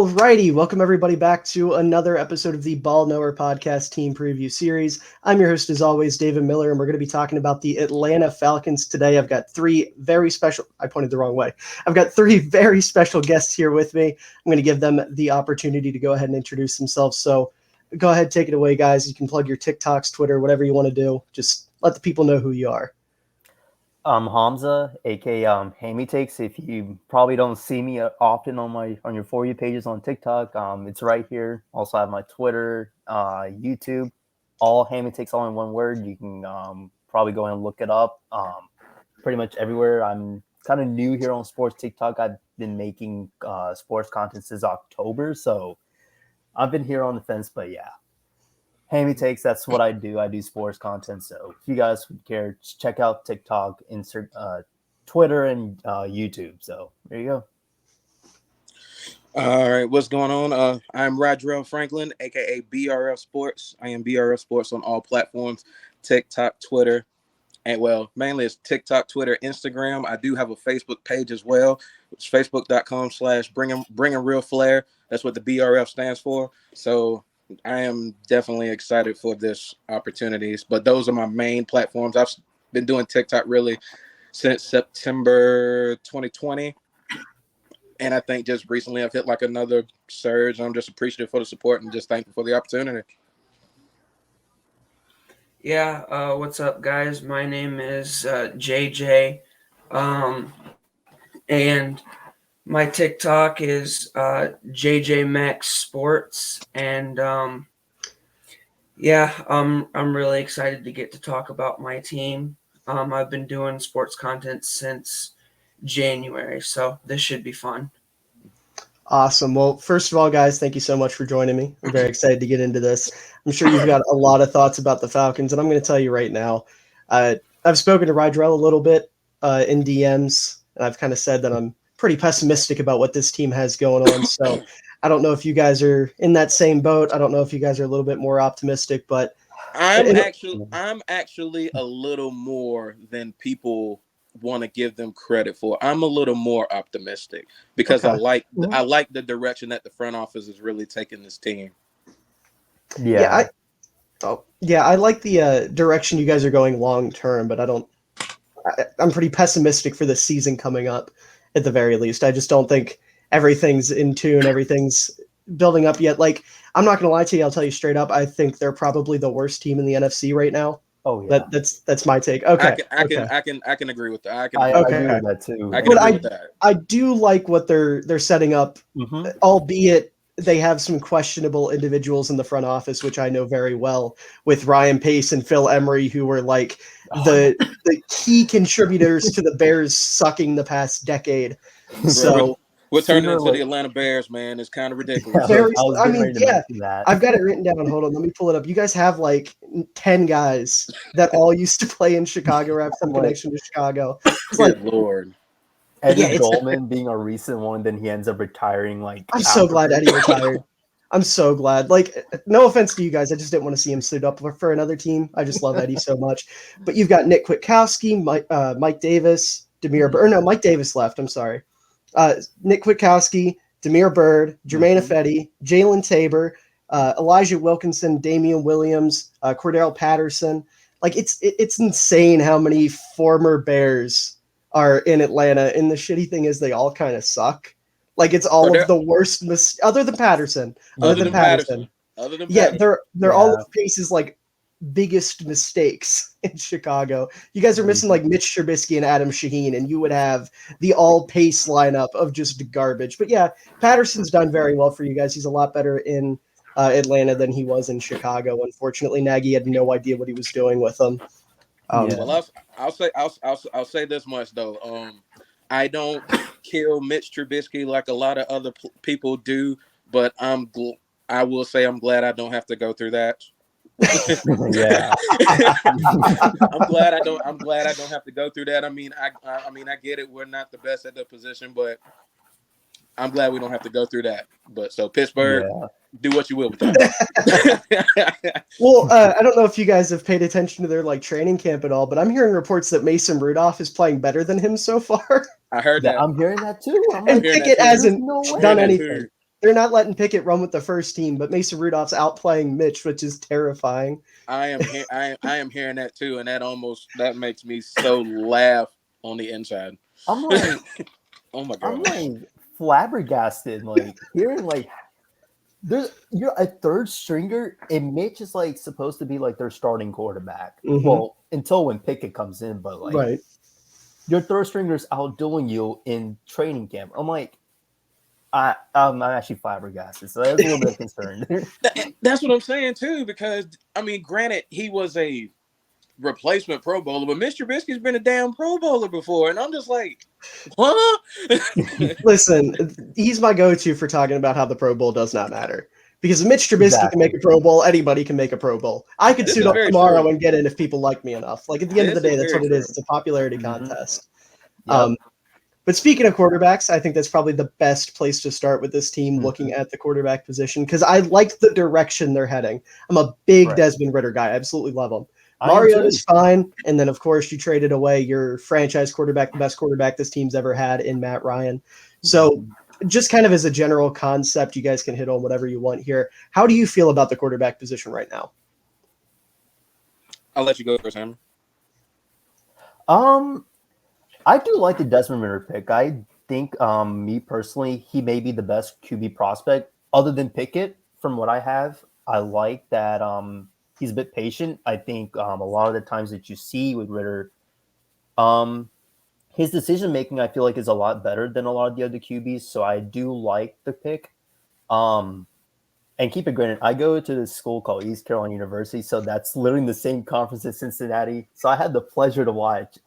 Alrighty, welcome everybody back to another episode of the Ball Knower Podcast Team Preview Series. I'm your host, as always, David Miller, and we're going to be talking about the Atlanta Falcons today. I've got three very special guests here with me. I'm going to give them the opportunity to go ahead and introduce themselves. So go ahead, take it away, guys. You can plug your TikToks, Twitter, whatever you want to do. Just let the people know who you are. I'm Hamza, aka HammyTakes. If you probably don't see me often on your For You pages on TikTok, it's right here. Also I have my Twitter, YouTube, all HammyTakes, all in one word. You can probably go and look it up. Pretty much everywhere. I'm kind of new here on sports TikTok. I've been making sports content since October, so I've been here on the fence. But yeah, HammyTakes, that's what I do. I do sports content. So if you guys would care, check out TikTok, Twitter, and YouTube. So there you go. All right, what's going on? I'm Rydrell Franklin, aka BRFSports. I am BRFSports on all platforms: TikTok, Twitter, and mainly it's TikTok, Twitter, Instagram. I do have a Facebook page as well. It's facebook.com/bringing real flair. That's what the BRF stands for. So I am definitely excited for this opportunities, but those are my main platforms. I've been doing TikTok really since September 2020. And I think just recently I've hit like another surge. I'm just appreciative for the support and just thankful for the opportunity. Yeah, what's up, guys? My name is JJ, and my TikTok is JJ and I'm really excited to get to talk about my team. I've been doing sports content since January, so this should be fun. Awesome. Well, first of all, guys, thank you so much for joining me. I'm very excited to get into this. I'm sure you've got a lot of thoughts about the Falcons, and I'm going to tell you right now, I've spoken to Rydrell a little bit in DMs, and I've kind of said that I'm pretty pessimistic about what this team has going on. So I don't know if you guys are in that same boat. I don't know if you guys are a little bit more optimistic, but I'm actually a little more than people want to give them credit for. I'm a little more optimistic because I like the direction that the front office is really taking this team. I like the direction you guys are going long term, but I'm pretty pessimistic for the season coming up at the very least. I just don't think everything's in tune, everything's building up yet. Like, I'm not gonna lie to you, I'll tell you straight up, I think they're probably the worst team in the NFC right now. Oh yeah, that's my take. Okay, I can agree with that. I agree with that too. I do like what they're setting up, albeit they have some questionable individuals in the front office, which I know very well, with Ryan Pace and Phil Emery, who were like the key contributors to the Bears sucking the past decade. So we're turning into the Atlanta Bears, man. It's kind of ridiculous. I've got it written down. Hold on, let me pull it up. You guys have like 10 guys that all used to play in Chicago or have some connection to Chicago. It's like, Lord. Eddie Goldman being a recent one, then he ends up retiring. I'm so glad Eddie retired. I'm so glad. Like, no offense to you guys, I just didn't want to see him suit up for another team. I just love Eddie so much. But you've got Nick Kwiatkowski, Mike Davis, Mike Davis left. I'm sorry. Nick Kwiatkowski, Demir Bird, Jermaine Ifedi, Jalen Tabor, Elijah Wilkinson, Damian Williams, Cordell Patterson. Like, it's insane how many former Bears are in Atlanta, and the shitty thing is they all kind of suck. Like, it's all of the worst other than Patterson. They're all of Pace's like biggest mistakes in Chicago. You guys are missing like Mitch Trubisky and Adam Shaheen, and you would have the all Pace lineup of just garbage. But yeah, Patterson's done very well for you guys. He's a lot better in Atlanta than he was in Chicago. Unfortunately, Nagy had no idea what he was doing with him. Well, I'll say this much though. I don't kill Mitch Trubisky like a lot of other people do, but I will say I'm glad I don't have to go through that. Yeah, I'm glad I don't have to go through that. I mean, I get it. We're not the best at the position, but I'm glad we don't have to go through that. But so Pittsburgh, do what you will with that. Well, I don't know if you guys have paid attention to their like training camp at all, but I'm hearing reports that Mason Rudolph is playing better than him so far. I heard that. I'm hearing that too. And Pickett hasn't done anything. they're not letting Pickett run with the first team, but Mason Rudolph's outplaying Mitch, which is terrifying. I am hearing that too, and that makes me so laugh on the inside. I'm like, oh my I'm god, like flabbergasted, like hearing like you're a third stringer, and Mitch is like supposed to be like their starting quarterback. Mhm. Well, until when Pickett comes in, but like Right. your third stringer's outdoing you in training camp. I'm like, I'm actually flabbergasted, so that's a little bit of concern. that's what I'm saying too. Because I mean, granted, he was a replacement Pro Bowler, but Mr. Trubisky's been a damn Pro Bowler before, and I'm just like, what? Listen, he's my go-to for talking about how the Pro Bowl does not matter. Because if Mitch Trubisky can make a Pro Bowl, anybody can make a Pro Bowl. I could suit up tomorrow and get in if people like me enough. Like, at the end of the day, that's what it is. It's a popularity contest. Yep. But speaking of quarterbacks, I think that's probably the best place to start with this team, looking at the quarterback position, because I like the direction they're heading. I'm a big Desmond Ridder guy. I absolutely love him. Mariota's fine. And then, of course, you traded away your franchise quarterback, the best quarterback this team's ever had in Matt Ryan. So just kind of as a general concept, you guys can hit on whatever you want here. How do you feel about the quarterback position right now? I'll let you go first, Hammer. I do like the Desmond Ridder pick. I think, me personally, he may be the best QB prospect other than Pickett from what I have. I like that he's a bit patient. I think a lot of the times that you see with Ridder, his decision-making, I feel like, is a lot better than a lot of the other QBs, so I do like the pick. And keep it granted, I go to this school called East Carolina University, so that's literally the same conference as Cincinnati. So I had the pleasure to watch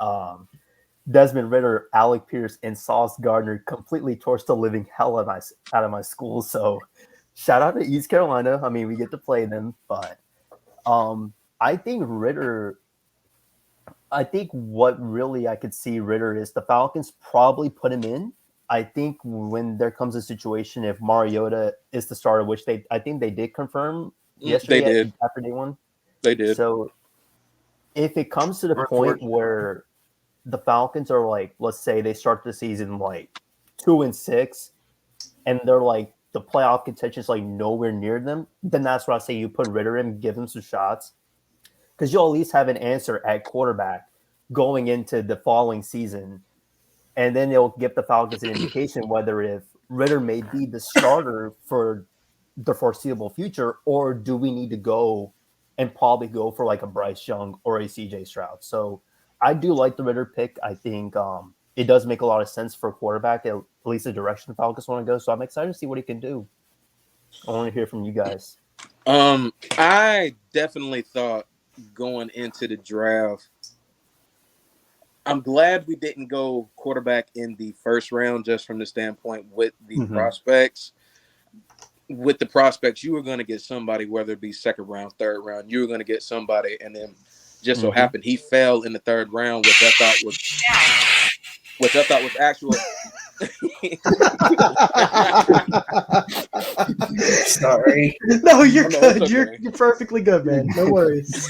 Desmond Ridder, Alec Pierce, and Sauce Gardner completely torch the living hell out of my school. So shout out to East Carolina. I mean, we get to play them, but I think what really I could see Ridder is the Falcons probably put him in. I think when there comes a situation, if Mariota is the starter, which I think they did confirm yesterday after day one. They did. So if it comes to the point where the Falcons are like, let's say they start the season like 2-6, and they're like the playoff contention is like nowhere near them, then that's what I say you put Ridder in, give him some shots, because you'll at least have an answer at quarterback going into the following season, and then they'll give the Falcons an indication whether if Ridder may be the starter for the foreseeable future, or do we need to go and probably go for like a Bryce Young or a CJ Stroud. So I do like the Ridder pick. I think it does make a lot of sense for a quarterback, at least the direction the Falcons want to go. So I'm excited to see what he can do. I want to hear from you guys. I definitely thought going into the draft, I'm glad we didn't go quarterback in the first round, just from the standpoint with the prospects. With the prospects, you were going to get somebody, whether it be second round, third round, you were going to get somebody, and then just so happened he fell in the third round, which I thought was actual. Sorry. No, you're good. Okay. You're perfectly good, man. No worries.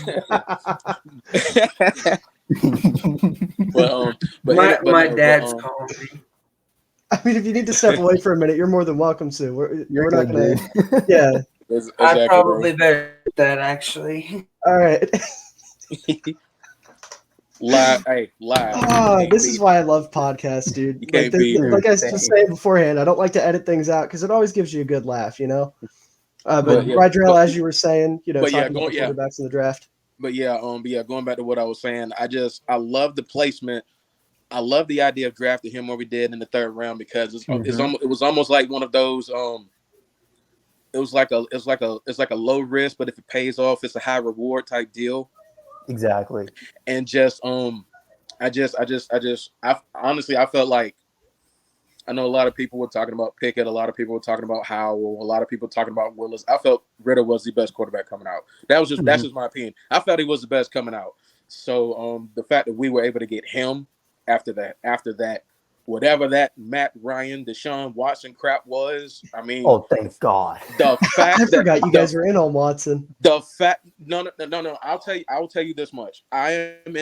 My dad's calling me. I mean, if you need to step away for a minute, you're more than welcome to. We're not going to. Yeah. I probably better do that, actually. All right. Live. This is why I love podcasts, dude. Like I was just saying beforehand, I don't like to edit things out because it always gives you a good laugh, you know. But Rydrell, as you were saying, talking about the quarterbacks in the draft. But going back to what I was saying, I love the placement. I love the idea of drafting him where we did in the third round, because it was almost like one of those. It's like a low risk, but if it pays off, it's a high reward type deal. Exactly. And I honestly felt like, I know a lot of people were talking about Pickett, a lot of people were talking about Howell, a lot of people talking about Willis. I felt Ridder was the best quarterback coming out. That's just my opinion. I felt he was the best coming out. So the fact that we were able to get him after that, whatever that Matt Ryan, Deshaun Watson crap was, I mean, oh, thank God. The fact I forgot you guys were in on Watson. The fact, no. I'll tell you this much. I am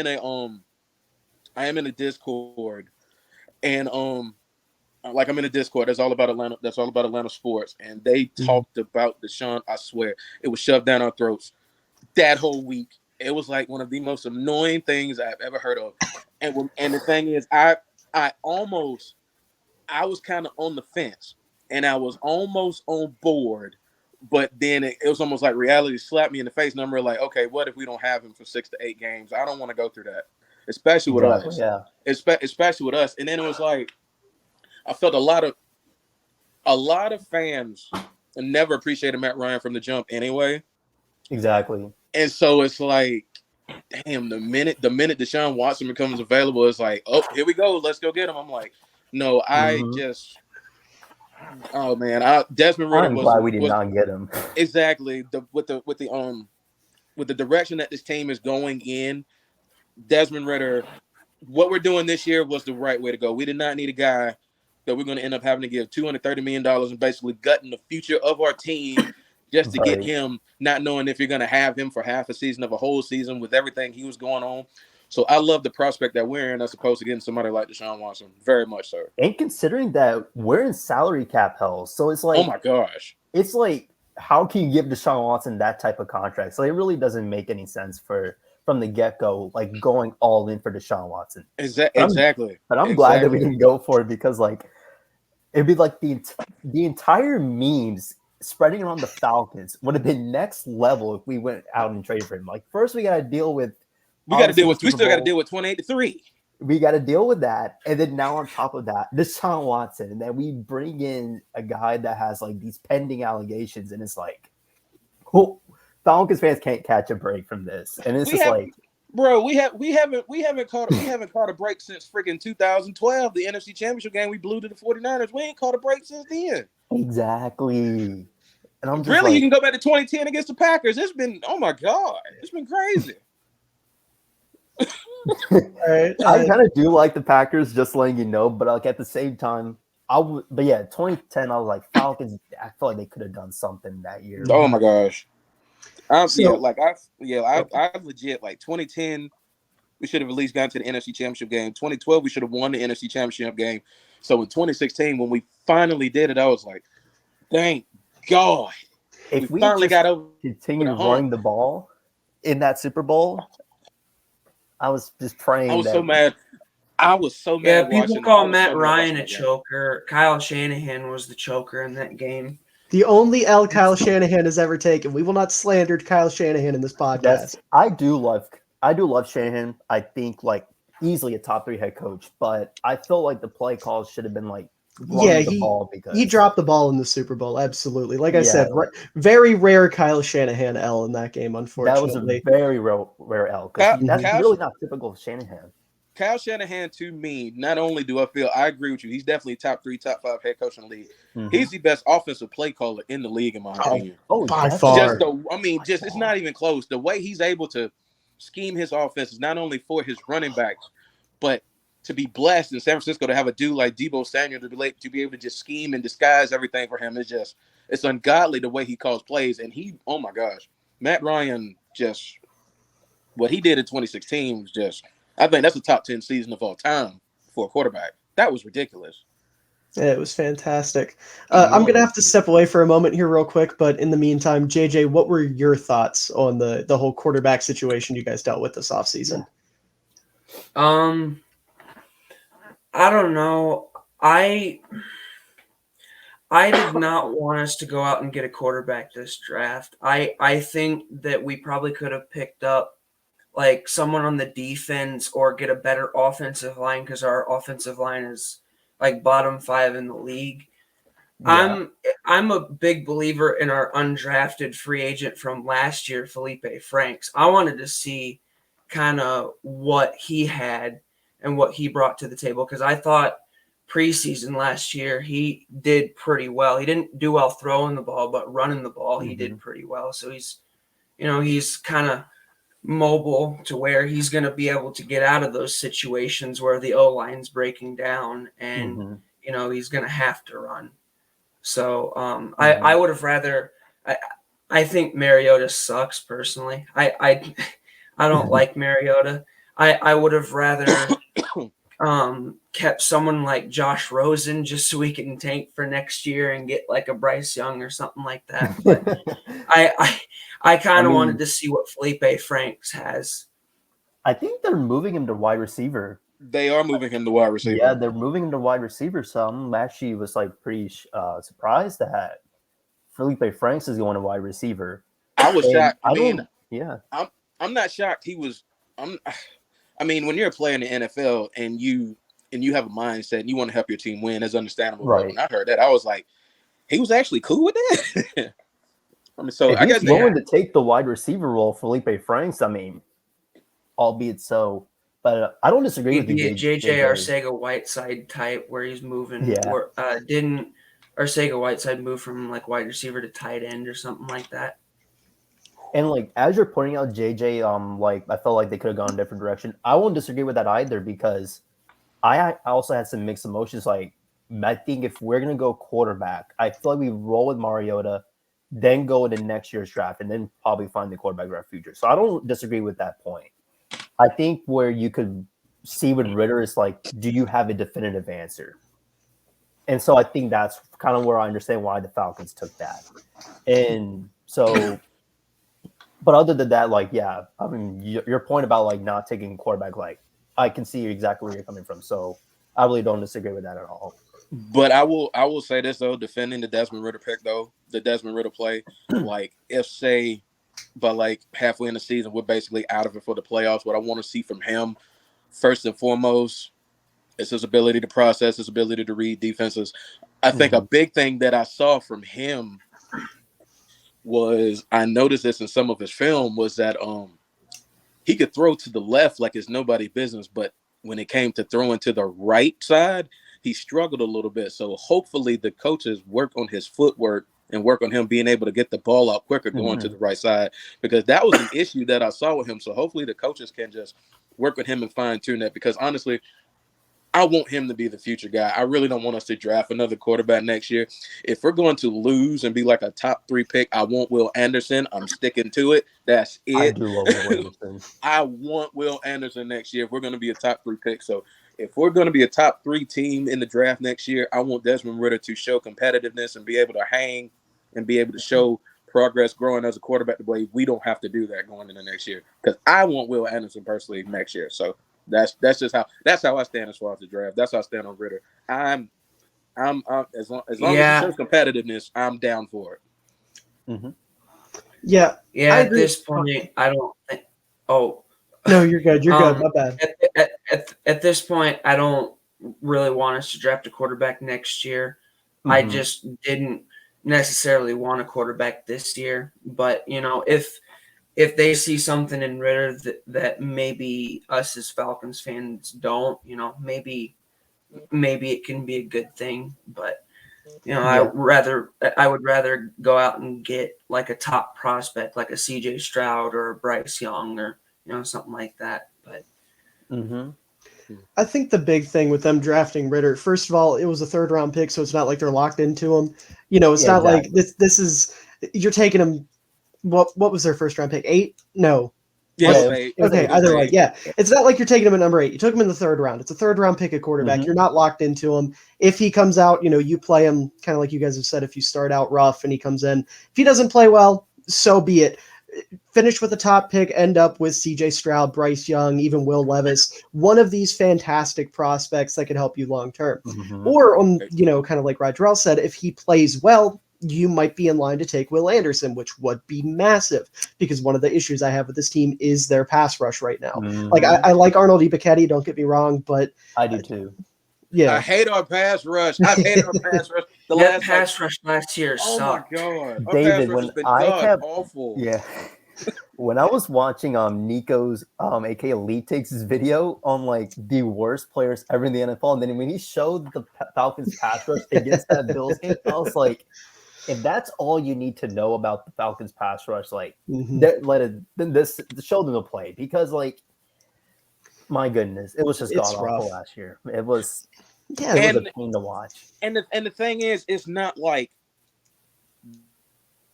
in a Discord, and like I'm in a Discord. That's all about Atlanta. That's all about Atlanta sports. And they talked about Deshaun. I swear, it was shoved down our throats that whole week. It was like one of the most annoying things I've ever heard of. And the thing is, I was kind of on the fence, and I was almost on board. But then it was almost like reality slapped me in the face. And I'm really like, okay, what if we don't have him for 6 to 8 games? I don't want to go through that, especially with us. Yeah. Especially with us. And then it was like, I felt a lot of fans never appreciated Matt Ryan from the jump anyway. Exactly. And so it's like, damn, the minute Deshaun Watson becomes available, it's like, oh, here we go. Let's go get him. I'm like, no, oh man, Desmond Ridder I'm glad we did not get him. Exactly. With the direction that this team is going in, Desmond Ridder, what we're doing this year was the right way to go. We did not need a guy that we're going to end up having to give $230 million and basically gutting the future of our team just to get him, not knowing if you're going to have him for half a season of a whole season with everything he was going on. So I love the prospect that we're in as opposed to getting somebody like Deshaun Watson. Very much so. And considering that we're in salary cap hell, so it's like, oh my gosh, it's like, how can you give Deshaun Watson that type of contract? So it really doesn't make any sense from the get-go, like going all in for Deshaun Watson. Exactly. But I'm glad that we didn't go for it, because like it'd be like the entire memes spreading around the Falcons would have been next level if we went out and traded for him. Like, first we got to deal with. We still got to deal with 28-3. We got to deal with that, and then now on top of that, Deshaun Watson, and then we bring in a guy that has like these pending allegations, and it's like, Falcons fans can't catch a break from this, and it's bro, we haven't caught a break since freaking 2012, the NFC Championship game we blew to the 49ers. We ain't caught a break since then. Exactly. And I'm just really, you can go back to 2010 against the Packers. It's been, oh my god, it's been crazy. I kind of do like the Packers, just letting you know, but like at the same time, 2010, I was like, Falcons, I feel like they could have done something that year. Oh my gosh. I legit, like 2010, we should have at least gotten to the NFC Championship game. 2012, we should have won the NFC Championship game. So in 2016, when we finally did it, I was like, thank God. If we finally got over, continue running the ball in that Super Bowl, I was just praying. I was so mad. Yeah, people call Matt Ryan a choker. Kyle Shanahan was the choker in that game. The only L Kyle Shanahan has ever taken. We will not slander Kyle Shanahan in this podcast. I do love Shanahan. I think like easily a top 3 head coach, but I feel like the play calls should have been like he dropped the ball in the Super Bowl. Absolutely. Like I said, very rare Kyle Shanahan L in that game, unfortunately. That was a very rare L. That's really not typical of Shanahan. Kyle Shanahan, to me, not only do I feel, I agree with you, he's definitely top 3, top 5 head coach in the league. Mm-hmm. He's the best offensive play caller in the league, in my opinion. By far. It's not even close. The way he's able to scheme his offense is not only for his running backs, but to be blessed in San Francisco to have a dude like Deebo Samuel to be able to just scheme and disguise everything for him. It's ungodly the way he calls plays. And oh my gosh, Matt Ryan, just what he did in 2016 was just, I think that's a top 10 season of all time for a quarterback. That was ridiculous. Yeah, it was fantastic. I'm going to have to step away for a moment here real quick, but in the meantime, JJ, what were your thoughts on the whole quarterback situation you guys dealt with this offseason? I don't know. I did not want us to go out and get a quarterback this draft. I think that we probably could have picked up like someone on the defense or get a better offensive line, because our offensive line is like bottom 5 in the league. Yeah. I'm a big believer in our undrafted free agent from last year, Felipe Franks. I wanted to see kind of what he had and what he brought to the table, because I thought preseason last year he did pretty well. He didn't do well throwing the ball, but running the ball he did pretty well. So he's kind of mobile to where he's going to be able to get out of those situations where the O-line's breaking down and he's going to have to run. So I would have rather. I think Mariota sucks personally. I don't like Mariota. I would have rather kept someone like Josh Rosen just so we can tank for next year and get like a Bryce Young or something like that. But I kind of wanted to see what Felipe Franks has. I think they're moving him to wide receiver. They are moving him to wide receiver. Yeah, they're moving him to wide receiver. So I'm actually was like pretty surprised that Felipe Franks is going to wide receiver. I was shocked. I'm not shocked. I mean, when you're a player in the NFL and you have a mindset and you want to help your team win, that's understandable. Right. But when I heard that, I was like, he was actually cool with that. I mean, so if I guess he's willing to take the wide receiver role, Felipe Franks. I mean, albeit so, but I don't disagree with you. He'd be a JJ Arcega-Whiteside type where he's moving. Yeah. Didn't Arcega-Whiteside move from like wide receiver to tight end or something like that? And like as you're pointing out, JJ, like I felt like they could have gone a different direction. I won't disagree with that either because I also had some mixed emotions. Like I think if we're gonna go quarterback, I feel like we roll with Mariota, then go into next year's draft, and then probably find the quarterback of our future. So I don't disagree with that point. I think where you could see with Ridder is like, do you have a definitive answer? And so I think that's kind of where I understand why the Falcons took that. And so, but other than that, like, yeah, I mean, your point about like not taking quarterback, like, I can see exactly where you're coming from. So I really don't disagree with that at all. But I will say this though, defending the Desmond Ridder pick though, the Desmond Ridder play, like if say, but like halfway in the season, we're basically out of it for the playoffs. What I want to see from him, first and foremost, is his ability to process, his ability to read defenses. I think a big thing that I saw from him was, I noticed this in some of his film, was that he could throw to the left like it's nobody's business, but when it came to throwing to the right side, he struggled a little bit. So hopefully the coaches work on his footwork and work on him being able to get the ball out quicker going to the right side, because that was an issue that I saw with him. So hopefully the coaches can just work with him and fine tune that, because honestly, I want him to be the future guy. I really don't want us to draft another quarterback next year. If we're going to lose and be like a top 3 pick, I want Will Anderson. I'm sticking to it. That's it. I do love Will Anderson. I want Will Anderson next year if we're going to be a top 3 pick. So if we're going to be a top 3 team in the draft next year, I want Desmond Ridder to show competitiveness and be able to hang and be able to show progress growing as a quarterback the way we don't have to do that going into next year. Because I want Will Anderson personally next year. So that's just how I stand as far as the draft. That's how I stand on Ridder. I'm as long as he shows competitiveness, I'm down for it. Yeah. At this point, I don't think. Oh, no, you're good. You're good. My bad. At this point, I don't really want us to draft a quarterback next year. I just didn't necessarily want a quarterback this year. But if they see something in Ridder that maybe us as Falcons fans don't, maybe it can be a good thing. But I would rather go out and get like a top prospect, like a CJ Stroud or a Bryce Young or something like that. But I think the big thing with them drafting Ridder, first of all, it was a 3rd round pick, so it's not like they're locked into him. It's not like this is you're taking him. What was their 1st round pick? 8? No. Yeah. Okay. Either way. Yeah. It's not like you're taking him at number 8. You took him in the 3rd round. It's a 3rd round pick at quarterback. You're not locked into him. If he comes out, you play him kind of like you guys have said. If you start out rough and he comes in, if he doesn't play well, so be it. Finish with a top pick, end up with CJ Stroud, Bryce Young, even Will Levis, one of these fantastic prospects that could help you long term. Or kind of like Rydrell said, if he plays well, you might be in line to take Will Anderson, which would be massive, because one of the issues I have with this team is their pass rush right now. Like I like Arnold Di Buchetti, don't get me wrong, but I do too. Yeah, I hate our pass rush. I hate our pass rush. The pass rush last year sucked. Oh my god, David, when I kept awful. Yeah. When I was watching Nico's aka HammyTakes video on like the worst players ever in the NFL, and then when he showed the Falcons pass rush against that Bills game, I was like, if that's all you need to know about the Falcons pass rush, like show them the play, because like my goodness, it was just god awful last year. It was a pain to watch. And the thing is, it's not like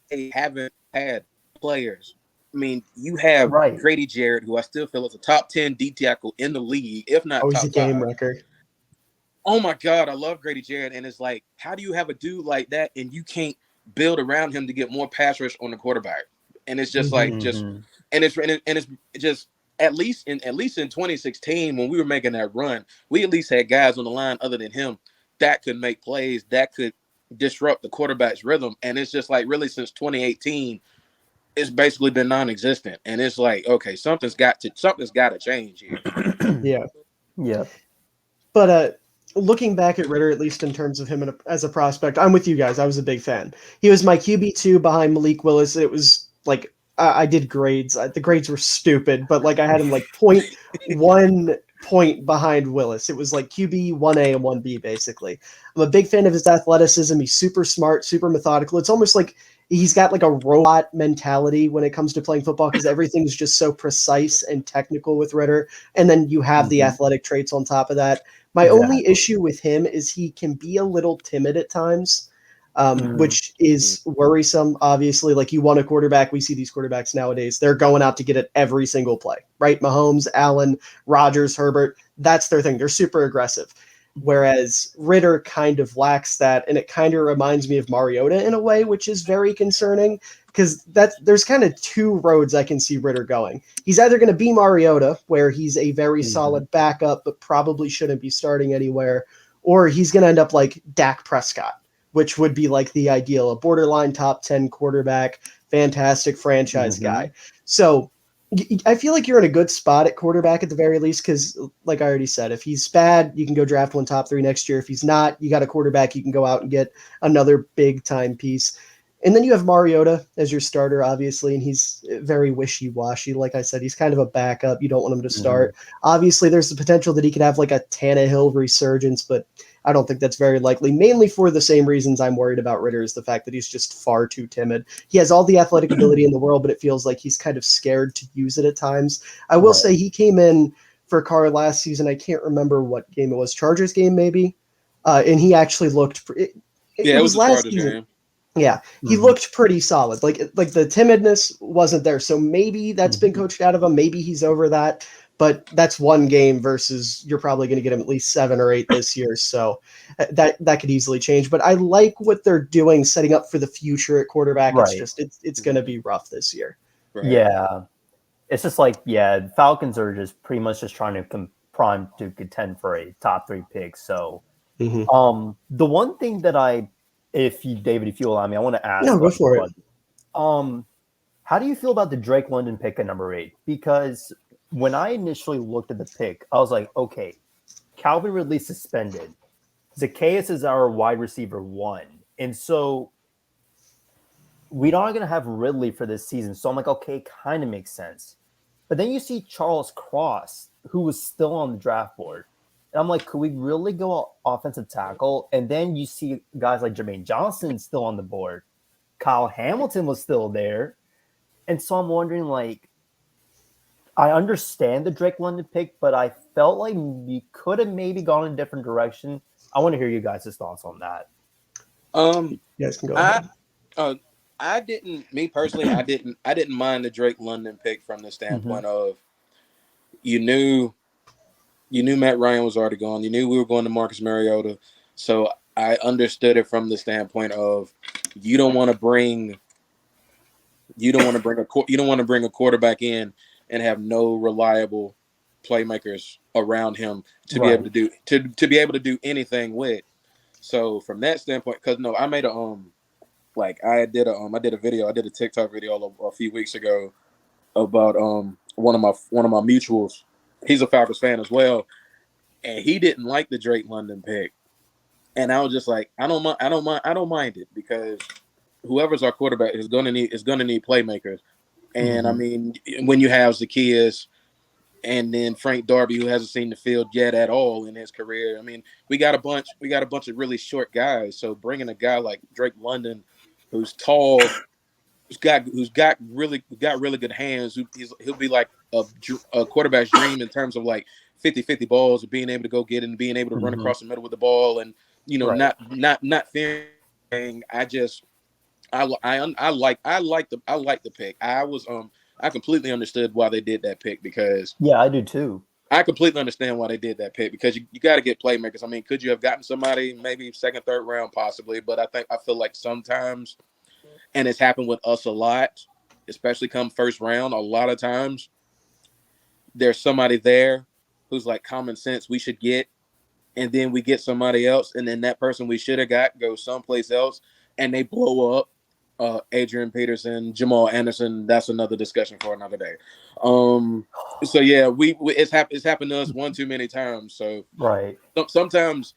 they haven't had players. I mean, you have Grady Jarrett, who I still feel is a top 10 D tackle in the league, if not top 5. He's a game record. Oh my God, I love Grady Jarrett, and it's like, how do you have a dude like that and you can't build around him to get more pass rush on the quarterback? And it's just like and it's just at least in 2016 when we were making that run, we at least had guys on the line other than him that could make plays, that could disrupt the quarterback's rhythm. And it's just like really since 2018, it's basically been non-existent. And it's like, okay, something's got to change here. Yeah. Yeah. But looking back at Ritter, at least in terms of him as a prospect, I'm with you guys. I was a big fan. He was my QB2 behind Malik Willis. It was like I did grades. The grades were stupid, but like I had him like 0.1 point behind Willis. It was like QB 1A and 1B basically. I'm a big fan of his athleticism. He's super smart, super methodical. It's almost like he's got like a robot mentality when it comes to playing football because everything's just so precise and technical with Ritter. And then you have the athletic traits on top of that. My only issue with him is he can be a little timid at times, which is worrisome, obviously. Like you want a quarterback. We see these quarterbacks nowadays. They're going out to get it every single play, right? Mahomes, Allen, Rodgers, Herbert. That's their thing. They're super aggressive. Whereas Ritter kind of lacks that, and it kind of reminds me of Mariota in a way, which is very concerning because there's kind of two roads I can see Ritter going. He's either going to be Mariota, where he's a very solid backup, but probably shouldn't be starting anywhere, or he's going to end up like Dak Prescott, which would be like the ideal, a borderline top 10 quarterback, fantastic franchise guy. So I feel like you're in a good spot at quarterback at the very least because, like I already said, if he's bad, you can go draft one top 3 next year. If he's not, you got a quarterback, you can go out and get another big-time piece. And then you have Mariota as your starter, obviously, and he's very wishy-washy. Like I said, he's kind of a backup. You don't want him to start. Obviously, there's the potential that he could have like a Tannehill resurgence, but I don't think that's very likely, mainly for the same reasons I'm worried about Ritter is the fact that he's just far too timid. He has all the athletic ability in the world, but it feels like he's kind of scared to use it at times. I will say he came in for Carr last season. I can't remember what game it was, Chargers game maybe, and he actually looked it was the last season. Game. Yeah, he looked pretty solid. Like the timidness wasn't there. So maybe that's been coached out of him. Maybe he's over that. But that's one game versus you're probably going to get him at least 7 or 8 this year. So that could easily change. But I like what they're doing, setting up for the future at quarterback. Right. It's just it's going to be rough this year. Right. Yeah, it's just like Falcons are just pretty much just trying to prime to contend for a top 3 pick. So the one thing that if you allow me, I want to ask. No, go for it. How do you feel about the Drake London pick at number 8? Because when I initially looked at the pick, I was like, okay, Calvin Ridley suspended. Zacchaeus is our wide receiver 1. And so we're not going to have Ridley for this season. So I'm like, okay, kind of makes sense. But then you see Charles Cross, who was still on the draft board. And I'm like, could we really go offensive tackle? And then you see guys like Jermaine Johnson still on the board. Kyle Hamilton was still there. And so I'm wondering, like, I understand the Drake London pick, but I felt like we could have maybe gone in a different direction. I want to hear you guys' thoughts on that. You guys can go ahead. I didn't mind the Drake London pick from the standpoint of you knew Matt Ryan was already gone. You knew we were going to Marcus Mariota. So I understood it from the standpoint of you don't want to bring a quarterback in and have no reliable playmakers around him to be able to do anything with. So from that standpoint, because I made I did a video, I did a TikTok video a few weeks ago about one of my mutuals. He's a Falcons fan as well, and he didn't like the Drake London pick. And I was just like, I don't mind it because whoever's our quarterback is gonna need playmakers. And I mean, when you have Zacchaeus and then Frank Darby, who hasn't seen the field yet at all in his career, I mean, we got a bunch of really short guys. So bringing a guy like Drake London, who's tall, who's got really good hands, he'll be like a quarterback's dream in terms of like 50-50 balls, of being able to go get it and being able to run across the middle with the ball, and not fearing. I like the pick. I completely understood why they did that pick because I do too. I completely understand why they did that pick because you got to get playmakers. I mean, could you have gotten somebody maybe second, third round possibly? But I feel like sometimes, and it's happened with us a lot, especially come first round, a lot of times there's somebody there who's like common sense we should get, and then we get somebody else, and then that person we should have got goes someplace else, and they blow up. Adrian Peterson, Jamal Anderson. That's another discussion for another day. So yeah, it's happened to us one too many times. So Right. sometimes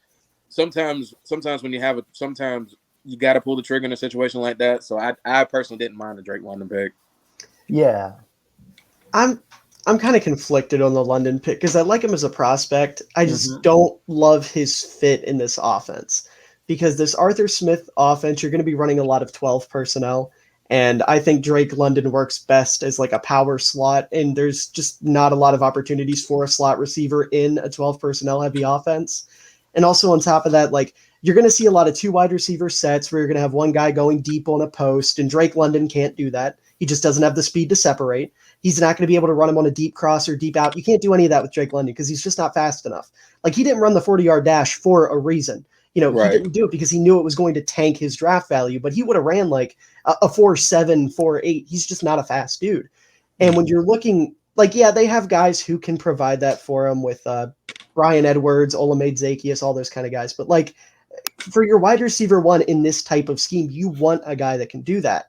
when you have it, sometimes you got to pull the trigger in a situation like that. So I personally didn't mind the Drake London pick. Yeah. I'm kind of conflicted on the London pick because I like him as a prospect. I just don't love his fit in this offense because this Arthur Smith offense, you're going to be running a lot of 12 personnel. And I think Drake London works best as like a power slot. And there's just not a lot of opportunities for a slot receiver in a 12 personnel heavy offense. And also on top of that, like you're going to see a lot of 2 wide receiver sets where you're going to have one guy going deep on a post, and Drake London can't do that. He just doesn't have the speed to separate. He's not going to be able to run him on a deep cross or deep out. You can't do any of that with Drake London because he's just not fast enough. Like he didn't run the 40-yard dash for a reason. He didn't do it because he knew it was going to tank his draft value, but he would have ran like a 4.7, 4.8. He's just not a fast dude. And when you're looking like, yeah, they have guys who can provide that for him with Brian Edwards, Olamide Zaccheaus, all those kind of guys. But like for your wide receiver one in this type of scheme, you want a guy that can do that.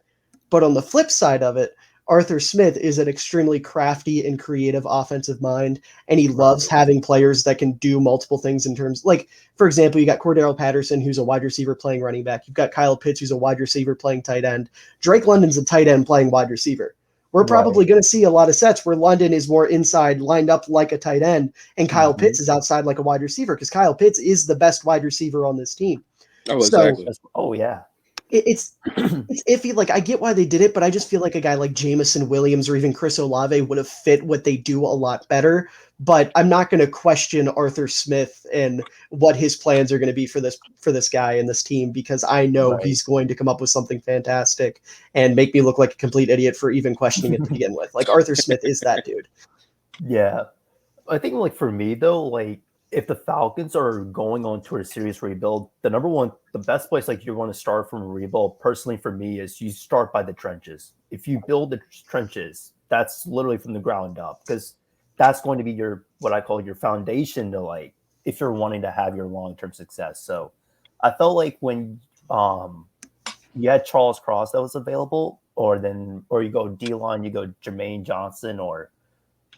But on the flip side of it, Arthur Smith is an extremely crafty and creative offensive mind, and he loves having players that can do multiple things in terms, like, for example, you got Cordero Patterson, who's a wide receiver playing running back. You've got Kyle Pitts, who's a wide receiver playing tight end. Drake London's a tight end playing wide receiver. We're probably going to see a lot of sets where London is more inside, lined up like a tight end, and Kyle Pitts is outside like a wide receiver because Kyle Pitts is the best wide receiver on this team. Oh, exactly. Oh, yeah. It's iffy. Like I get why they did it, but I just feel like a guy like Jameson Williams or even Chris Olave would have fit what they do a lot better. But I'm not going to question Arthur Smith and what his plans are going to be for this guy and this team because I know he's going to come up with something fantastic and make me look like a complete idiot for even questioning it to begin with. Like Arthur Smith is that dude. Yeah, I think like for me though, like if the Falcons are going on to a serious rebuild, the best place like you want to start from a rebuild, personally for me, is you start by the trenches. If you build the trenches, that's literally from the ground up because that's going to be what I call your foundation to like if you're wanting to have your long-term success. So I felt like when you had Charles Cross that was available, or you go D-line, you go Jermaine Johnson, or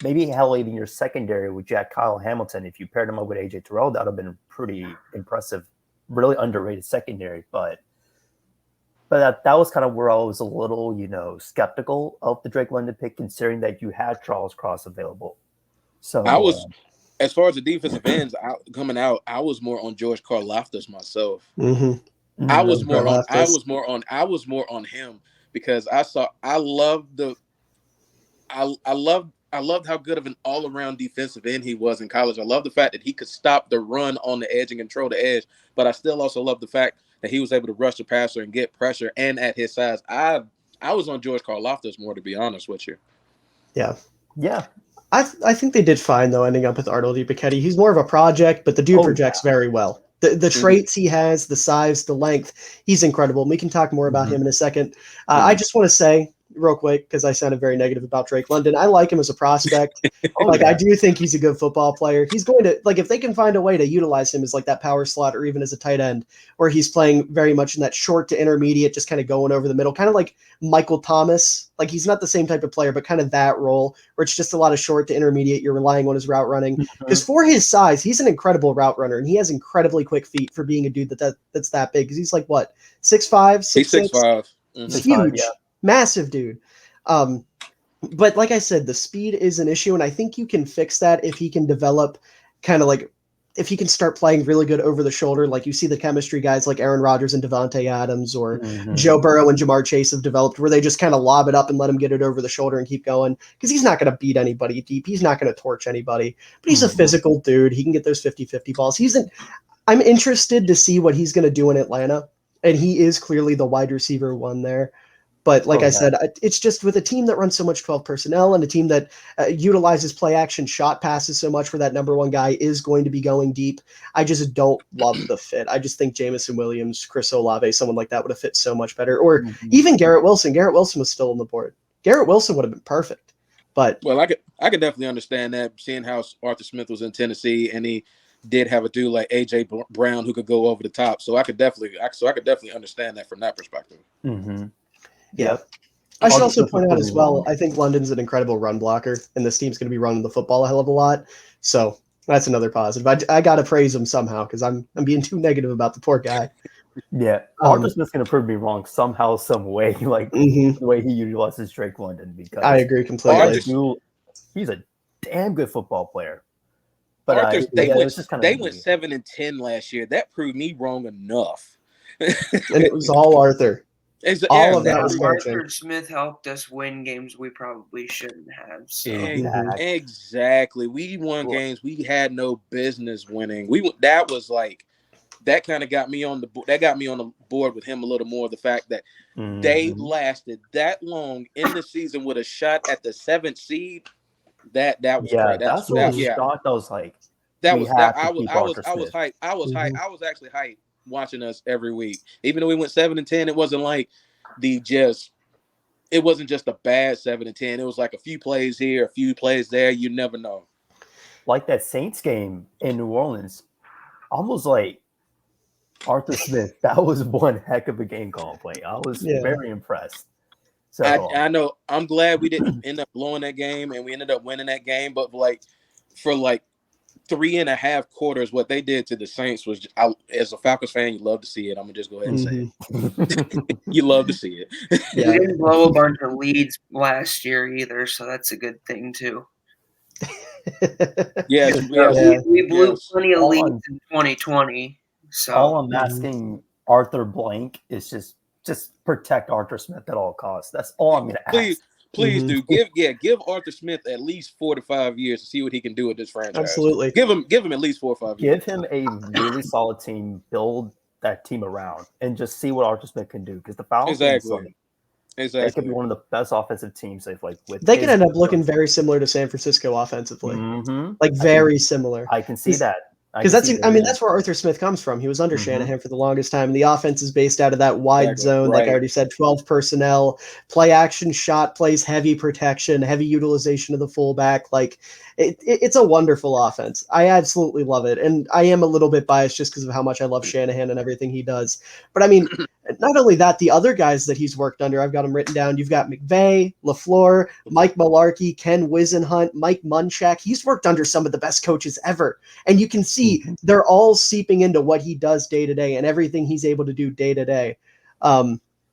maybe hell, even your secondary with Jack Kyle Hamilton. If you paired him up with AJ Terrell, that would have been pretty impressive, really underrated secondary. But that was kind of where I was a little, skeptical of the Drake London pick, considering that you had Charles Cross available. So I was, as far as the defensive ends coming out, I was more on George Karlaftis myself. Mm-hmm. I was more on him because I loved how good of an all-around defensive end he was in college. I love the fact that he could stop the run on the edge and control the edge, but I still also love the fact that he was able to rush the passer and get pressure, and at his size. I was on George Karlaftis more, to be honest with you. Yeah. Yeah. I think they did fine, though, ending up with Arnold Di Buchetti. He's more of a project, but the dude projects very well. The traits he has, the size, the length, he's incredible. And we can talk more about him in a second. I just want to say real quick, because I sounded very negative about Drake London, I like him as a prospect. I do think he's a good football player. He's going to, like, if they can find a way to utilize him as like that power slot or even as a tight end, where he's playing very much in that short to intermediate, just kind of going over the middle, kind of like Michael Thomas. Like, he's not the same type of player, but kind of that role where it's just a lot of short to intermediate. You're relying on his route running because for his size, he's an incredible route runner, and he has incredibly quick feet for being a dude that's that big. Because he's like what, 6'5", 6'6"? He's 6'5". He's huge, massive dude. But like I said, the speed is an issue, and I think you can fix that if he can develop kind of like if he can start playing really good over the shoulder, like you see the chemistry guys like Aaron Rodgers and Devontae Adams or Joe Burrow and Jamar Chase have developed, where they just kind of lob it up and let him get it over the shoulder and keep going, because he's not going to beat anybody deep. He's not going to torch anybody, but he's a physical dude. He can get those 50-50 balls. I'm interested to see what he's going to do in Atlanta, and he is clearly the wide receiver one there. But like I said, it's just with a team that runs so much 12 personnel and a team that utilizes play action shot passes so much where that number one guy is going to be going deep. I just don't love the fit. I just think Jameson Williams, Chris Olave, someone like that would have fit so much better. Or even Garrett Wilson. Garrett Wilson was still on the board. Garrett Wilson would have been perfect. But I could definitely understand that, seeing how Arthur Smith was in Tennessee and he did have a dude like AJ Brown who could go over the top. So I could definitely understand that from that perspective. Mm-hmm. Yeah. I should also point out as well, I think London's an incredible run blocker, and this team's going to be running the football a hell of a lot. So that's another positive. I got to praise him somehow because I'm being too negative about the poor guy. Yeah. Arthur Smith's going to prove me wrong somehow, some way, like the way he utilizes Drake London. Because I agree completely. He's a damn good football player. But they went 7-10 last year. That proved me wrong enough. And it was all Arthur. All of that was Arthur Smith helped us win games we probably shouldn't have. So. Exactly. We won games we had no business winning. That kind of got me on the board with him a little more. The fact that they lasted that long in the season with a shot at the 7th seed. That was great. That's what I was shocked. I was like, I was hyped. I was hyped. I was actually hyped watching us every week. Even though we went 7-10, it wasn't like it wasn't just a bad 7-10. It was like a few plays here, a few plays there. You never know. Like that Saints game in New Orleans, almost like Arthur Smith. That was one heck of a game call play. I was very impressed. So I know. I'm glad we didn't end up blowing that game and we ended up winning that game. But for 3.5 quarters, what they did to the Saints was, as a Falcons fan, you love to see it. I'm gonna just go ahead and say it. You love to see it. Yeah. We didn't blow a bunch of leads last year either, so that's a good thing too. We blew plenty of leads in 2020. So all I'm asking Arthur Blank is just protect Arthur Smith at all costs. That's all I'm going to ask. Please do give Arthur Smith at least 4 to 5 years to see what he can do with this franchise. Absolutely, give him at least 4 or 5 years. Give him a really solid team. Build that team around and just see what Arthur Smith can do. Because the Falcons, exactly, they could be one of the best offensive teams. They can end up looking very similar to San Francisco offensively, very similar. I can see that. Because that's where Arthur Smith comes from. He was under Shanahan for the longest time. The offense is based out of that wide zone, like I already said, 12 personnel, play action, shot plays, heavy protection, heavy utilization of the fullback. Like it's a wonderful offense. I absolutely love it, and I am a little bit biased just because of how much I love Shanahan and everything he does. But I mean, not only that, the other guys that he's worked under, I've got them written down. You've got McVay, LaFleur, Mike Mularkey, Ken Wisenhunt, Mike Munchak. He's worked under some of the best coaches ever, and you can see they're all seeping into what he does day to day and everything he's able to do day to day.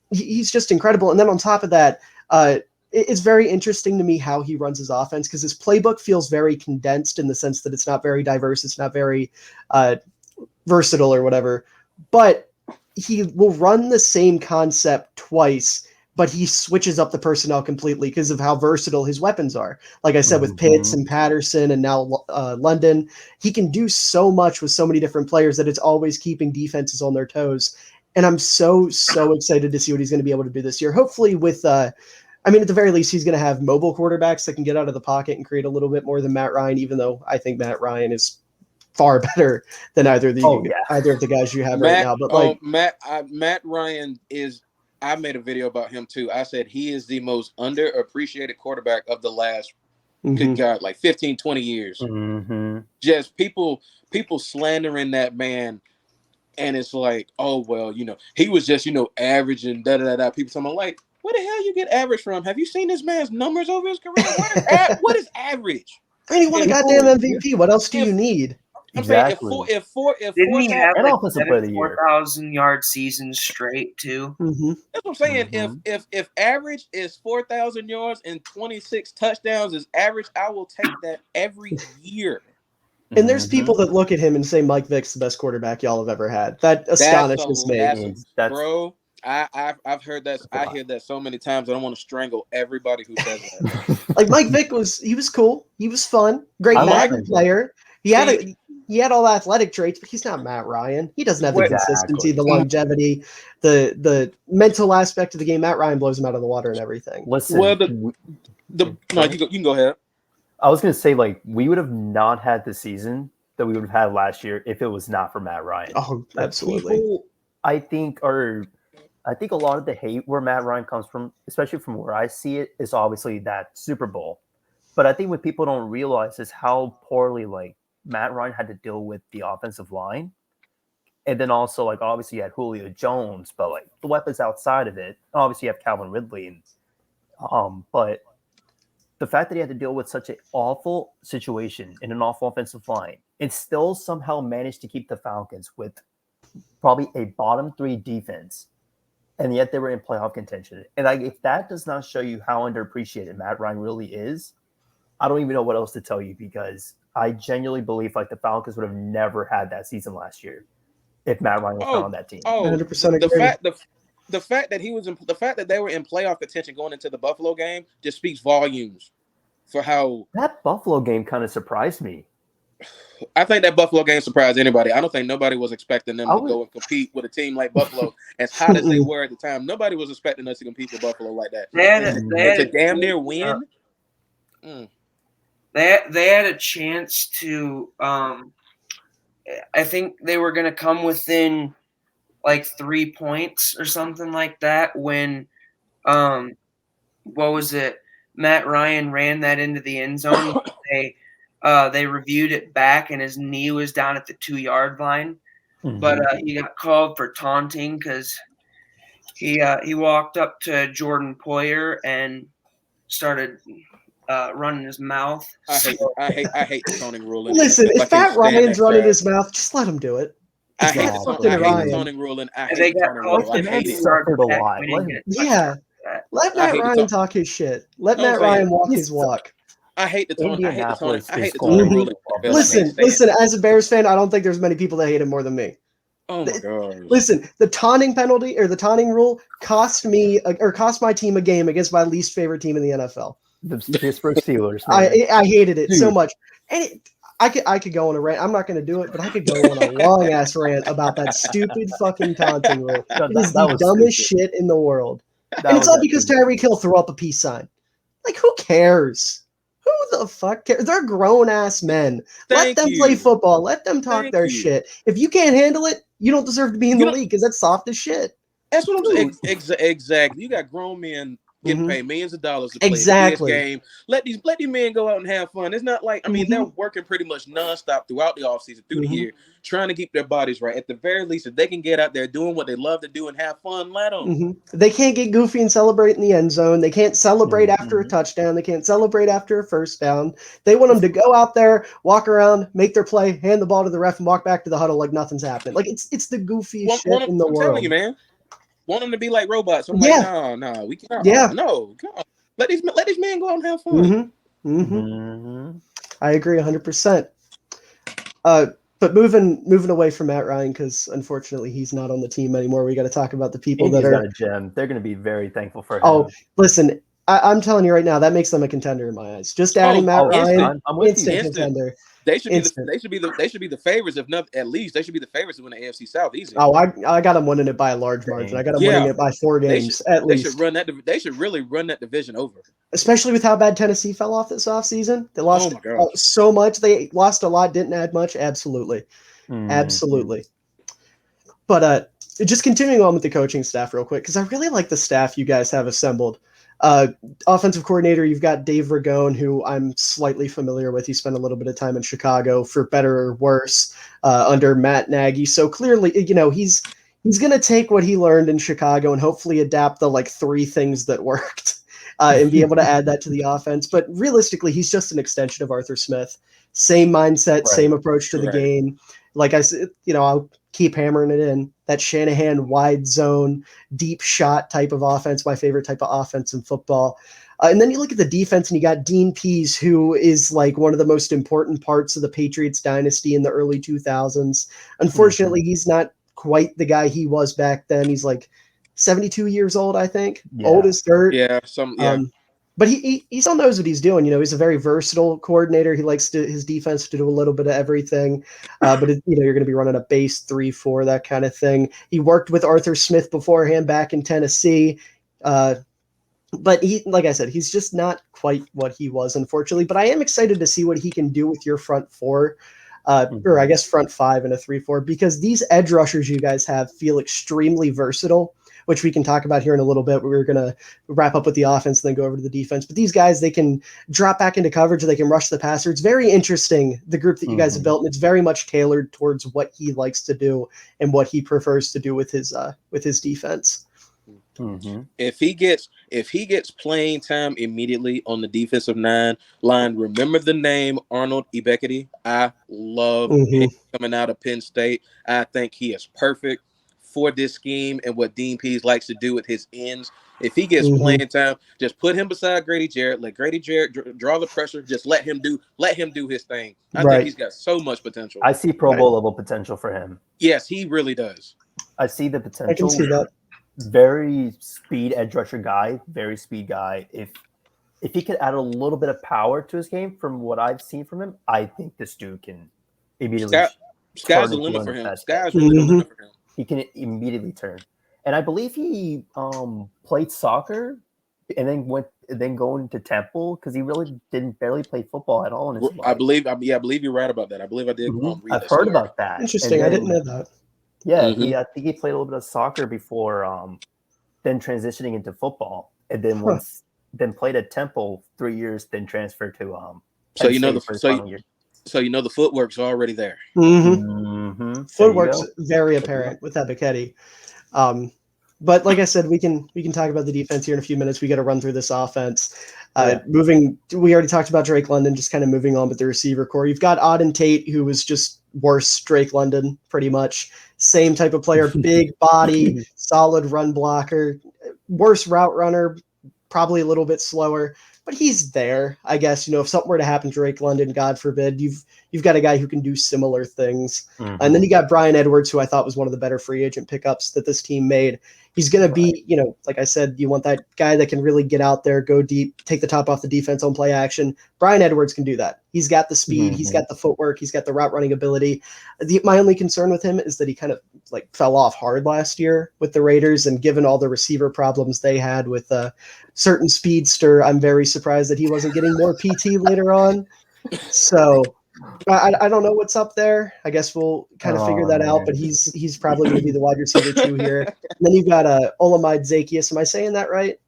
He's just incredible. And then on top of that, it's very interesting to me how he runs his offense because his playbook feels very condensed in the sense that it's not very diverse. It's not very versatile or whatever, but he will run the same concept twice, but he switches up the personnel completely because of how versatile his weapons are. Like I said, with Pitts and Patterson and now London, he can do so much with so many different players that it's always keeping defenses on their toes. And I'm so excited to see what he's going to be able to do this year. Hopefully with, at the very least, he's going to have mobile quarterbacks that can get out of the pocket and create a little bit more than Matt Ryan, even though I think Matt Ryan is far better than either of the guys you have right now. But Matt Ryan is, I made a video about him too. I said he is the most underappreciated quarterback of the last, good God, like 15, 20 years. Just people slandering that man. And it's like, oh, well, he was just, average and da-da-da-da. People talking like, where the hell you get average from? Have you seen this man's numbers over his career? What is average? I mean, he won a goddamn MVP. What else do you need? Exactly. If didn't he have an offensive player of the year, 4,000-yard seasons straight too? That's what I'm saying. If average is 4,000 yards and 26 touchdowns is average, I will take that every year. And there's people that look at him and say Mike Vick's the best quarterback y'all have ever had. That astonishes me. Bro, I've heard that. I hear that so many times. I don't want to strangle everybody who says that. Like Mike Vick was cool. He was fun. Great player. He he had all the athletic traits, but he's not Matt Ryan. He doesn't have the consistency, the longevity, the mental aspect of the game. Matt Ryan blows him out of the water and everything. Listen, Well, you can go ahead. I was going to say, like, we would have not had the season that we would have had last year if it was not for Matt Ryan. Oh, absolutely. People, I think a lot of the hate where Matt Ryan comes from, especially from where I see it, is obviously that Super Bowl. But I think what people don't realize is how poorly, like, Matt Ryan had to deal with the offensive line. And then also, like, obviously you had Julio Jones, but, like, the weapons outside of it, obviously you have Calvin Ridley. And, but the fact that he had to deal with such an awful situation in an awful offensive line and still somehow managed to keep the Falcons with probably a bottom 3 defense, and yet they were in playoff contention. And like, if that does not show you how underappreciated Matt Ryan really is, I don't even know what else to tell you, because I genuinely believe like the Falcons would have never had that season last year if Matt Ryan was not on that team. 100% agree. The fact that they were in playoff contention going into the Buffalo game just speaks volumes for how that Buffalo game kind of surprised me. I think that Buffalo game surprised anybody. I don't think nobody was expecting them to go and compete with a team like Buffalo as hot as they were at the time. Nobody was expecting us to compete with Buffalo like that. To damn near win. They had a chance to. I think they were going to come within like 3 points or something like that when, what was it? Matt Ryan ran that into the end zone. They reviewed it back, and his knee was down at the 2-yard line. Mm-hmm. But he got called for taunting because he walked up to Jordan Poyer and started running his mouth. I hate the taunting ruling. Listen, if Matt Ryan's running his mouth, just let him do it. I hate the taunting ruling. I hate it. Yeah. Let Matt Ryan talk his shit. Let Matt Ryan walk his walk. I hate the taunting ruling. Listen, as a Bears fan, I don't think there's many people that hate him more than me. Oh my god! Listen, the taunting penalty or the taunting rule cost my team a game against my least favorite team in the NFL. The Pittsburgh Steelers. I hated it so much, and I could go on a rant. I'm not going to do it, but I could go on a long ass rant about that stupid fucking taunting rule. It is the dumbest shit in the world, and it's all because Tyreek Hill threw up a peace sign. Like, who cares? Who the fuck cares? They're grown ass men. Let them play football. Let them talk their shit. If you can't handle it, you don't deserve to be in the league because that's soft as shit. That's what I'm saying. Exactly. You got grown men getting paid millions of dollars to play this game. Let these men go out and have fun. It's not like, I mean, they're working pretty much nonstop throughout the offseason, through the year, trying to keep their bodies right. At the very least, if they can get out there doing what they love to do and have fun, let them. They can't get goofy and celebrate in the end zone. They can't celebrate after a touchdown. They can't celebrate after a first down. They want them to go out there, walk around, make their play, hand the ball to the ref, and walk back to the huddle like nothing's happened. Like, it's the goofiest shit in the world. I'm telling you, man. Want them to be like robots. I'm like, no, we can't. No, come on. Let these men go out and have fun. I agree 100%. But moving away from Matt Ryan, because unfortunately he's not on the team anymore. We got to talk about the people that are. Got a gem. They're going to be very thankful for him. Oh, listen, I'm telling you right now, that makes them a contender in my eyes. Just adding Matt Ryan, instant contender. They should be the favorites. If not, at least they should be the favorites to win the AFC South easy. Oh, I got them winning it by a large margin. I got them winning it by 4 games at least. They should really run that division over. Especially with how bad Tennessee fell off this offseason. They lost so much. They lost a lot, didn't add much. Absolutely. Absolutely. But just continuing on with the coaching staff real quick, because I really like the staff you guys have assembled. Offensive coordinator, you've got Dave Ragone, who I'm slightly familiar with. He spent a little bit of time in Chicago, for better or worse, under Matt Nagy. So clearly, he's going to take what he learned in Chicago and hopefully adapt the 3 things that worked and be able to add that to the offense. But realistically, he's just an extension of Arthur Smith. Same mindset, same approach to the game. Like I said, I'll keep hammering it in. That Shanahan wide zone, deep shot type of offense, my favorite type of offense in football. And then you look at the defense and you got Dean Pease, who is like one of the most important parts of the Patriots dynasty in the early 2000s. Unfortunately, he's not quite the guy he was back then. He's like 72 years old, I think. Old as dirt. But he still knows what he's doing. He's a very versatile coordinator. He likes his defense to do a little bit of everything. But you're going to be running a base 3-4, that kind of thing. He worked with Arthur Smith beforehand back in Tennessee. But like I said, he's just not quite what he was, unfortunately. But I am excited to see what he can do with your front four, or I guess front five in a 3-4, because these edge rushers you guys have feel extremely versatile, which we can talk about here in a little bit. We're going to wrap up with the offense and then go over to the defense. But these guys, they can drop back into coverage, they can rush the passer. It's very interesting, the group that you guys have built, and it's very much tailored towards what he likes to do and what he prefers to do with his defense. If he gets playing time immediately on the defensive line, remember the name Arnold Di Buchetti. I love him coming out of Penn State. I think he is perfect for this scheme and what Dean Pease likes to do with his ends. If he gets playing time, just put him beside Grady Jarrett. Let Grady Jarrett draw the pressure. Just let him do his thing. I think he's got so much potential. I see Pro Bowl level potential for him. Yes, he really does. I see the potential. I can see that. Very speed edge rusher guy, very speed guy. If he could add a little bit of power to his game from what I've seen from him, I think this dude can immediately. Sky's the limit for him. Sky's really the limit for him. He can immediately turn, and I believe he played soccer and then going to Temple because he really didn't barely play football at all in his life. I believe you're right about that. I believe I did. I've heard about that. Interesting. I didn't know that. Yeah, I think he played a little bit of soccer before, then transitioning into football, and then then played at Temple 3 years, then transferred to So the footwork's already there. Footwork's very apparent with that Buchetti. But like I said, we can talk about the defense here in a few minutes. We got to run through this offense. We already talked about Drake London, just kind of moving on with the receiver core. You've got Auden Tate, who was just worse Drake London, pretty much. Same type of player, big body, solid run blocker, worse route runner, probably a little bit slower, but he's there. I guess, if something were to happen to Drake London, God forbid, you've got a guy who can do similar things. And then you got Brian Edwards, who I thought was one of the better free agent pickups that this team made. He's going to be, like I said, you want that guy that can really get out there, go deep, take the top off the defense on play action. Brian Edwards can do that. He's got the speed. He's got the footwork. He's got the route running ability. My only concern with him is that he kind of fell off hard last year with the Raiders, and given all the receiver problems they had with a certain speedster, I'm very surprised that he wasn't getting more PT later on. So I don't know what's up there. I guess we'll kind of figure that out, but he's probably going to be the wide receiver 2 here. And then you've got Olamide Zaccheaus. Am I saying that right?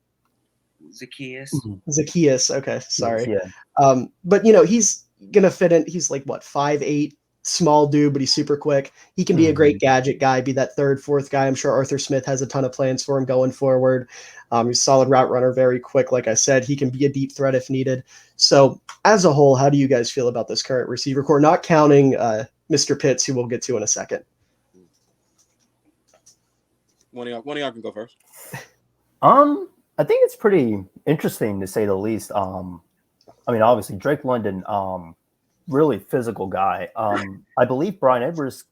Zaccheaus. Okay, sorry. Yeah. But he's going to fit in. He's 5'8", small dude, but he's super quick. He can be a great gadget guy, be that third, fourth guy. I'm sure Arthur Smith has a ton of plans for him going forward. He's a solid route runner, very quick. Like I said, he can be a deep threat if needed. So as a whole, how do you guys feel about this current receiver core, not counting Mr. Pitts, who we'll get to in a second? One of y'all can go first. I think it's pretty interesting to say the least. Obviously Drake London, really physical guy. I believe Brian Edwards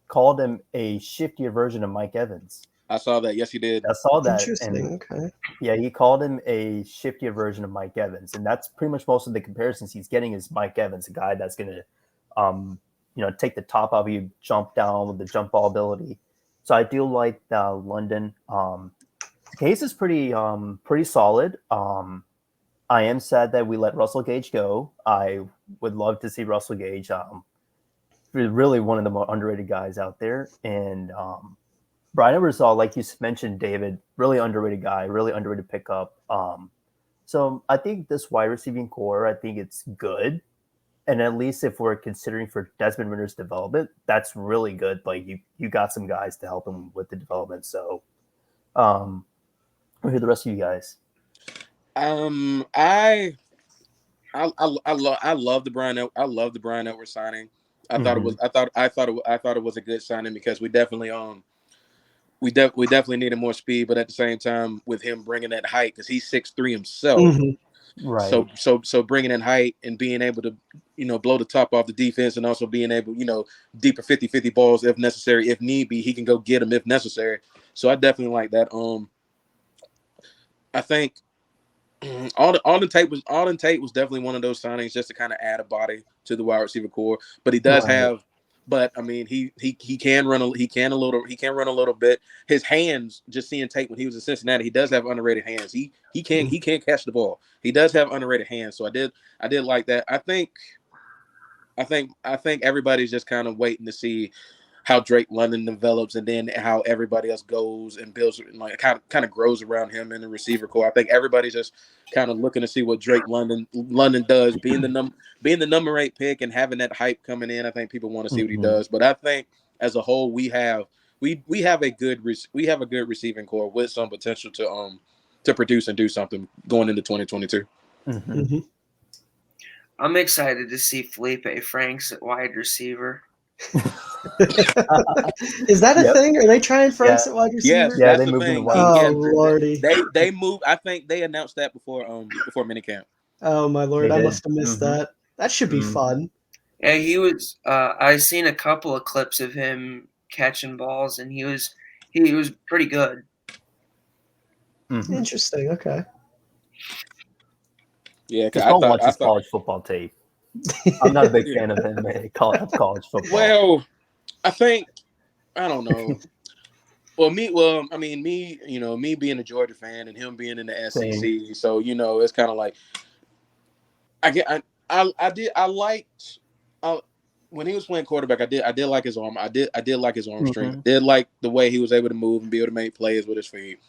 called him a shiftier version of Mike Evans. I saw that. Yes, he did. I saw that. Interesting. Okay. Yeah, he called him a shiftier version of Mike Evans, and that's pretty much most of the comparisons he's getting is Mike Evans, a guy that's going to, take the top off you, jump down with the jump ball ability. So I do like London. The case is pretty solid. I am sad that we let Russell Gage go. I would love to see Russell Gage. Really one of the more underrated guys out there. And Brian Edwards, like you mentioned, David, really underrated guy, really underrated pickup. So I think this wide receiving core, I think it's good. And at least if we're considering for Desmond Ritter's development, that's really good. Like you got some guys to help him with the development. So we'll hear the rest of you guys. I love the Brian Edwards signing. I thought it was a good signing because we definitely needed more speed, but at the same time with him bringing that height, because he's 6'3" himself. Right. So bringing in height and being able to, blow the top off the defense, and also being able, deeper 50-50 balls if necessary, if need be, he can go get them if necessary. So I definitely like that. I think Alden Tate was definitely one of those signings just to kind of add a body to the wide receiver core. But he does have. But I mean, he can run a little bit. His hands, just seeing Tate when he was in Cincinnati, he does have underrated hands. He can catch the ball. He does have underrated hands. So I did like that. I think everybody's just kind of waiting to see how Drake London develops, and then how everybody else goes and builds, and like kind of grows around him in the receiver core. I think everybody's just kind of looking to see what Drake London does, being the number 8 pick and having that hype coming in. I think people want to see what he does. But I think as a whole, we have a good receiving core with some potential to produce and do something going into 2022. I'm excited to see Felipe Franks at wide receiver. Is that a thing? Are they trying Franks at wide receiver? Yes, yeah, that's they moved thing. him to wide receiver. Lordy. They moved. I think they announced that before minicamp. Oh my Lord, I must have missed that. That should be fun. Yeah, he was. I've seen a couple of clips of him catching balls, and he was pretty good. Interesting. Okay. Yeah, just don't watch his college football tape. I'm not a big fan of him in college football. Well, I don't know. Me being a Georgia fan and him being in the SEC, so it's kind of like when he was playing quarterback, I did like his arm. I did like his arm strength. I did like the way he was able to move and be able to make plays with his feet.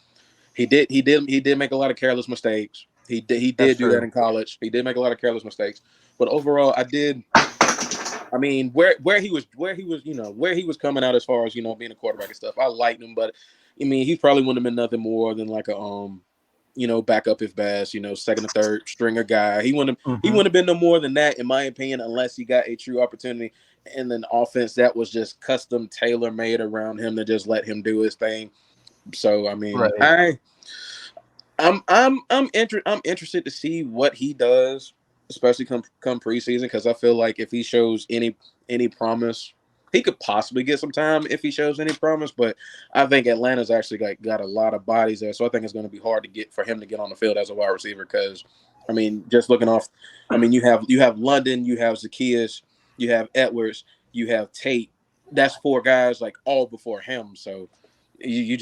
He did make a lot of careless mistakes. He did do that in college. He did make a lot of careless mistakes. But overall, where he was coming out as far as being a quarterback and stuff, I liked him. But I mean, he probably wouldn't have been nothing more than like a backup if bad, second or third stringer guy. He wouldn't have been no more than that, in my opinion, unless he got a true opportunity in an offense that was just custom tailor made around him to just let him do his thing. So I mean, I'm interested to see what he does, especially come preseason, because I feel like if he shows any promise, he could possibly get some time if he shows any promise. But I think Atlanta's actually got a lot of bodies there, so I think it's going to be hard for him to get on the field as a wide receiver. Because I mean, just looking off, I mean, you have London, you have Zacchaeus, you have Edwards, you have Tate. That's 4 guys like all before him. So you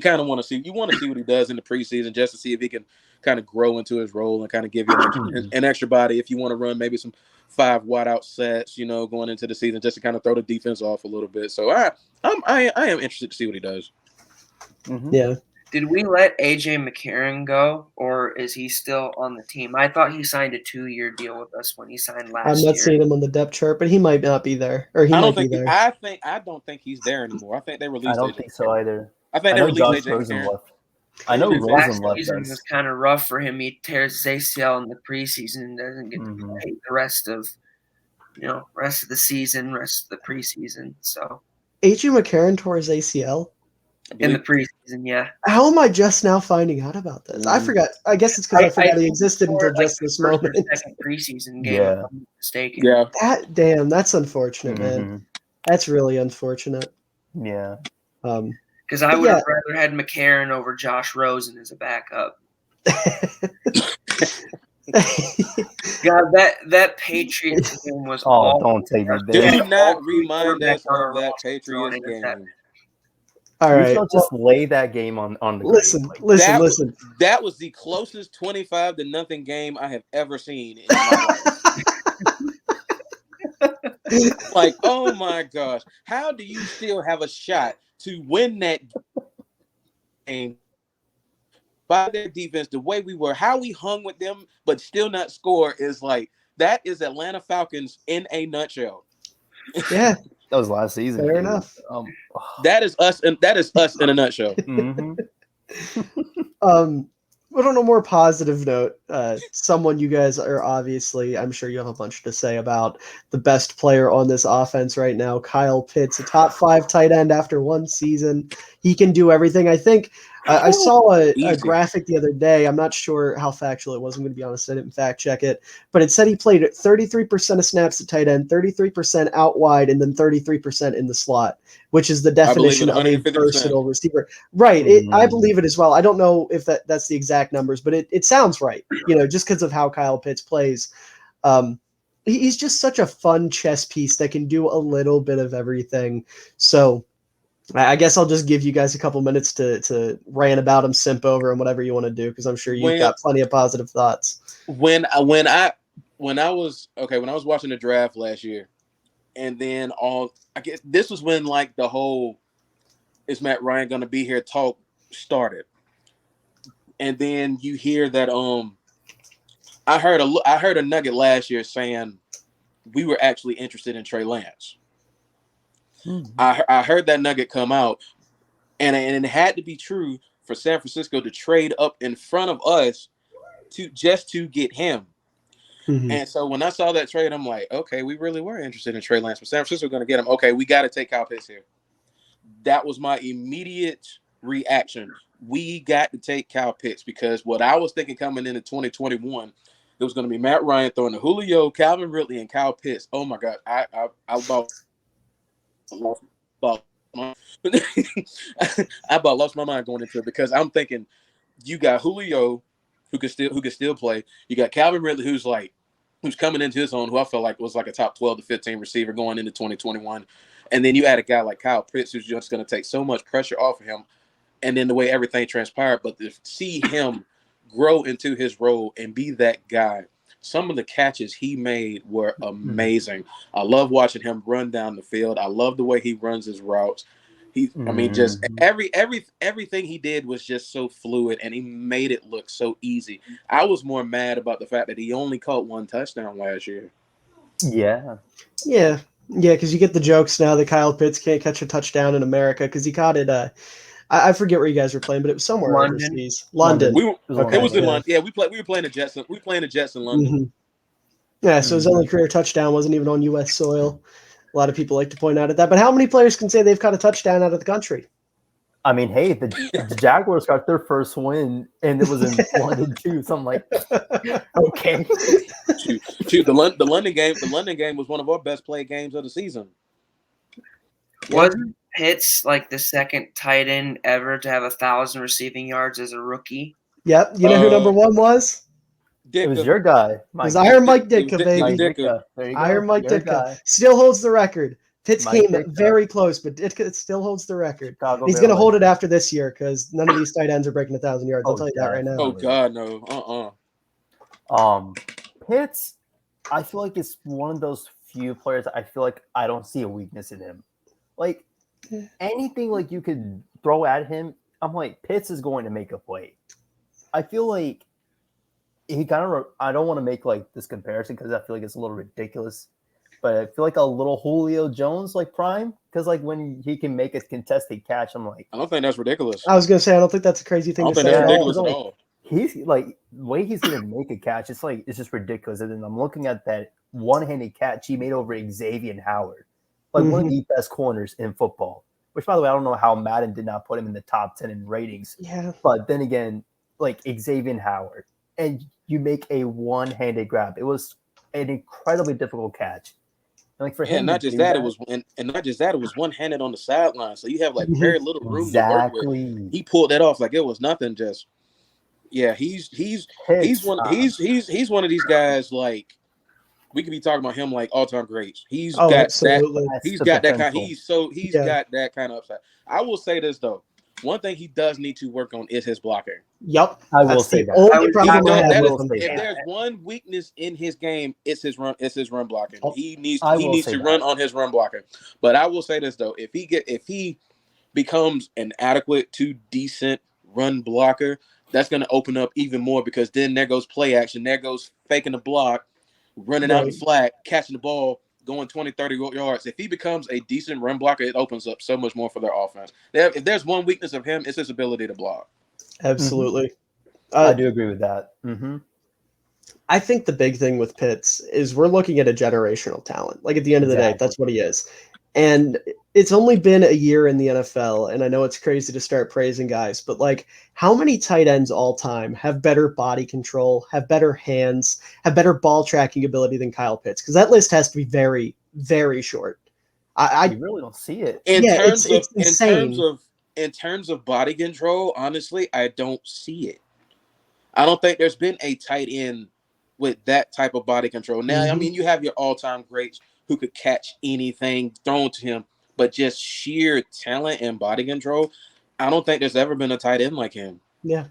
kind of want to see what he does in the preseason, just to see if he can kind of grow into his role and kind of give you an extra body if you want to run maybe some 5 wide out sets, going into the season, just to kind of throw the defense off a little bit. So I am interested to see what he does. Yeah. Did we let AJ Mccarron go, or is he still on the team? I thought he signed a 2-year deal with us when he signed last year. I'm not seeing him on the depth chart, but he might not be there, or I don't think he's there anymore. I think they released. I don't think so either. I think they released AJ Rosen McCarron. left. I know Rosen left. Season was kind of rough for him. He tears his ACL in the preseason and doesn't get to play the rest of the season, rest of the preseason. So AJ McCarron tore his ACL in the preseason. Yeah. How am I just now finding out about this? I forgot. I guess it's because I forgot he existed until just this moment. Second preseason game, if I'm mistaken. Yeah. That's unfortunate, man. That's really unfortunate. Yeah. Because I would have rather had McCarron over Josh Rosen as a backup. God, that Patriots game was awful. Don't take me there. Do not remind us of that Patriots game. All right. Don't just lay that game on the listen. That was the closest 25-0 game I have ever seen in my life. Like, oh my gosh. How do you still have a shot to win that game by their defense the way we were, how we hung with them but still not score? Is like, that is Atlanta Falcons in a nutshell. Yeah. That was last season. Fair enough. That is us in a nutshell. But on a more positive note, someone you guys are obviously, I'm sure you have a bunch to say about, the best player on this offense right now, Kyle Pitts, a top 5 tight end after 1 season. He can do everything. I think I saw a Easy. graphic the other day. I'm not sure how factual it was. I'm going to be honest. I didn't fact check it, but it said he played 33% of snaps at tight end, 33% out wide, and then 33% in the slot, which is the definition of a 150%. versatile receiver. Right. I believe it as well. I don't know if that's the exact numbers, but it sounds right, just because of how Kyle Pitts plays. He's just such a fun chess piece that can do a little bit of everything. So I guess I'll just give you guys a couple minutes to rant about him, simp over him, whatever you want to do, because I'm sure you've got plenty of positive thoughts. When I was watching the draft last year, and then I guess this was when like the whole "is Matt Ryan going to be here" talk started, and then you hear that I heard a nugget last year saying we were actually interested in Trey Lance. I heard that nugget come out, and it had to be true for San Francisco to trade up in front of us to get him. Mm-hmm. And so when I saw that trade, I'm like, okay, we really were interested in Trey Lance, but San Francisco going to get him. Okay, we got to take Kyle Pitts here. That was my immediate reaction. We got to take Kyle Pitts, because what I was thinking coming into 2021, it was going to be Matt Ryan throwing to Julio, Calvin Ridley, and Kyle Pitts. Oh my God, I about lost my mind going into it, because I'm thinking you got Julio who could still play. You got Calvin Ridley who's coming into his own, who I felt like was like a top 12 to 15 receiver going into 2021. And then you add a guy like Kyle Pitts, who's just going to take so much pressure off of him. And then the way everything transpired, but to see him grow into his role and be that guy, some of the catches he made were amazing. I love watching him run down the field. I love the way he runs his routes. Just everything he did was just so fluid, and he made it look so easy. I was more mad about the fact that he only caught one touchdown last year. Yeah, because you get the jokes now that Kyle Pitts can't catch a touchdown in America because he caught it. I forget where you guys were playing, but it was somewhere overseas. London. It was in London. Yeah, we were playing the Jets. We were playing the Jets in London. Mm-hmm. Yeah, so his only career touchdown wasn't even on U.S. soil. A lot of people like to point out at that. But how many players can say they've caught a touchdown out of the country? I mean, hey, the Jaguars got their first win, and it was in London too. So I'm like, okay. Shoot, the London game was one of our best played games of the season. Wasn't Pitts like the second tight end ever to have 1,000 receiving yards as a rookie? Yep. You know who number one was? Ditka. It was your guy. It was Iron Mike Ditka, baby. Iron Mike Your Ditka guy. still holds the record. Pitts Mike came Ditka. very close, but Ditka still holds the record. Chicago He's going to hold it after this year because none of these tight ends are breaking 1,000 yards. I'll tell you that right now. Oh God, no. Pitts, I feel like it's one of those few players I feel like I don't see a weakness in him. Like anything like you could throw at him, I'm like, Pitts is going to make a play. I feel like he kind of, I don't want to make like this comparison because I feel like it's a little ridiculous, but I feel like a little Julio Jones like prime, because like when he can make a contested catch, I'm like, I don't think that's ridiculous. I was going to say, I don't think that's a crazy thing to say. That's ridiculous at all. He's like, the way he's going to make a catch, it's like, it's just ridiculous. And then I'm looking at that one-handed catch he made over Xavier Howard, like one of the best corners in football, which by the way, I don't know how Madden did not put him in the top 10 in ratings. Yeah. But then again, like Xavier Howard, and you make a one-handed grab. It was an incredibly difficult catch. And like for him, not just that, it was one-handed on the sideline, so you have like very little room to work with. He pulled that off like it was nothing. Just he's one of these guys. Like we could be talking about him like all-time greats. He's got that kind of upside. I will say this though. One thing he does need to work on is his blocking. Yep. I will say that. If there's one weakness in his game, it's his run blocking. He needs to run on his run blocking. But I will say this though, if he becomes an adequate to decent run blocker, that's going to open up even more, because then there goes play action, there goes faking the block, running out the flat, catching the ball, going 20, 30 yards. If he becomes a decent run blocker, it opens up so much more for their offense. If there's one weakness of him, it's his ability to block. Absolutely. I do agree with that. I think the big thing with Pitts is we're looking at a generational talent. Like at the end of the day, that's what he is. And it's only been a year in the NFL, and I know it's crazy to start praising guys, but like, how many tight ends all time have better body control, have better hands, have better ball tracking ability than Kyle Pitts? Because that list has to be very, very short. You really don't see it. It's insane. In terms of body control, honestly, I don't see it. I don't think there's been a tight end with that type of body control. Now, I mean, you have your all-time greats who could catch anything thrown to him, but just sheer talent and body control, I don't think there's ever been a tight end like him. Yeah.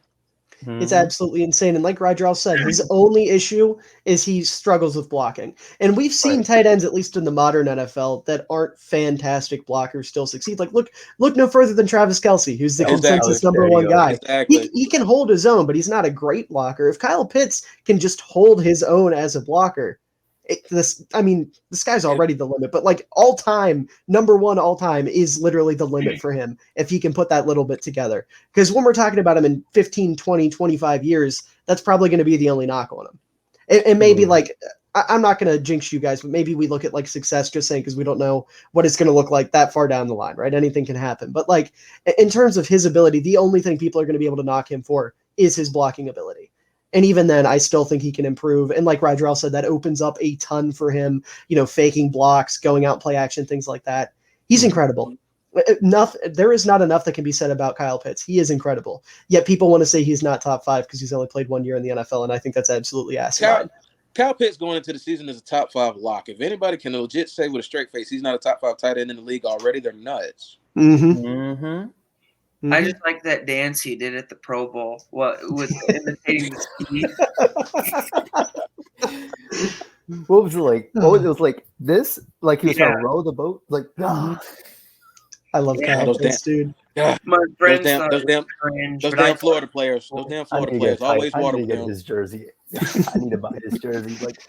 It's absolutely insane. And like Rydrell said, his only issue is he struggles with blocking. And we've seen tight ends, at least in the modern NFL, that aren't fantastic blockers still succeed. Like, look no further than Travis Kelce, who's the consensus number one guy. Exactly. He can hold his own, but he's not a great blocker. If Kyle Pitts can just hold his own as a blocker, the sky's already the limit, but like number one all time is literally the limit for him if he can put that little bit together. Because when we're talking about him in 15, 20, 25 years, that's probably going to be the only knock on him. And maybe like, I'm not going to jinx you guys, but maybe we look at like success, just saying, because we don't know what it's going to look like that far down the line, right? Anything can happen. But like, in terms of his ability, the only thing people are going to be able to knock him for is his blocking ability. And even then, I still think he can improve. And like Rydrell said, that opens up a ton for him, faking blocks, going out play action, things like that. He's incredible. There is not enough that can be said about Kyle Pitts. He is incredible. Yet people want to say he's not top 5 because he's only played 1 year in the NFL, and I think that's absolutely asinine. Kyle Pitts going into the season is a top 5 lock. If anybody can legit say with a straight face he's not a top 5 tight end in the league already, they're nuts. I just like that dance he did at the Pro Bowl. What with imitating the speed. What was it like? It was like this? Like he was trying to row the boat? Like, I love Kyle Pitts, dude. My friends those damn Florida players. Those damn Florida players always water with him. His jersey. I need to buy his jersey. Like,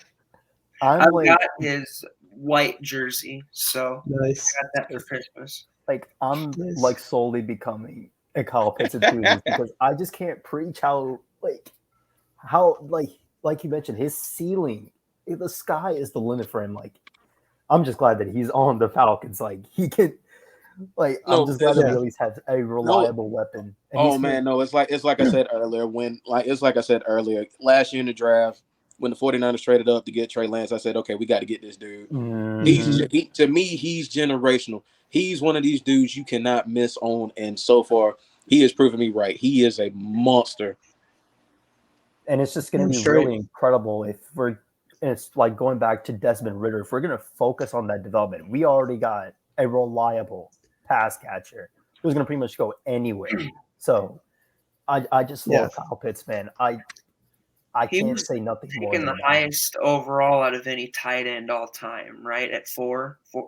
I've got his white jersey, so nice. I got that for Christmas. Like, I'm like slowly becoming a Kyle Pitts enthusiast because I just can't preach how you mentioned, his ceiling, the sky is the limit for him. Like, I'm just glad that he's on the Falcons. Like, he can, like, I'm just glad that he at least has a reliable weapon. And it's like I said earlier. Last year in the draft, when the 49ers traded up to get Trey Lance, I said, okay, we got to get this dude. To me, he's generational. He's one of these dudes you cannot miss on, and so far, he has proven me right. He is a monster. And it's just going to be really incredible it's like going back to Desmond Ridder. If we're going to focus on that development, we already got a reliable pass catcher who's going to pretty much go anywhere. So I just love Kyle Pitts, man. I can't say nothing more. Taking the highest overall out of any tight end all time, right? At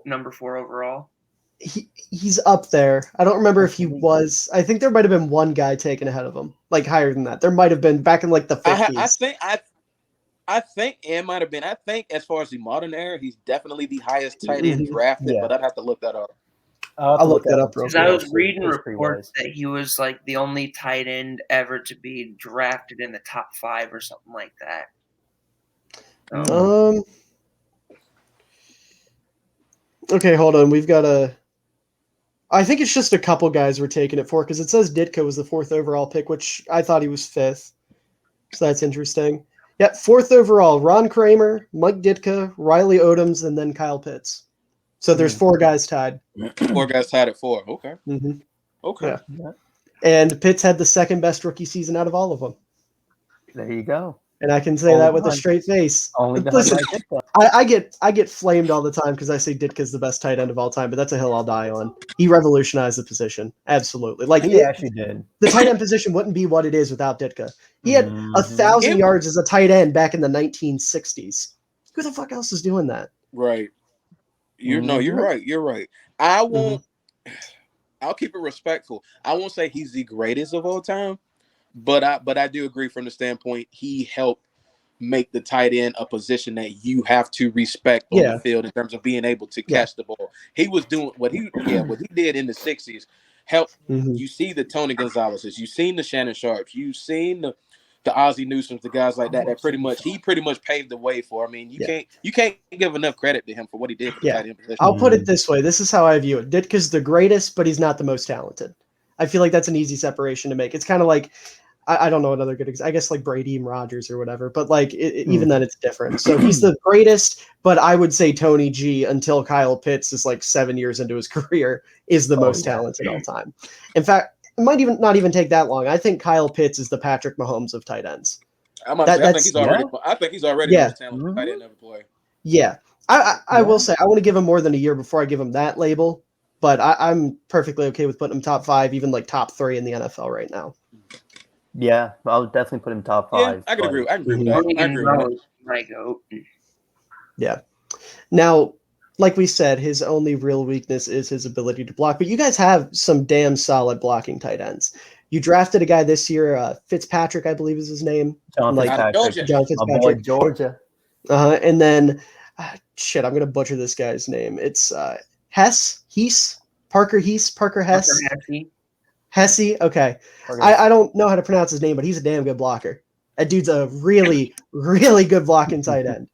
number 4 overall. He's up there. I don't remember if he was. I think there might have been one guy taken ahead of him, like higher than that. There might have been back in like the 50s. I think it might have been. I think as far as the modern era, he's definitely the highest tight end drafted, but I'd have to look that up. I'll look that up real quick. Because I was reading reports that he was like the only tight end ever to be drafted in the top 5 or something like that. Okay, hold on. We've got I think it's just a couple guys we're taking it for because it says Ditka was the 4th overall pick, which I thought he was 5th. So that's interesting. Yeah, 4th overall, Ron Kramer, Mike Ditka, Riley Odoms, and then Kyle Pitts. So there's 4 guys tied. 4 guys tied at 4. Okay. Okay. Yeah. And Pitts had the 2nd best rookie season out of all of them. There you go. And I can say that with a straight face. Listen, I get flamed all the time because I say Ditka's the best tight end of all time, but that's a hill I'll die on. He revolutionized the position. Absolutely. Like he actually did. The tight end position wouldn't be what it is without Ditka. He had 1,000 yards as a tight end back in the 1960s. Who the fuck else is doing that? Right. You're right. You're right. I won't. I'll keep it respectful. I won't say he's the greatest of all time, but I do agree from the standpoint he helped make the tight end a position that you have to respect on the field in terms of being able to catch the ball. He was doing what he did in the 60s. Help. You see the Tony Gonzalez's, you've seen the Shannon Sharps, you've seen the Ozzie Newsomes, the guys like that. He pretty much paved the way for. I mean, you can't give enough credit to him for what he did for the tight end position. I'll put it this way. This is how I view it. Ditka's the greatest, but he's not the most talented. I feel like that's an easy separation to make. It's kind of like, I don't know another good example. I guess like Brady and Rodgers or whatever, but like even then it's different. So he's the greatest, but I would say Tony G, until Kyle Pitts is like 7 years into his career, is the most talented all time. In fact, it might even not even take that long. I think Kyle Pitts is the Patrick Mahomes of tight ends. I think he's already the most talented tight end ever play. Yeah. I will say I want to give him more than a year before I give him that label, but I'm perfectly okay with putting him top 5, even like top 3 in the NFL right now. Yeah, I'll definitely put him top 5. Yeah, I can agree with that. My goat. Yeah. Now, like we said, his only real weakness is his ability to block, but you guys have some damn solid blocking tight ends. You drafted a guy this year, Fitzpatrick, I believe is his name. John Fitzpatrick. Georgia. And then, I'm going to butcher this guy's name. It's Parker Hess. Hesse. Okay. I don't know how to pronounce his name, but he's a damn good blocker. That dude's a really, really good blocking tight end.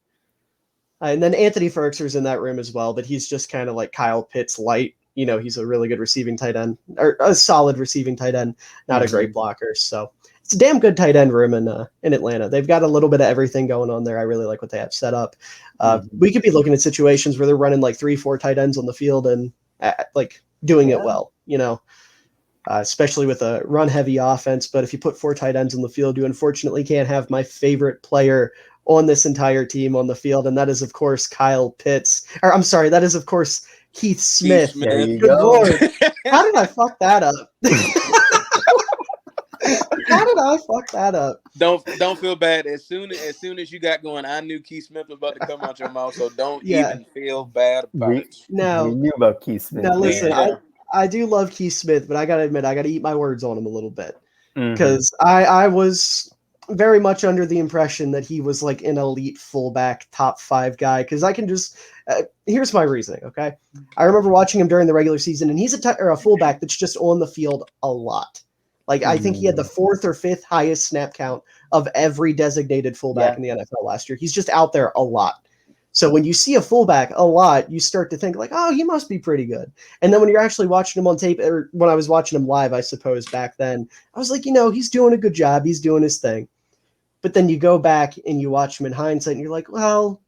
And then Anthony Ferkser's in that room as well, but he's just kind of like Kyle Pitts light. You know, he's a really good receiving tight end, or a solid receiving tight end, not a great blocker. So it's a damn good tight end room in Atlanta. They've got a little bit of everything going on there. I really like what they have set up. We could be looking at situations where they're running like 3-4 tight ends on the field and like doing it well, you know, especially with a run-heavy offense. But if you put 4 tight ends on the field, you unfortunately can't have my favorite player on this entire team on the field, and that is, of course, Kyle Pitts. Or I'm sorry, that is, of course, Keith Smith. There you Good go. Lord. How did I fuck that up? How did I fuck that up? Don't feel bad. As soon as you got going, I knew Keith Smith was about to come out your mouth, so don't even feel bad about it. We knew about Keith Smith. Now, listen, I do love Keith Smith, but I got to admit, I got to eat my words on him a little bit. Because I was very much under the impression that he was like an elite fullback, top 5 guy. Because I can just here's my reasoning. Okay, I remember watching him during the regular season, and he's a fullback that's just on the field a lot. Like I think he had the 4th or 5th highest snap count of every designated fullback in the NFL last year. He's just out there a lot. So when you see a fullback a lot, you start to think like, oh, he must be pretty good. And then when you're actually watching him on tape, or when I was watching him live, I suppose back then, I was like, you know, he's doing a good job. He's doing his thing. But then you go back and you watch him in hindsight and you're like, well,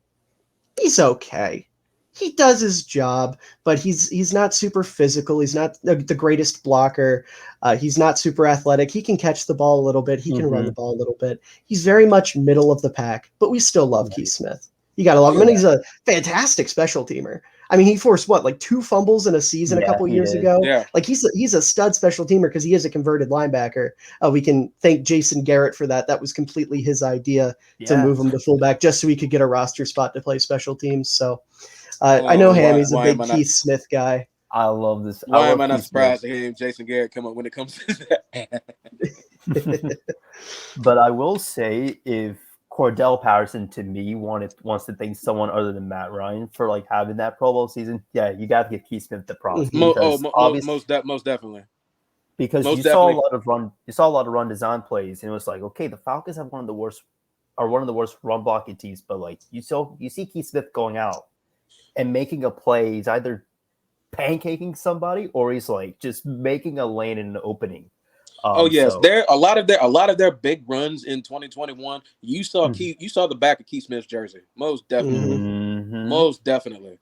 he's okay. He does his job, but he's not super physical. He's not the greatest blocker. He's not super athletic. He can catch the ball a little bit. He can run the ball a little bit. He's very much middle of the pack, but we still love Keith Smith. You got to love him. And he's a fantastic special teamer. I mean, he forced like 2 fumbles in a season a couple years ago. Yeah. Like he's a stud special teamer because he is a converted linebacker. We can thank Jason Garrett for that. That was completely his idea to move him to fullback just so he could get a roster spot to play special teams. So I know Hammy's a big Keith Smith guy. I love this. Why am I not surprised to hear Jason Garrett come up when it comes to that? But I will say, if Cordell Patterson to me wants to thank someone other than Matt Ryan for like having that Pro Bowl season, you got to give Keith Smith the props. Most definitely. Because you saw a lot of run design plays, and it was like, okay, the Falcons have one of the worst run blocking teams, but like you see Keith Smith going out and making a play. He's either pancaking somebody or he's like just making a lane in an opening. There a lot of their big runs in 2021. You saw the back of Keith Smith's jersey. Most definitely. Most definitely.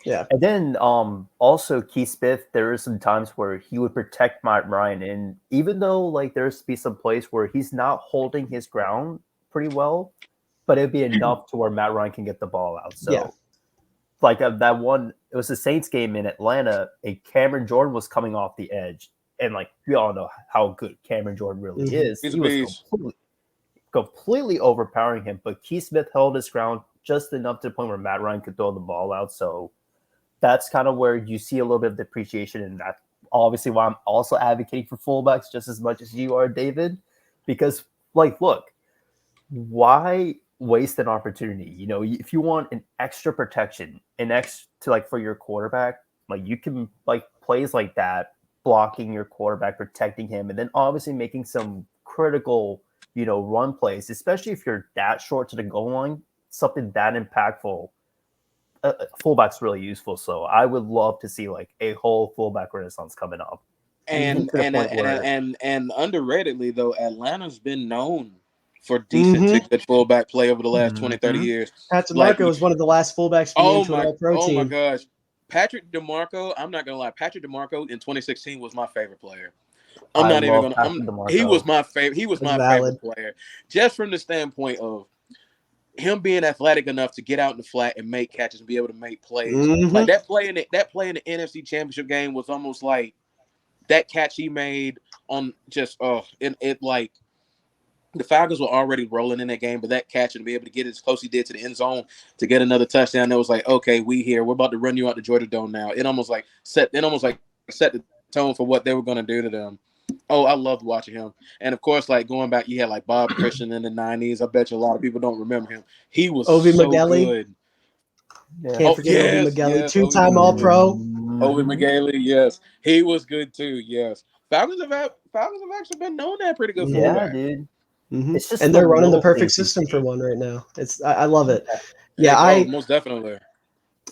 Yeah. And then also Keith Smith, there are some times where he would protect Matt Ryan, and even though like there's be some plays where he's not holding his ground pretty well, but it'd be enough to where Matt Ryan can get the ball out. So like that one, it was the Saints game in Atlanta, and Cameron Jordan was coming off the edge. And like we all know how good Cameron Jordan really is. He was completely overpowering him, but Keith Smith held his ground just enough to the point where Matt Ryan could throw the ball out. So that's kind of where you see a little bit of depreciation, and that obviously why I'm also advocating for fullbacks just as much as you are, David. Because like, look, why waste an opportunity? You know, if you want an extra protection, for your quarterback, like you can like plays like that, blocking your quarterback, protecting him, and then obviously making some critical run plays, especially if you're that short to the goal line, something that impactful. Fullback's really useful. So I would love to see like a whole fullback renaissance coming up. And underratedly though, Atlanta's been known for decent to good fullback play over the last 20, 30 years. Pat DeMarco was one of the last fullbacks to enter an All-Pro team. Oh my gosh. Patrick DeMarco, I'm not gonna lie. Patrick DeMarco in 2016 was my favorite player. He was my favorite. He was my favorite player, just from the standpoint of him being athletic enough to get out in the flat and make catches and be able to make plays. Like that play in the NFC Championship game was almost like that catch he made on just it like the Falcons were already rolling in that game, but that catch and to be able to get as close he did to the end zone to get another touchdown, it was like, okay, we're about to run you out the Georgia Dome now. It almost set the tone for what they were going to do to them. Oh, I loved watching him. And, of course, like, going back, you had, like, Bob Christian in the 90s. I bet you a lot of people don't remember him. He was Ovi so McGilly. Good. Yeah. Can't forget Ovi McGilly. Two-time All-Pro. Ovi McGilly, yes. He was good, too, yes. Falcons have actually been known that pretty good fullback. Yeah, dude. It's just and they're running the perfect system for one right now. I love it. Yeah, most definitely.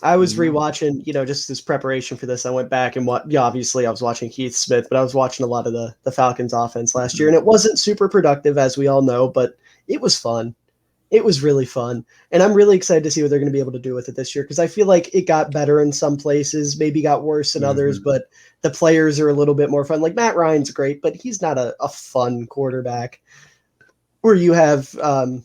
I was rewatching, just this preparation for this. I went back and obviously I was watching Keith Smith, but I was watching a lot of the Falcons offense last year, and it wasn't super productive, as we all know, but it was fun. It was really fun, and I'm really excited to see what they're going to be able to do with it this year, because I feel like it got better in some places, maybe got worse in others, but the players are a little bit more fun. Like Matt Ryan's great, but he's not a fun quarterback. Where you have, oh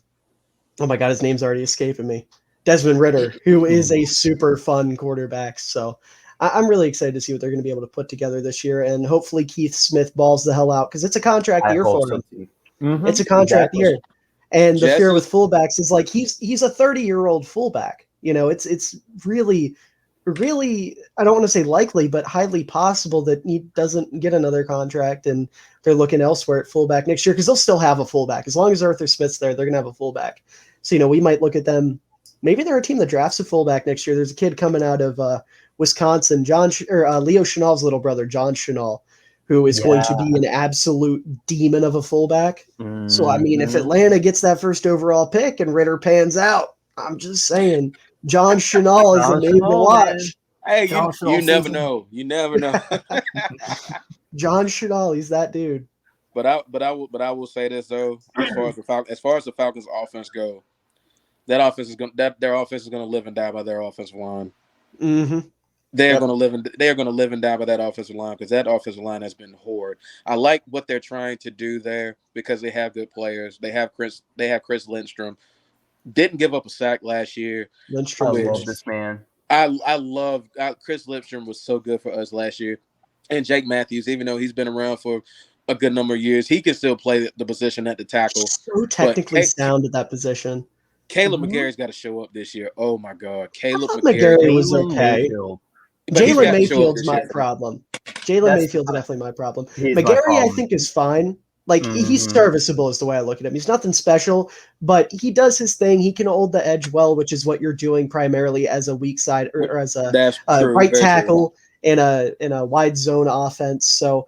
my God, his name's already escaping me. Desmond Ridder, who is a super fun quarterback. So I'm really excited to see what they're going to be able to put together this year. And hopefully Keith Smith balls the hell out, because it's a contract year for him. It's a contract year. And the fear with fullbacks is like he's a 30-year-old fullback. It's really, really, I don't want to say likely, but highly possible that he doesn't get another contract and they're looking elsewhere at fullback next year, because they'll still have a fullback. As long as Arthur Smith's there, they're going to have a fullback. So, we might look at them. Maybe they're a team that drafts a fullback next year. There's a kid coming out of Wisconsin, Leo Chenal's little brother, John Chenal, who is going to be an absolute demon of a fullback. So, if Atlanta gets that first overall pick and Ridder pans out, I'm just saying, John Chenal is the name to watch. Hey, you never know. You never know. John Chenal, he's that dude. But I will say this though, as far as the Falcons offense go, their offense is going to live and die by their offensive line. They're going to live and die by that offensive line, because that offensive line has been horrid. I like what they're trying to do there, because they have good players. They have Chris Lindstrom. Didn't give up a sack last year. Lindstrom, I love this man. I love Chris Lindstrom was so good for us last year. And Jake Matthews, even though he's been around for a good number of years, he can still play the position at the tackle. So technically sound at that position. Caleb McGarry's got to show up this year. Oh my God, Caleb McGarry was okay. Jaylen Mayfield's my problem. Jaylen Mayfield's definitely my problem. McGarry, I think, is fine. Like, he's serviceable is the way I look at him. He's nothing special, but he does his thing. He can hold the edge well, which is what you're doing primarily as a weak side or as a right tackle in a wide zone offense. So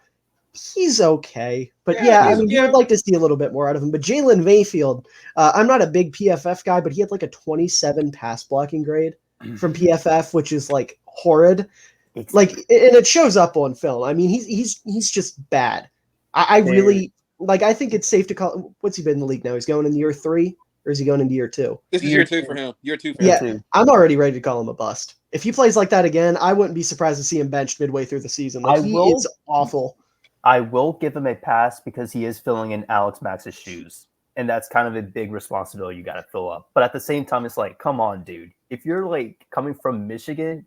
he's okay. But you would like to see a little bit more out of him. But Jaylen Mayfield, I'm not a big PFF guy, but he had like a 27 pass blocking grade from PFF, which is like horrid. And it shows up on film. I mean, he's just bad. I really like. I think it's safe to call. What's he been in the league now? He's going in year 3, or is he going into year 2? This is year 2 for him. Year 2 for him. Yeah, I'm already ready to call him a bust. If he plays like that again, I wouldn't be surprised to see him benched midway through the season. It's awful. I will give him a pass because he is filling in Alex Max's shoes, and that's kind of a big responsibility you got to fill up. But at the same time, it's like, come on, dude. If you're like coming from Michigan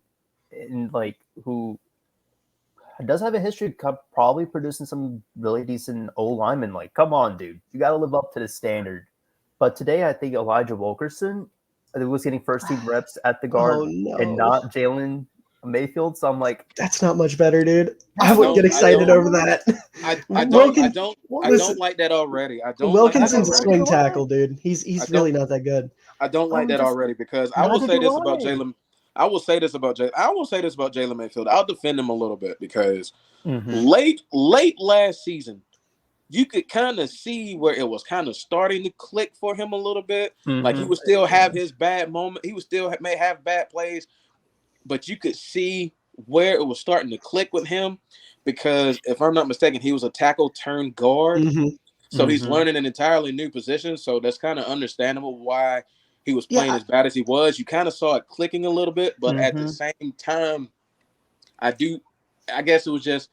and like who does have a history of probably producing some really decent O linemen, like, come on, dude. You got to live up to the standard. But today, I think Elijah Wilkerson was getting first-team reps at the guard and not Jaylen Mayfield. So I'm like, that's not much better, dude. I wouldn't get excited over that. I don't like that already. Wilkinson's a swing tackle, dude. He's really not that good. I don't like that already, because I will say this about Jaylen. I will say this about Jaylen Mayfield. I'll defend him a little bit, because late last season, you could kind of see where it was kind of starting to click for him a little bit. Mm-hmm. Like he would still have his bad moment. He would still may have bad plays, but you could see where it was starting to click with him because if I'm not mistaken, he was a tackle turned guard. Mm-hmm. So he's learning an entirely new position. So that's kind of understandable why he was playing as bad as he was. You kind of saw it clicking a little bit, but at the same time, I guess it was just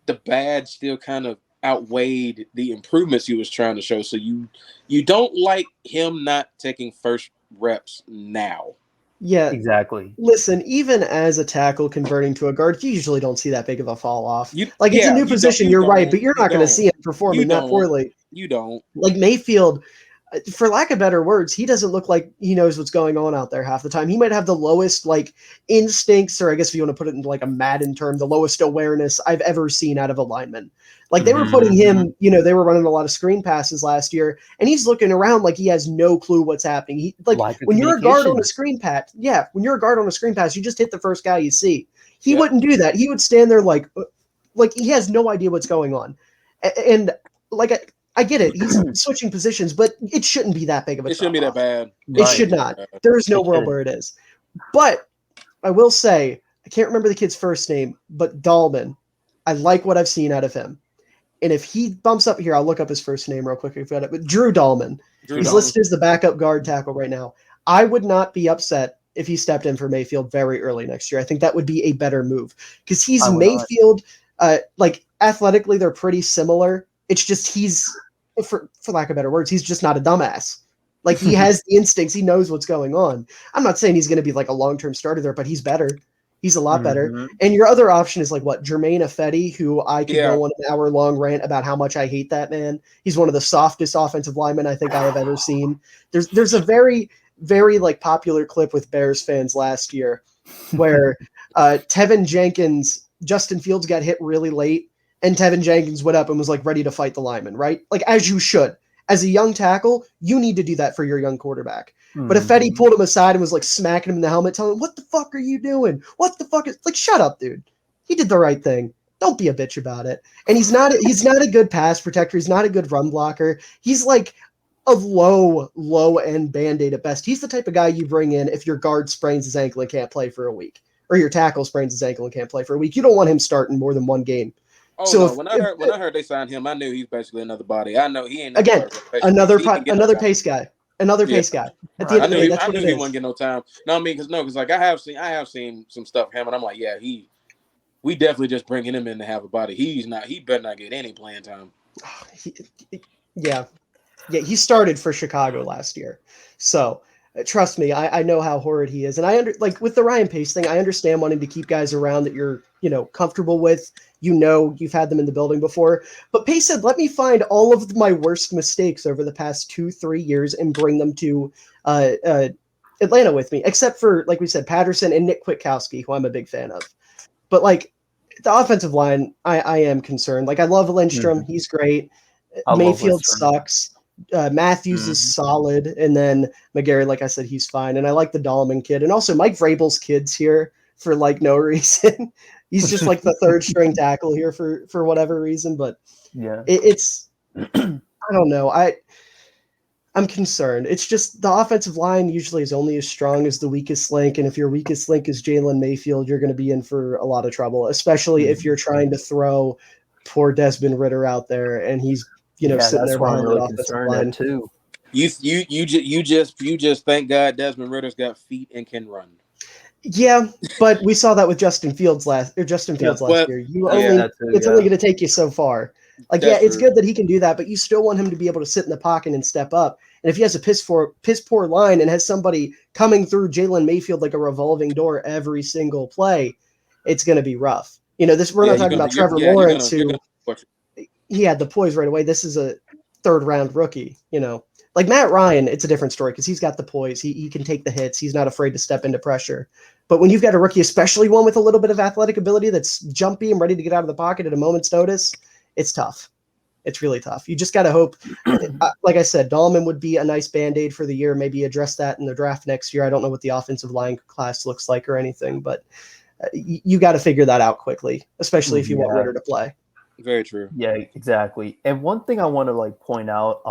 the bad still kind of outweighed the improvements he was trying to show. So you don't like him not taking first reps now. Yeah, exactly. Listen, even as a tackle converting to a guard, you usually don't see that big of a fall off. It's a new position, you're right, but you're not going to see him performing that poorly. You don't. Like Mayfield, for lack of better words, he doesn't look like he knows what's going on out there half the time. He might have the lowest instincts, or I guess if you want to put it into a Madden term, the lowest awareness I've ever seen out of a lineman. They were putting him, they were running a lot of screen passes last year, and he's looking around like he has no clue what's happening. He when you're a guard on a screen pass, when you're a guard on a screen pass, you just hit the first guy you see. He wouldn't do that. He would stand there like he has no idea what's going on. And I get it. He's switching positions, but it shouldn't be that big of a. It shouldn't be that bad. It should not. There is no world where it is. But I will say, I can't remember the kid's first name, but Dahlman, I like what I've seen out of him. And if he bumps up here, I'll look up his first name real quick if I got it. But Drew Dahlman. He's listed as the backup guard tackle right now. I would not be upset if he stepped in for Mayfield very early next year. I think that would be a better move because he's Mayfield. Athletically, they're pretty similar. It's just he's, for lack of better words, he's just not a dumbass. He has the instincts. He knows what's going on. I'm not saying he's going to be a long-term starter there, but he's better. He's a lot better. And your other option is Jermaine Ifedi, who I could go on an hour-long rant about how much I hate that man. He's one of the softest offensive linemen I think I have ever seen. There's a very, very popular clip with Bears fans last year where Tevin Jenkins, Justin Fields got hit really late, and Tevin Jenkins went up and was ready to fight the lineman, right? As you should. As a young tackle, you need to do that for your young quarterback. But Ifedi pulled him aside and was smacking him in the helmet, telling him, "What the fuck are you doing? What the fuck is shut up, dude. He did the right thing. Don't be a bitch about it." And he's not a good pass protector. He's not a good run blocker. He's a low end band-aid at best. He's the type of guy you bring in if your guard sprains his ankle and can't play for a week, or your tackle sprains his ankle and can't play for a week. You don't want him starting more than one game. Oh, so no. When I heard they signed him, I knew he's basically another body. I know he ain't another pace guy. Another pace guy. At the end of the day, that's what it is. He wouldn't get no time. No, because I have seen some stuff him, and I'm we definitely just bringing him in to have a body. He better not get any playing time. He started for Chicago last year, so trust me, I know how horrid he is, and with the Ryan Pace thing, I understand wanting to keep guys around that you're comfortable with. You've had them in the building before. But Pace said, let me find all of my worst mistakes over the past 2-3 years and bring them to Atlanta with me, except for, like we said, Patterson and Nick Kwiatkowski, who I'm a big fan of. But, the offensive line, I am concerned. I love Lindstrom. He's great. Mayfield sucks. Matthews is solid. And then Mccarron, like I said, he's fine. And I like the Dahlman kid. And also Mike Vrabel's kid's here for, no reason. He's just the third string tackle here for whatever reason, but it's I don't know. I'm concerned. It's just the offensive line usually is only as strong as the weakest link, and if your weakest link is Jaylen Mayfield, you're going to be in for a lot of trouble, especially if you're trying to throw poor Desmond Ridder out there and he's sitting there behind the offensive line too. You just thank God Desmond Ridder's got feet and can run. Yeah, but we saw that with Justin Fields last year. It's only going to take you so far. It's good that he can do that, but you still want him to be able to sit in the pocket and step up. And if he has a piss poor line and has somebody coming through Jaylen Mayfield like a revolving door every single play, it's going to be rough. We're not talking about Trevor Lawrence, who he had the poise right away. This is a third-round rookie, Matt Ryan, it's a different story because he's got the poise. He can take the hits. He's not afraid to step into pressure. But when you've got a rookie, especially one with a little bit of athletic ability that's jumpy and ready to get out of the pocket at a moment's notice, it's tough. It's really tough. You just got to hope. Like I said, Dahlman would be a nice Band-Aid for the year, maybe address that in the draft next year. I don't know what the offensive line class looks like or anything, but you got to figure that out quickly, especially if you want Ridder to play. Very true. Yeah, exactly. And one thing I want to like point out,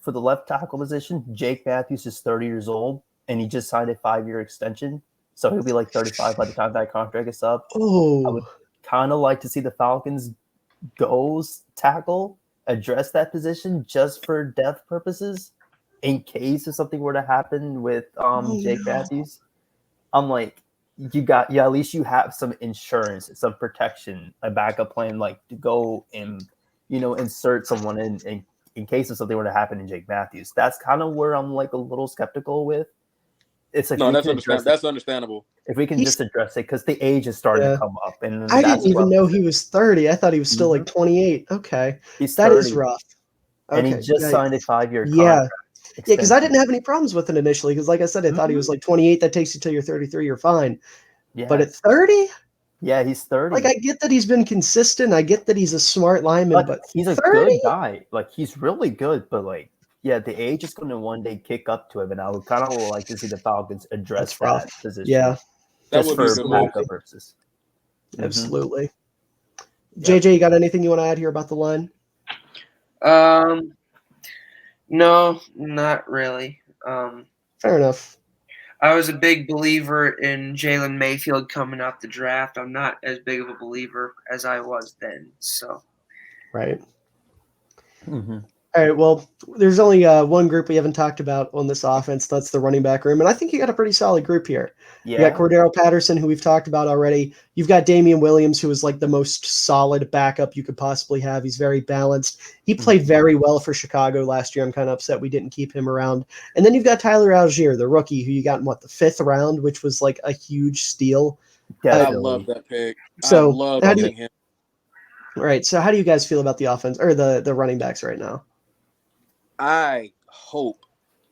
for the left tackle position, Jake Matthews is 30 years old, and he just signed a 5-year extension, so he'll be like 35 by the time that contract is up. I would Oh, kind of like to see the Falcons goes tackle address that position just for depth purposes, in case if something were to happen with Jake no. Matthews. I'm like, at least you have some insurance, some protection, a backup plan, like to go and insert someone in case if something were to happen in Jake Matthews. That's kind of where I'm like a little skeptical with. It's like No, we that's can address That's understandable. if we can He's- just address it, because the age is starting Yeah. to come up, and I that's didn't even rough. know he was 30. I thought he was still like Mhm. 28. Okay. He's That 30, is rough. and he Okay. just Yeah. signed a 5-year Yeah. contract. Yeah, because I extension. didn't have any problems with it initially. Because, like I said, I thought he was like 28. That takes you till you're 33. You're fine. Yeah, But at 30, yeah, he's 30. like I get that he's been consistent. I get that he's a smart lineman, but he's a 30? good guy. Like, he's really good, but like, yeah, the age is going to one day kick up to him, and I would kind of like to see the Falcons address That's rough. that position. Yeah, That just would be a for good move. backup purposes. absolutely. Yep. JJ, you got anything you want to add here about the line? No, not really. Fair enough. I was a big believer in Jaylen Mayfield coming out the draft. I'm not as big of a believer as I was then. So, Right. Mm-hmm. All right. Well, there's only one group we haven't talked about on this offense. That's the running back room. And I think you got a pretty solid group here. Yeah. You got Cordero Patterson, who we've talked about already. You've got Damian Williams, who is like the most solid backup you could possibly have. He's very balanced. He played very well for Chicago last year. I'm kind of upset we didn't keep him around. And then you've got Tyler Algier, the rookie, who you got in the 5th round, which was like a huge steal. I love that pick. So I love how do getting him. Right. So how do you guys feel about the offense or the running backs right now? I hope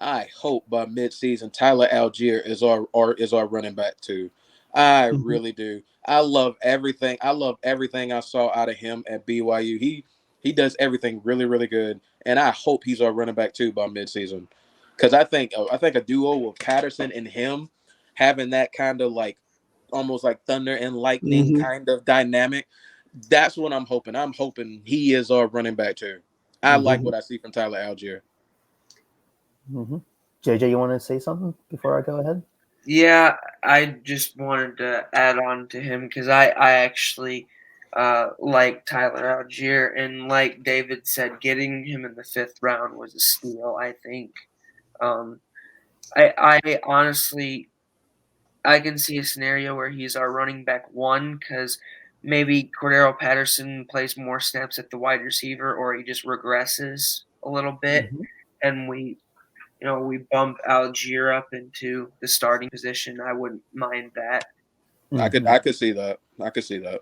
by midseason Tyler Algier is our running back too. I really do. I love everything. I saw out of him at BYU. He does everything really, really good, and I hope he's our running back too by midseason. Because I think a duo with Patterson and him having that kind of like almost like thunder and lightning kind of dynamic. That's what I'm hoping. I'm hoping he is our running back too. I like what I see from Tyler Algier. JJ, you want to say something before I go ahead? yeah, I just wanted to add on to him because I actually like Tyler Algier. And like David said, getting him in the 5th round was a steal, I think. I honestly, I can see a scenario where he's our running back 1 because maybe Cordero Patterson plays more snaps at the wide receiver, or he just regresses a little bit, and we bump Algier up into the starting position. I wouldn't mind that. I could see that.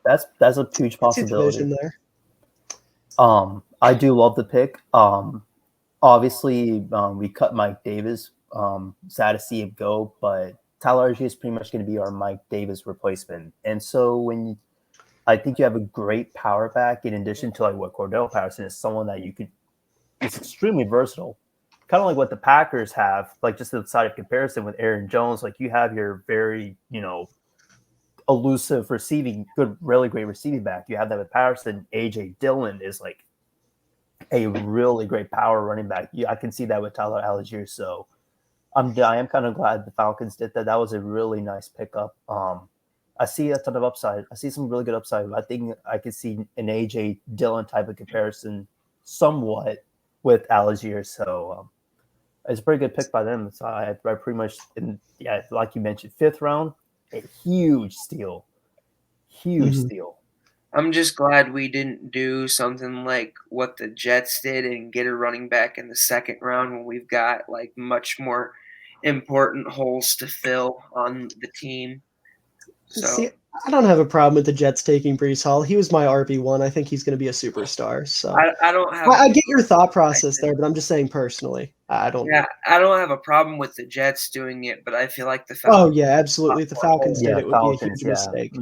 That's a huge possibility. There. I do love the pick. Obviously, we cut Mike Davis. Sad to see him go, but Tyler Algier is pretty much going to be our Mike Davis replacement. And so I think you have a great power back in addition to like what Cordell Patterson is, someone that is extremely versatile. Kind of like what the Packers have, like just the side of comparison with Aaron Jones. Like you have your very, elusive really great receiving back. You have that with Patterson. AJ Dillon is like a really great power running back. I can see that with Tyler Algier. So I am kind of glad the Falcons did that. That was a really nice pickup. I see a ton of upside. I see some really good upside. I think I could see an AJ Dillon type of comparison somewhat with Algier. So it's a pretty good pick by them. So I pretty much, like you mentioned, 5th round, a huge steal. Steal. I'm just glad we didn't do something like what the Jets did and get a running back in the 2nd round when we've got like much more important holes to fill on the team. So See, I don't have a problem with the Jets taking Breece Hall. He was my RB1. I think he's going to be a superstar. So I don't have. I get your thought process there, but I'm just saying personally, I don't. Yeah, I don't have a problem with the Jets doing it, but I feel like the Falcons. Oh yeah, absolutely. If the Falcons did, it would be a huge mistake.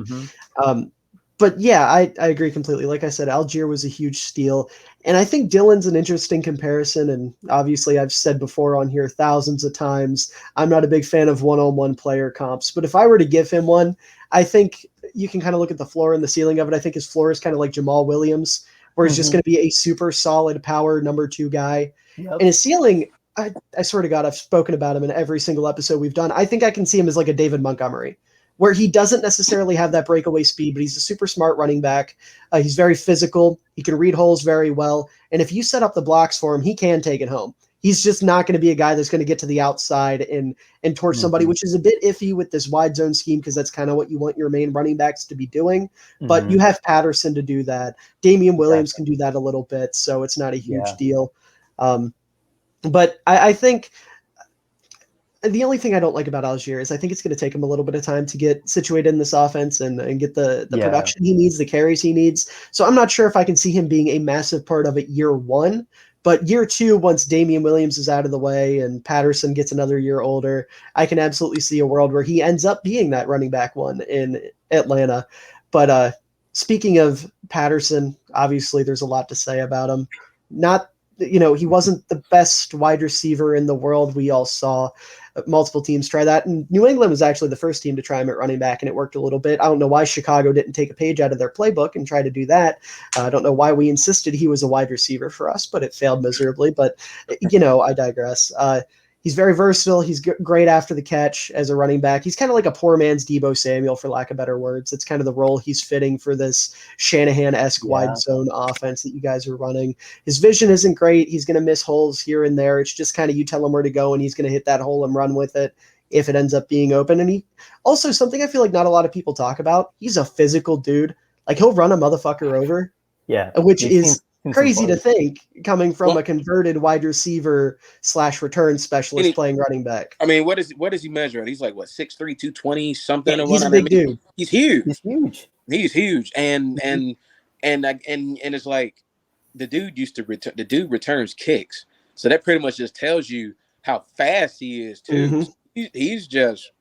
But yeah, I agree completely. Like I said, Algier was a huge steal. And I think Dillon's an interesting comparison. And obviously, I've said before on here thousands of times, I'm not a big fan of one-on-one player comps. But if I were to give him one, I think you can kind of look at the floor and the ceiling of it. I think his floor is kind of like Jamal Williams, where he's just going to be a super solid power number 2 guy. Yep. And his ceiling, I swear to God, I've spoken about him in every single episode we've done. I think I can see him as like a David Montgomery, where he doesn't necessarily have that breakaway speed, but he's a super smart running back. He's very physical. He can read holes very well. And if you set up the blocks for him, he can take it home. He's just not going to be a guy that's going to get to the outside and torch somebody, which is a bit iffy with this wide zone scheme because that's kind of what you want your main running backs to be doing. But you have Patterson to do that. Damian Williams can do that a little bit, so it's not a huge deal. But I think the only thing I don't like about Algier is I think it's going to take him a little bit of time to get situated in this offense and get the production he needs, the carries he needs. So I'm not sure if I can see him being a massive part of it year 1. But year 2, once Damian Williams is out of the way and Patterson gets another year older, I can absolutely see a world where he ends up being that running back 1 in Atlanta. But speaking of Patterson, obviously there's a lot to say about him. He wasn't the best wide receiver in the world. We all saw multiple teams try that. And New England was actually the first team to try him at running back, and it worked a little bit. I don't know why Chicago didn't take a page out of their playbook and try to do that. I don't know why we insisted he was a wide receiver for us, but it failed miserably. But, I digress. He's very versatile. He's great after the catch as a running back. He's kind of like a poor man's Deebo Samuel, for lack of better words. It's kind of the role he's fitting for this Shanahan-esque wide zone offense that you guys are running. His vision isn't great. He's going to miss holes here and there. It's just kind of you tell him where to go, and he's going to hit that hole and run with it if it ends up being open. And he also, something I feel like not a lot of people talk about, he's a physical dude. Like, he'll run a motherfucker over. Yeah. Which is crazy to think coming from a converted wide receiver / return specialist playing running back. I mean, what does he measure at? He's like, what, 6'3", 220 something? Yeah, he's a big dude. He's huge. He's huge. And it's like the dude returns kicks. So that pretty much just tells you how fast he is too. He's just,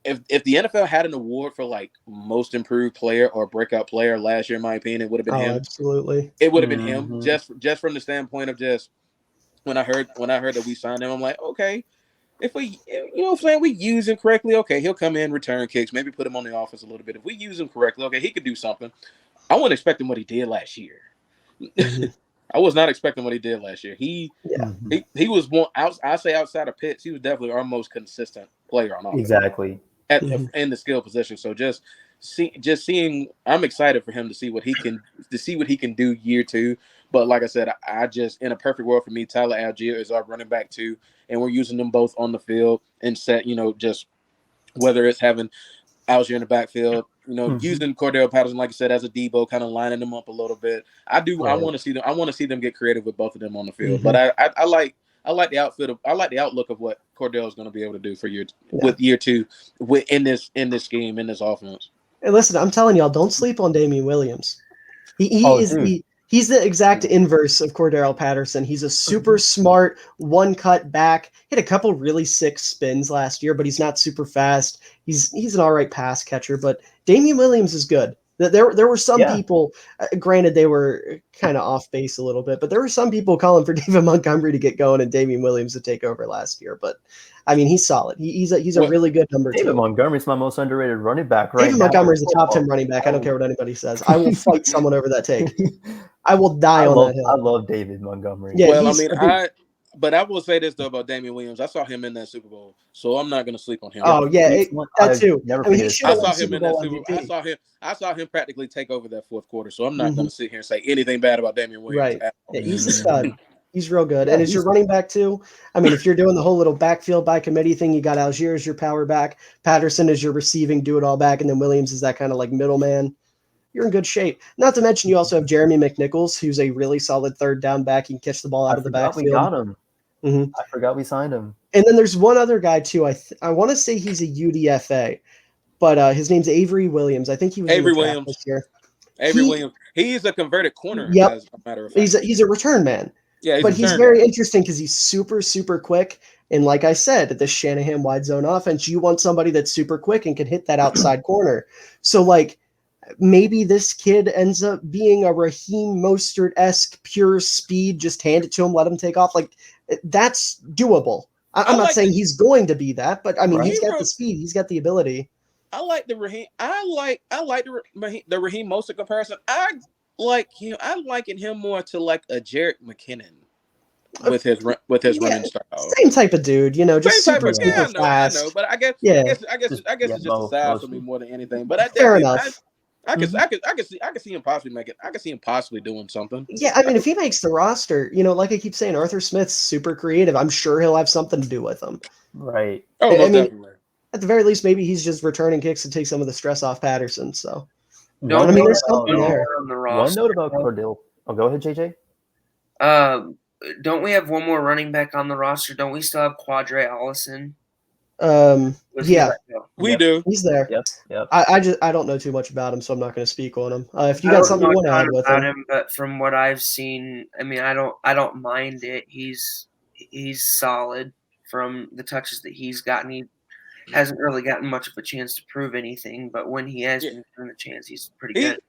if the NFL had an award for like most improved player or breakout player last year, in my opinion, it would have been him. Absolutely, it would have been him. Just from the standpoint of just when I heard that we signed him, I'm like, okay, if we, we use him correctly, okay, he'll come in, return kicks, maybe put him on the offense a little bit. If we use him correctly, okay, he could do something. I wasn't expecting what he did last year. I was not expecting what he did last year. He was one. I say outside of Pitts, he was definitely our most consistent player on offense. Exactly. In the skill position. So just seeing, I'm excited for him to see what he can do year 2. But like I said, I just, in a perfect world for me, Tyler Algier is our running back 2, and we're using them both on the field and set, just whether it's having Algier in the backfield, using Cordell Patterson, like I said, as a Debo, kind of lining them up a little bit. I want to see them get creative with both of them on the field. But I like the outfit I like the outlook of what Cordell is going to be able to do for year 2 in this scheme, in this offense. And listen, I'm telling y'all, don't sleep on Damian Williams. He's the exact inverse of Cordell Patterson. He's a super smart one-cut back. He had a couple really sick spins last year, but he's not super fast. He's an all right pass catcher, but Damian Williams is good. There were some people, granted they were kind of off base a little bit, but there were some people calling for David Montgomery to get going and Damian Williams to take over last year. But I mean, he's solid. He's a really good number 2. David Montgomery's my most underrated running back right now. David Montgomery's a top 10 running back. I don't care what anybody says. I will fight someone over that take. I will die on that hill. I love David Montgomery. Yeah, well, but I will say this though about Damian Williams. I saw him in that Super Bowl, so I'm not going to sleep on him. Oh yeah, that too. I saw him in that Super Bowl. I saw him practically take over that fourth quarter. So I'm not going to sit here and say anything bad about Damian Williams. Right? Yeah, he's a stud. He's real good. And as your running back too, I mean, if you're doing the whole little backfield by committee thing, you got Algier as your power back, Patterson as your receiving, do it all back, and then Williams is that kind of like middleman. You're in good shape. Not to mention you also have Jeremy McNichols, who's a really solid third down back. He can catch the ball out of the backfield. We got him. I forgot we signed him. And then there's one other guy too. I want to say he's a UDFA, but his name's Avery Williams. I think he was Avery Williams this year. Williams. He's a converted corner. Yep. As a matter of fact. He's a return man. Yeah, he's very interesting because he's super, super quick. And like I said, the Shanahan wide zone offense, you want somebody that's super quick and can hit that outside corner. So like maybe this kid ends up being a Raheem Mostert-esque pure speed, just hand it to him, let him take off. Like that's doable. I'm not saying he's going to be that, but I mean, he's got the speed. He's got the ability. I like the Raheem. I like the Raheem Mostert comparison. I like him. I liken him more to like a Jerick McKinnon with his running style. Same type of dude, just Same type super, of super I fast. know, but I guess Yeah. it's just a size for me more than anything. But Fair enough. I can see him possibly making. I can see him possibly doing something. Yeah, I mean, if he makes the roster, like I keep saying, Arthur Smith's super creative. I'm sure he'll have something to do with him. Right. Oh, most definitely. At the very least, maybe he's just returning kicks to take some of the stress off Patterson. So, No, I mean, there's something there. On the One roster. note about Cordell. Oh, go ahead, JJ. Don't we have one more running back on the roster? Don't we still have Quadray Allison? Yeah, we do. He's there. Yep. I don't know too much about him, so I'm not going to speak on him. If you got something you want to add with him, but from what I've seen, I mean, I don't mind it. He's solid from the touches that he's gotten. He hasn't really gotten much of a chance to prove anything, but when he has been given a chance, he's pretty good.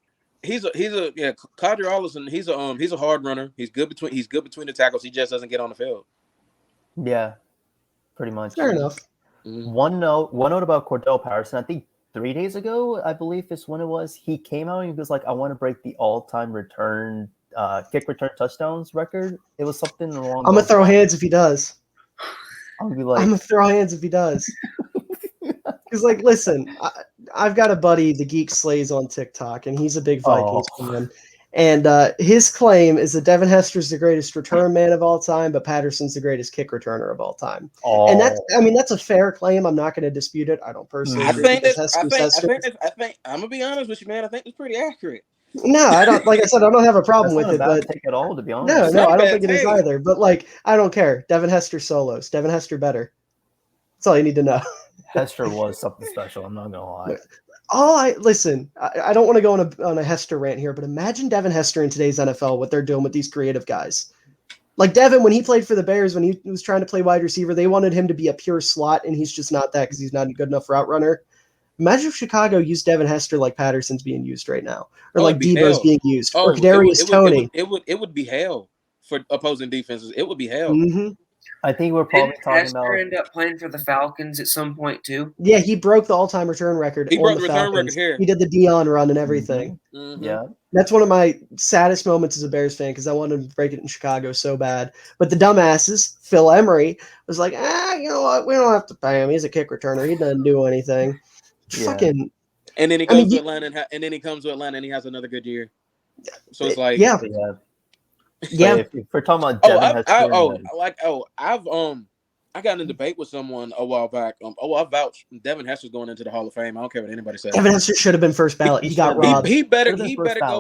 Quadray Allison. He's a hard runner. He's good between the tackles. He just doesn't get on the field. Yeah, pretty much. Fair enough. Mm-hmm. One note about Cordell Patterson. I think 3 days ago, I believe is when it was. He came out and he was like, "I want to break the all-time kick return touchdowns record." It was something along. I'm gonna throw hands if he does. I'm gonna throw hands if he does. Because, listen, I've got a buddy, the Geek Slays on TikTok, and he's a big Vikings fan. And his claim is that Devin Hester's the greatest return man of all time, but Patterson's the greatest kick returner of all time. Oh. And that's a fair claim. I'm not going to dispute it. I don't personally. I think I'm gonna be honest with you, man. I think it's pretty accurate. No, I don't. Like I said, I don't have a problem with it. But take it all, to be honest. No, I don't think it is either. But I don't care. Devin Hester solos. Devin Hester better. That's all you need to know. Hester was something special. I'm not gonna lie. I don't want to go on a Hester rant here, but imagine Devin Hester in today's NFL, what they're doing with these creative guys. Like Devin, when he played for the Bears, when he was trying to play wide receiver, they wanted him to be a pure slot, and he's just not that because he's not a good enough route runner. Imagine if Chicago used Devin Hester like Patterson's being used right now, or like Debo's being used, or Kadarius Toney. It would be hell for opposing defenses. It would be hell. Mm-hmm. I think we're probably talking about. Did end up playing for the Falcons at some point too? Yeah, he broke the all-time return record. He broke the return record here. He did the Dion run and everything. Mm-hmm. Yeah, that's one of my saddest moments as a Bears fan because I wanted to break it in Chicago so bad. But the dumbasses, Phil Emery, was like, you know what? We don't have to pay him. He's a kick returner. He doesn't do anything. Yeah. Fucking. And then he goes to Atlanta, and then he comes to Atlanta, and he has another good year. So it's like, yeah. Yeah, if we're talking about Devin I got in a debate with someone a while back. I vouched Devin Hester's going into the Hall of Fame. I don't care what anybody says. Devin Hester should have been first ballot. He got robbed. He better go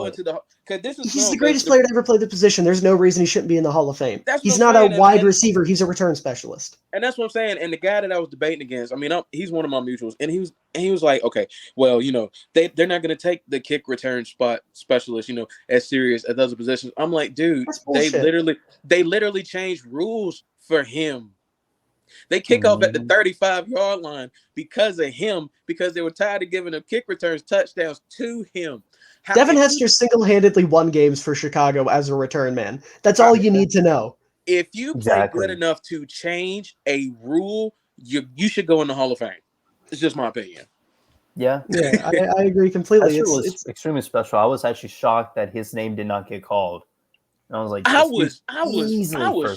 into the because he's the greatest player to ever play the position. There's no reason he shouldn't be in the Hall of Fame. He's not a wide receiver. He's a return specialist. And that's what I'm saying. And the guy that I was debating against, I mean, he's one of my mutuals, and he was like, okay, well, they're not going to take the kick return spot specialist, as serious as other positions. I'm like, dude, they literally changed rules for him. They kick off at the 35-yard line because of him, because they were tired of giving him kick returns touchdowns to him. Devin Hester single-handedly won games for Chicago as a return man. That's all you need to know. If you play good enough to change a rule, you should go in the Hall of Fame. It's just my opinion. Yeah, I agree completely. It's extremely special. I was actually shocked that his name did not get called. And I was like, I was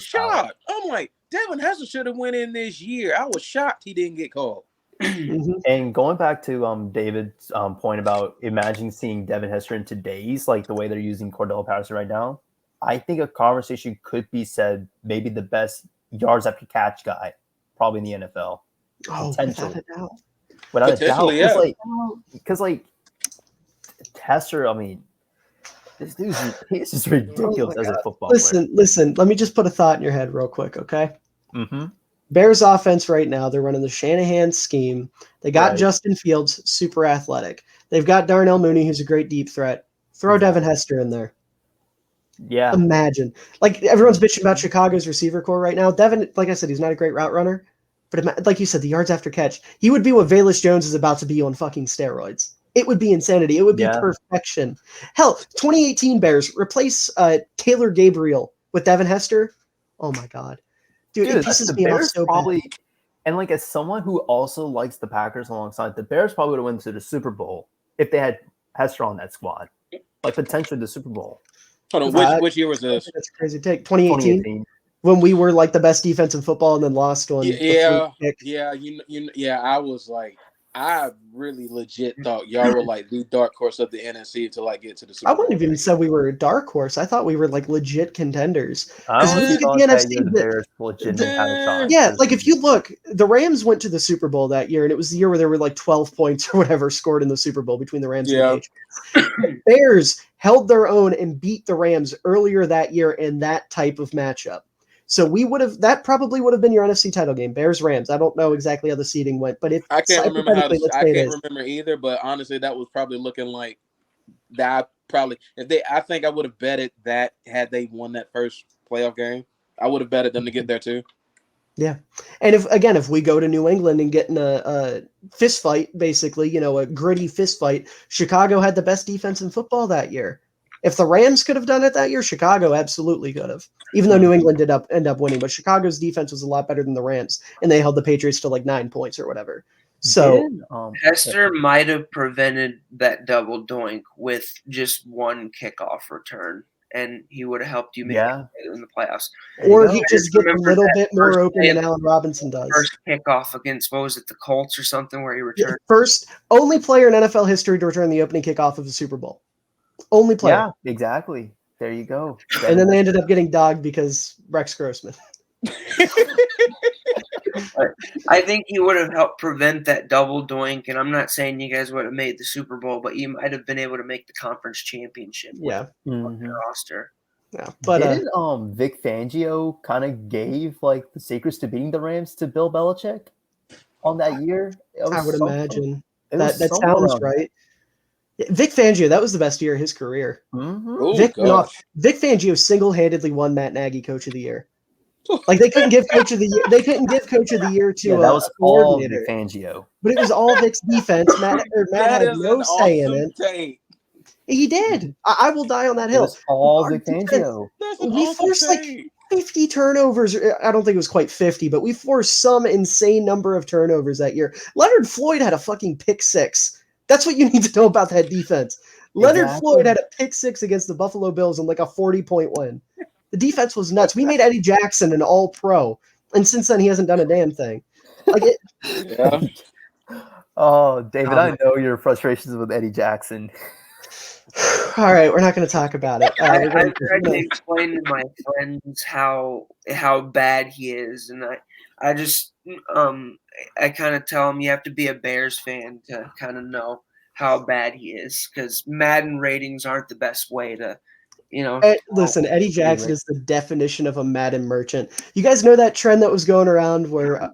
shocked. I'm like, Devin Hester should have went in this year. I was shocked he didn't get called. And going back to David's point about imagining seeing Devin Hester in today's, like the way they're using Cordell Patterson right now, I think a conversation could be said maybe the best yards after catch guy, probably in the NFL. Oh, potentially. Without a doubt. Yeah. Because Hester, I mean, this dude's he's just ridiculous as a football player. Listen. Let me just put a thought in your head real quick, okay? Mm-hmm. Bears offense right now, they're running the Shanahan scheme. They got Justin Fields, super athletic. They've got Darnell Mooney, who's a great deep threat. Throw Devin Hester in there. Yeah. Imagine. Like, everyone's bitching about Chicago's receiver core right now. Devin, like I said, he's not a great route runner. But like you said, the yards after catch, he would be what Velus Jones is about to be on fucking steroids. It would be insanity. It would be perfection. Hell, 2018 Bears, replace Taylor Gabriel with Devin Hester. Oh, my God. Dude, it pisses me off so bad. And like as someone who also likes the Packers alongside, the Bears probably would have went to the Super Bowl if they had Hester on that squad. like potentially the Super Bowl. Hold on, which year was this? That's a crazy take. 2018. When we were like the best defense in football and then lost on yeah, I was like, I really legit thought y'all were like the dark horse of the NFC to like get to the Super Bowl. I wouldn't have even said we were a dark horse. I thought we were like legit contenders. I was thought the NFC, Bears legit had a shot. Yeah, like if you look, the Rams went to the Super Bowl that year, and it was the year where there were like 12 points or whatever scored in the Super Bowl between the Rams and the Patriots. Bears held their own and beat the Rams earlier that year in that type of matchup. So that probably would have been your NFC title game, Bears Rams. I don't know exactly how the seeding went, but if I can't remember I can't remember either. But honestly, that was probably looking like that. I think I would have betted that had they won that first playoff game, I would have betted them to get there too. Yeah, and if we go to New England and get in a fist fight, basically, a gritty fist fight, Chicago had the best defense in football that year. If the Rams could have done it that year, Chicago absolutely could have. Even though New England did end up winning, but Chicago's defense was a lot better than the Rams, and they held the Patriots to like 9 points or whatever. So Hester might have prevented that double doink with just one kickoff return, and he would have helped you make it in the playoffs. Or he just gets a little bit more open than Allen Robinson does. First kickoff against, what was it, the Colts or something, where he returned? First, only player in NFL history to return the opening kickoff of the Super Bowl. Only player. Yeah, exactly. There you go. And then they ended up getting dogged because Rex Grossman. I think he would have helped prevent that double doink, and I'm not saying you guys would have made the Super Bowl, but you might have been able to make the conference championship with your roster. Yeah, but didn't Vic Fangio kind of gave like the secrets to beating the Rams to Bill Belichick on that year? I would imagine that sounds right. Vic Fangio, that was the best year of his career. Mm-hmm. Vic Fangio single-handedly won Matt Nagy Coach of the Year. Like they couldn't give Coach of the Year. They couldn't give Coach of the Year to that was all Vic coordinator. Fangio, but it was all Vic's defense. Matt had no say in it. Take. He did. I will die on that hill. It was all Vic Fangio. We forced like 50 turnovers. I don't think it was quite 50, but we forced some insane number of turnovers that year. Leonard Floyd had a fucking pick six. That's what you need to know about that defense. Leonard Floyd had a pick six against the Buffalo Bills in like a 40-point win. The defense was nuts. We made Eddie Jackson an all-pro, and since then he hasn't done a damn thing. Oh, David, I know your frustrations with Eddie Jackson. All right, we're not going to talk about it. I tried to explain to my friends how bad he is, and I just I kind of tell them you have to be a Bears fan to kind of know how bad he is, because Madden ratings aren't the best way to, listen, Eddie Jackson is the definition of a Madden merchant. You guys know that trend that was going around where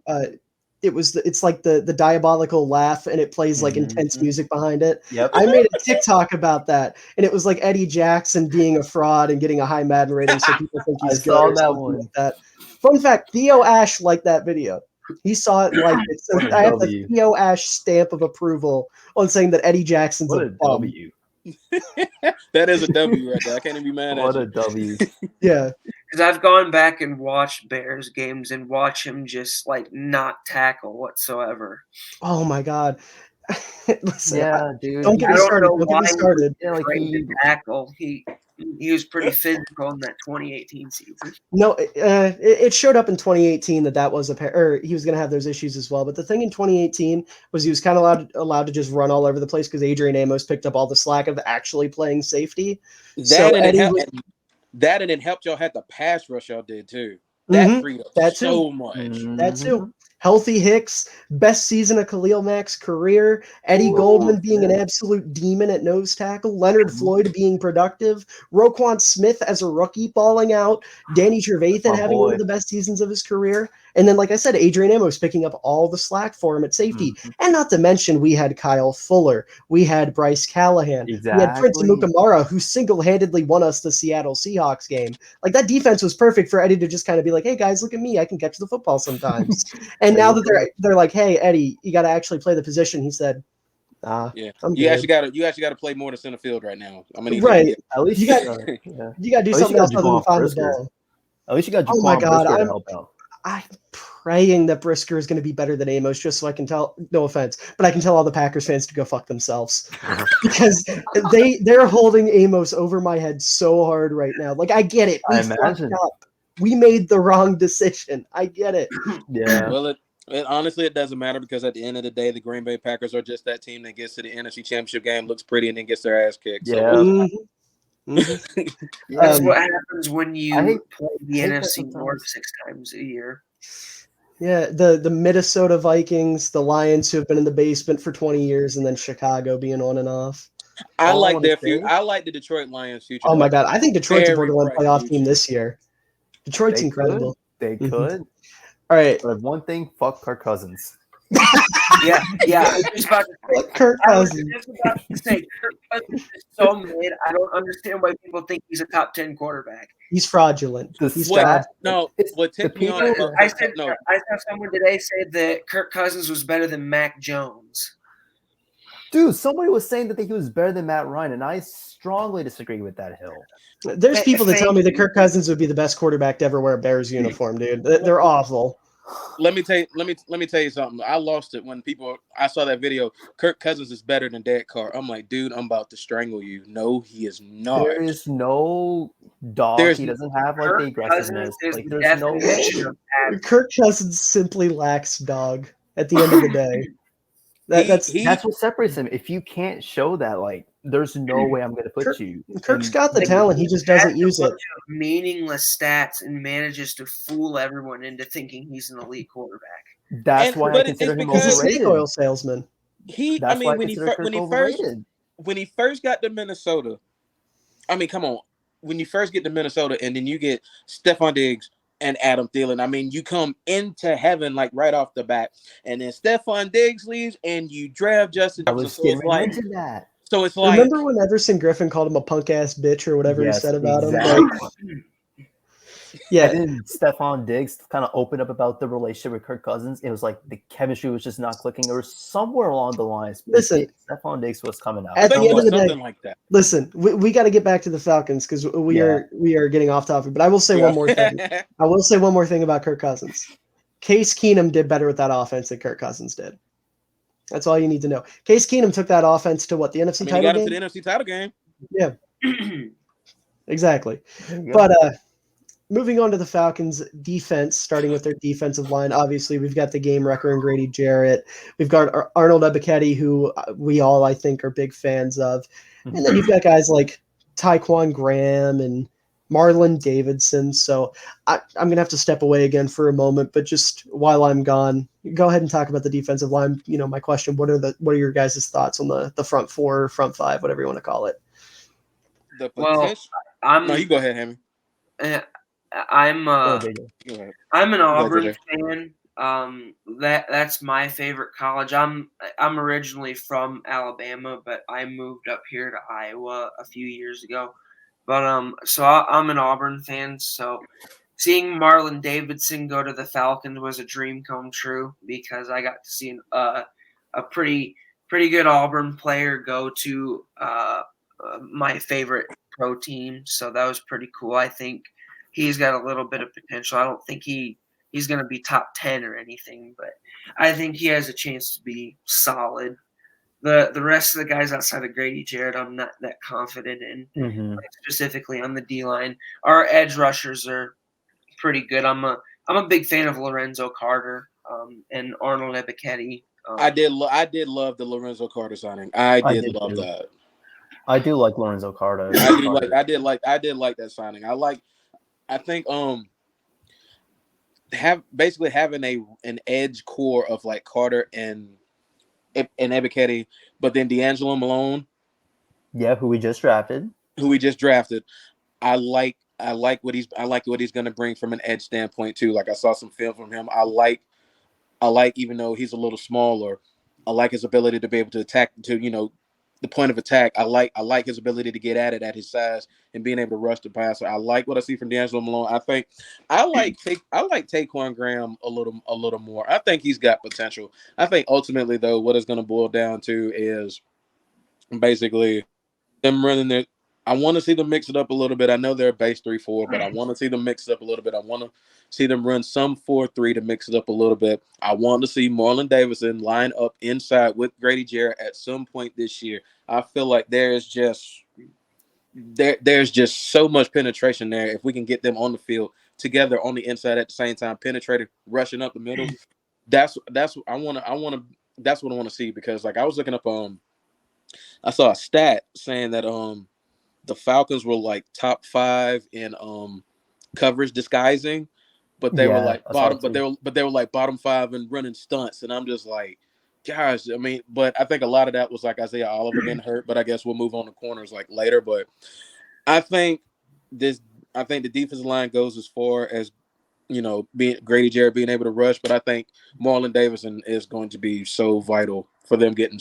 it's like the diabolical laugh and it plays like intense music behind it. Yep. I made a TikTok about that, and it was like Eddie Jackson being a fraud and getting a high Madden rating so people think he's good. I saw that one. Like that. Fun fact, Theo Ash liked that video. He saw it like it. So I have the Theo Ash stamp of approval on saying that Eddie Jackson's a bum. W. That is a W right there. I can't even be mad at you. What a W. Yeah. Because I've gone back and watched Bears games and watch him just like not tackle whatsoever. Oh my God. Listen, dude. Don't get me started. Don't get me started. Yeah, like he tackle. He was pretty physical in that 2018 season. No, it showed up in 2018 that was he was going to have those issues as well. But the thing in 2018 was he was kind of allowed to just run all over the place because Adrian Amos picked up all the slack of actually playing safety. That and it helped y'all had the pass rush y'all did too. That freed up so much. That too. Healthy Hicks, best season of Khalil Mack's career. Eddie Goldman being an absolute demon at nose tackle. Leonard Floyd being productive. Roquan Smith as a rookie balling out. Danny Trevathan having one of the best seasons of his career. And then, like I said, Adrian Amos picking up all the slack for him at safety. And not to mention, we had Kyle Fuller. We had Bryce Callahan. Exactly. We had Prince Amukamara, who single-handedly won us the Seattle Seahawks game. Like, that defense was perfect for Eddie to just kind of be like, hey, guys, look at me. I can catch the football sometimes. And now that they're like, hey, Eddie, you got to actually play the position. He said, you actually got to play more to center field right now. I mean, at least you got to do something else other than find the ball. At least you got oh my God, to help out. I'm praying that Brisker is going to be better than Amos, just so I can tell. No offense, but I can tell all the Packers fans to go fuck themselves because they're holding Amos over my head so hard right now. Like I get it, we fucked up. We made the wrong decision. I get it. Yeah. Well, honestly, it doesn't matter because at the end of the day, the Green Bay Packers are just that team that gets to the NFC Championship game, looks pretty, and then gets their ass kicked. Yeah. So, That's what happens when you play the NFC North 6 times a year. Yeah, the Minnesota Vikings, the Lions who have been in the basement for 20 years, and then Chicago being on and off. I like their future. I like the Detroit Lions' future. Oh my God, I think Detroit's a borderline playoff team this year. Detroit's incredible. They could. All right. But one thing, fuck Kirk Cousins. Yeah. I was just about to say, Kirk Cousins. Kirk Cousins is so mid. I don't understand why people think he's a top 10 quarterback. He's fraudulent. I saw someone today say that Kirk Cousins was better than Mac Jones. Dude, somebody was saying that he was better than Matt Ryan, and I strongly disagree with that hill. There's people that tell me that Kirk Cousins would be the best quarterback to ever wear a Bears uniform, dude. They're awful. Let me tell you something. I lost it when I saw that video. Kirk Cousins is better than Derek Carr. I'm like, dude, I'm about to strangle you. No, he is not. There is no dog. He doesn't have like the aggressiveness. Like, there's no way. Kirk Cousins simply lacks dog at the end of the day. That's what separates him. If you can't show that, like, there's no way I'm going to put you. Kirk's got the talent. He just doesn't use it. Meaningless stats and manages to fool everyone into thinking he's an elite quarterback. That's why I consider him overrated. He's a snake oil salesman. When he first got to Minnesota, I mean, come on. When you first get to Minnesota and then you get Stephon Diggs and Adam Thielen, I mean, you come into heaven like right off the bat, and then Stephon Diggs leaves and you draft Justin. I was getting into that. So it's like, remember when Everson Griffin called him a punk ass bitch or whatever he said about him? Like, yeah, and Stephon Diggs kind of opened up about the relationship with Kirk Cousins. It was like the chemistry was just not clicking. There was somewhere along the lines. Listen, Stephon Diggs was coming out. At the end of the day, like that. Listen, we got to get back to the Falcons because we are getting off topic. But I will say one more thing. I will say one more thing about Kirk Cousins. Case Keenum did better with that offense than Kirk Cousins did. That's all you need to know. Case Keenum took that offense to what, the NFC title game? He got him to the NFC title game. Yeah. Exactly. But moving on to the Falcons defense, starting with their defensive line, obviously we've got the game wrecker and Grady Jarrett. We've got Arnold Di Buchetti, who we all, I think, are big fans of. And then you've got guys like Tyquan Graham and Marlon Davidson. So I'm going to have to step away again for a moment, but just while I'm gone, go ahead and talk about the defensive line. You know, my question, what are your guys' thoughts on the front four, front five, whatever you want to call it? No, you go ahead, Hammy. I'm an Auburn fan. That's my favorite college. I'm originally from Alabama, but I moved up here to Iowa a few years ago. But so I'm an Auburn fan. So seeing Marlon Davidson go to the Falcons was a dream come true because I got to see a pretty good Auburn player go to my favorite pro team. So that was pretty cool. I think he's got a little bit of potential. I don't think he's going to be top 10 or anything, but I think he has a chance to be solid. The rest of the guys outside of Grady Jarrett, I'm not that confident in, specifically on the D-line. Our edge rushers are pretty good. I'm a big fan of Lorenzo Carter and Arnold Di Buchetti. I did love the Lorenzo Carter signing. I did love that. I do like Lorenzo Carter. I did like that signing. I think basically having an edge core of like Carter and Buchetti, but then D'Angelo Malone, who we just drafted. I like what he's going to bring from an edge standpoint too. Like I saw some film from him. I like even though he's a little smaller, I like his ability to be able to attack the point of attack. I like his ability to get at it at his size and being able to rush the passer. I like what I see from D'Angelo Malone. I think I like Tyquan Graham a little more. I think he's got potential. I think ultimately though, what it's going to boil down to is basically them running I want to see them mix it up a little bit. I know they're a base 3-4, but I want to see them mix it up a little bit. I want to see them run some 4-3 to mix it up a little bit. I want to see Marlon Davidson line up inside with Grady Jarrett at some point this year. I feel like there's just so much penetration there. If we can get them on the field together on the inside at the same time, penetrating, rushing up the middle, that's what I want to see. Because like I was looking up, I saw a stat saying that the Falcons were like top 5 in coverage disguising, but they were like bottom, but they were like bottom 5 in running stunts, and I'm just like, gosh, I mean, but I think a lot of that was like Isaiah Oliver getting hurt, but I guess we'll move on to corners like later. But I think the defensive line goes as far as, you know, Grady Jarrett being able to rush, but I think Marlon Davidson is going to be so vital for them getting.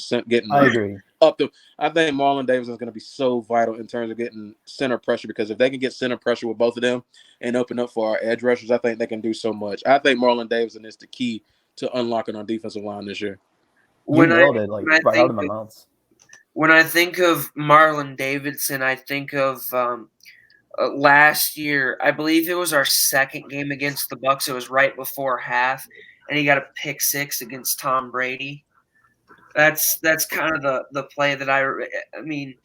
I agree. I think Marlon Davidson is going to be so vital in terms of getting center pressure, because if they can get center pressure with both of them and open up for our edge rushers, I think they can do so much. I think Marlon Davidson is the key to unlocking our defensive line this year. When I think of Marlon Davidson, I think of last year. I believe it was our second game against the Bucs. It was right before half, and he got a pick 6 against Tom Brady. That's kind of the play that I mean.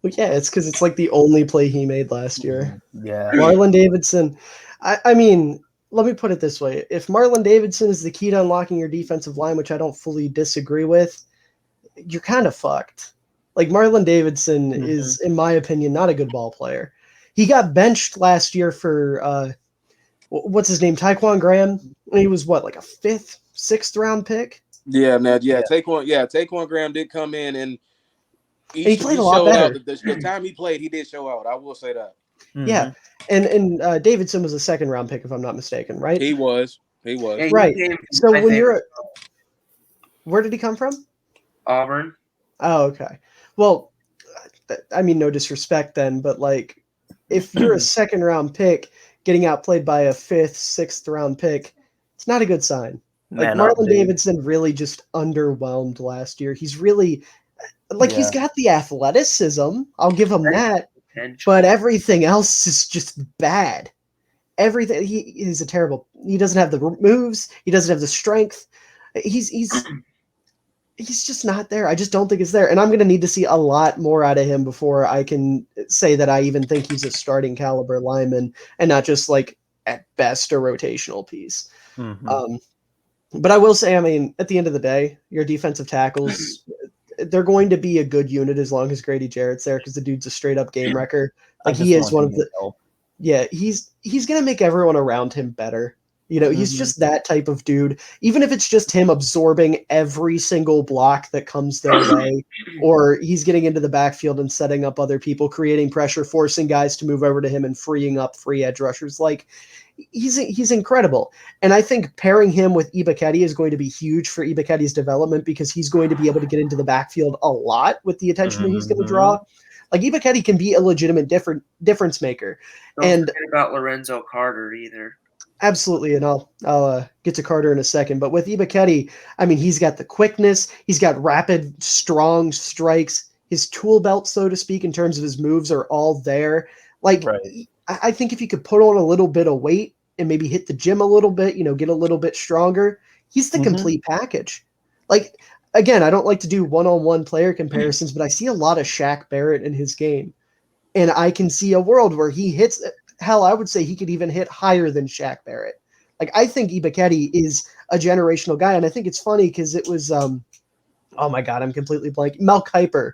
Well, yeah, it's because it's like the only play he made last year. Yeah. Marlon Davidson. I mean, let me put it this way. If Marlon Davidson is the key to unlocking your defensive line, which I don't fully disagree with, you're kind of fucked. Like, Marlon Davidson is, in my opinion, not a good ball player. He got benched last year for, what's his name, Tyquan Graham. He was, like a 5th, 6th round pick? Yeah. Tyquan Graham did come in, and he played a lot better. The time he played, he did show out. I will say that. Mm-hmm. Yeah, and Davidson was a 2nd round pick, if I'm not mistaken, right? He was. Yeah, right. So when where did he come from? Auburn. Oh, okay. Well, I mean, no disrespect then, but like, if you're a 2nd round pick getting outplayed by a 5th, 6th round pick, it's not a good sign. Like, Marlon Davidson really just underwhelmed last year. He's really he's got the athleticism. I'll give him that. But everything else is just bad. Everything he's a terrible. He doesn't have the moves. He doesn't have the strength. He's just not there. I just don't think it's there. And I'm going to need to see a lot more out of him before I can say that I even think he's a starting caliber lineman and not just like at best a rotational piece. Mm-hmm. But I will say, I mean, at the end of the day, your defensive tackles, they're going to be a good unit as long as Grady Jarrett's there, because the dude's a straight up game wrecker. Like, he is one of the help. Yeah, he's going to make everyone around him better. You know, he's just that type of dude. Even if it's just him absorbing every single block that comes their way, or he's getting into the backfield and setting up other people, creating pressure, forcing guys to move over to him and freeing up free edge rushers. Like, he's incredible. And I think pairing him with Buchetti is going to be huge for Ibuketti's development, because he's going to be able to get into the backfield a lot with the attention that he's going to draw. Like, Buchetti can be a legitimate difference maker. Don't forget about Lorenzo Carter either. Absolutely, and I'll get to Carter in a second. But with Buchetti, I mean, he's got the quickness, he's got rapid, strong strikes. His tool belt, so to speak, in terms of his moves, are all there. Like, I think if you could put on a little bit of weight and maybe hit the gym a little bit, you know, get a little bit stronger, he's the complete package. Like, again, I don't like to do one-on-one player comparisons, but I see a lot of Shaq Barrett in his game. And I can see a world where he hits – hell, I would say he could even hit higher than Shaq Barrett. Like, I think Buchetti is a generational guy, and I think it's funny because it was oh my God, I'm completely blank. Mel Kiper,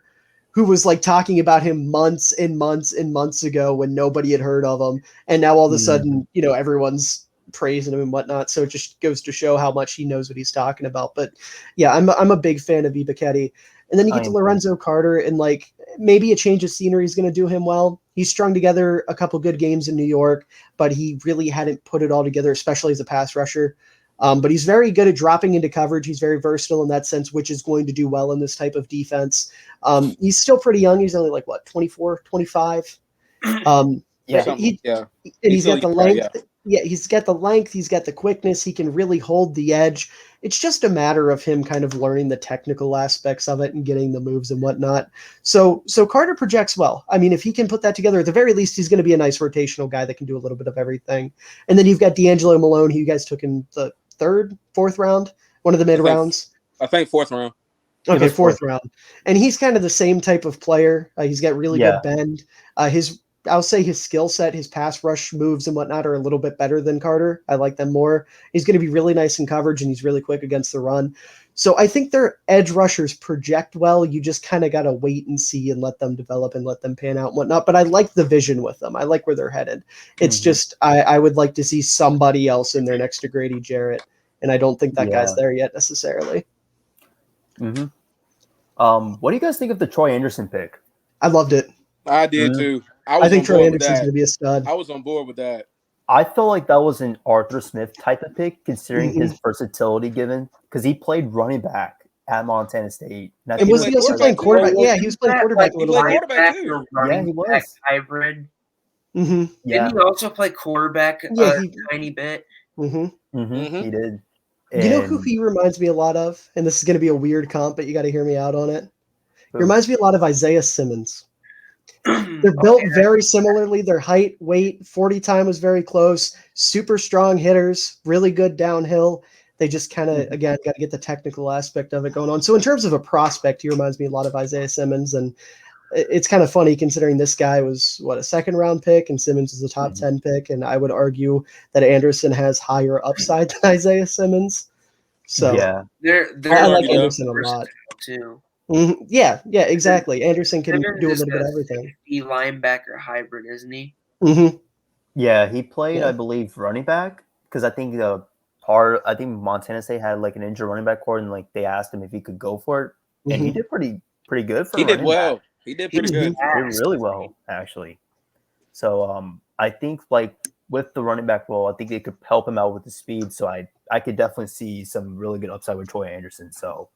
who was like talking about him months and months and months ago when nobody had heard of him, and now all of a sudden, you know, everyone's praising him and whatnot. So it just goes to show how much he knows what he's talking about. But yeah, I'm a big fan of Buchetti. And then you get to Lorenzo Carter, and like, maybe a change of scenery is going to do him well. He's strung together a couple good games in New York, but he really hadn't put it all together, especially as a pass rusher. But he's very good at dropping into coverage. He's very versatile in that sense, which is going to do well in this type of defense. He's still pretty young. He's only like, what, 24, 25? And he's got the length. Yeah, he's got the length, he's got the quickness, he can really hold the edge. It's just a matter of him kind of learning the technical aspects of it and getting the moves and whatnot. So Carter projects well. I mean, if he can put that together, at the very least, he's going to be a nice rotational guy that can do a little bit of everything. And then you've got D'Angelo Malone, who you guys took in the fourth round, one of the mid rounds. I think fourth round. Okay, fourth round. And he's kind of the same type of player. He's got really good bend. I'll say his skill set, his pass rush moves and whatnot are a little bit better than Carter. I like them more. He's going to be really nice in coverage, and he's really quick against the run. So I think their edge rushers project well. You just kind of got to wait and see and let them develop and let them pan out and whatnot. But I like the vision with them. I like where they're headed. It's just I would like to see somebody else in there next to Grady Jarrett, and I don't think that guy's there yet necessarily. What do you guys think of the Troy Anderson pick? I loved it. I did too. I think Troy Anderson's going to be a stud. I was on board with that. I feel like that was an Arthur Smith type of pick, considering his versatility given, because he played running back at Montana State. And was he also playing quarterback? Yeah, he was playing quarterback a little bit. Quarterback too. Yeah, he was. Hybrid. Yeah. Didn't he also play quarterback a tiny bit? He did. You know who he reminds me a lot of? And this is going to be a weird comp, but you got to hear me out on it. He reminds me a lot of Isaiah Simmons. They're built very similarly. Their height, weight, 40 time was very close. Super strong hitters, really good downhill. They just kind of, again, got to get the technical aspect of it going on. So in terms of a prospect, he reminds me a lot of Isaiah Simmons. And it's kind of funny considering this guy was, a second-round pick, and Simmons is a top 10 pick. And I would argue that Anderson has higher upside than Isaiah Simmons. So they're I like Anderson a lot. Too. Yeah, exactly. Anderson can do a little bit of everything. He linebacker hybrid, isn't he? Yeah, he played, I believe, running back, because I think Montana State had like an injured running back core, and like they asked him if he could go for it, and he did pretty good for. He did well. He did pretty good. He did really well, actually. So I think like with the running back role, I think it could help him out with the speed. So I could definitely see some really good upside with Troy Anderson. So.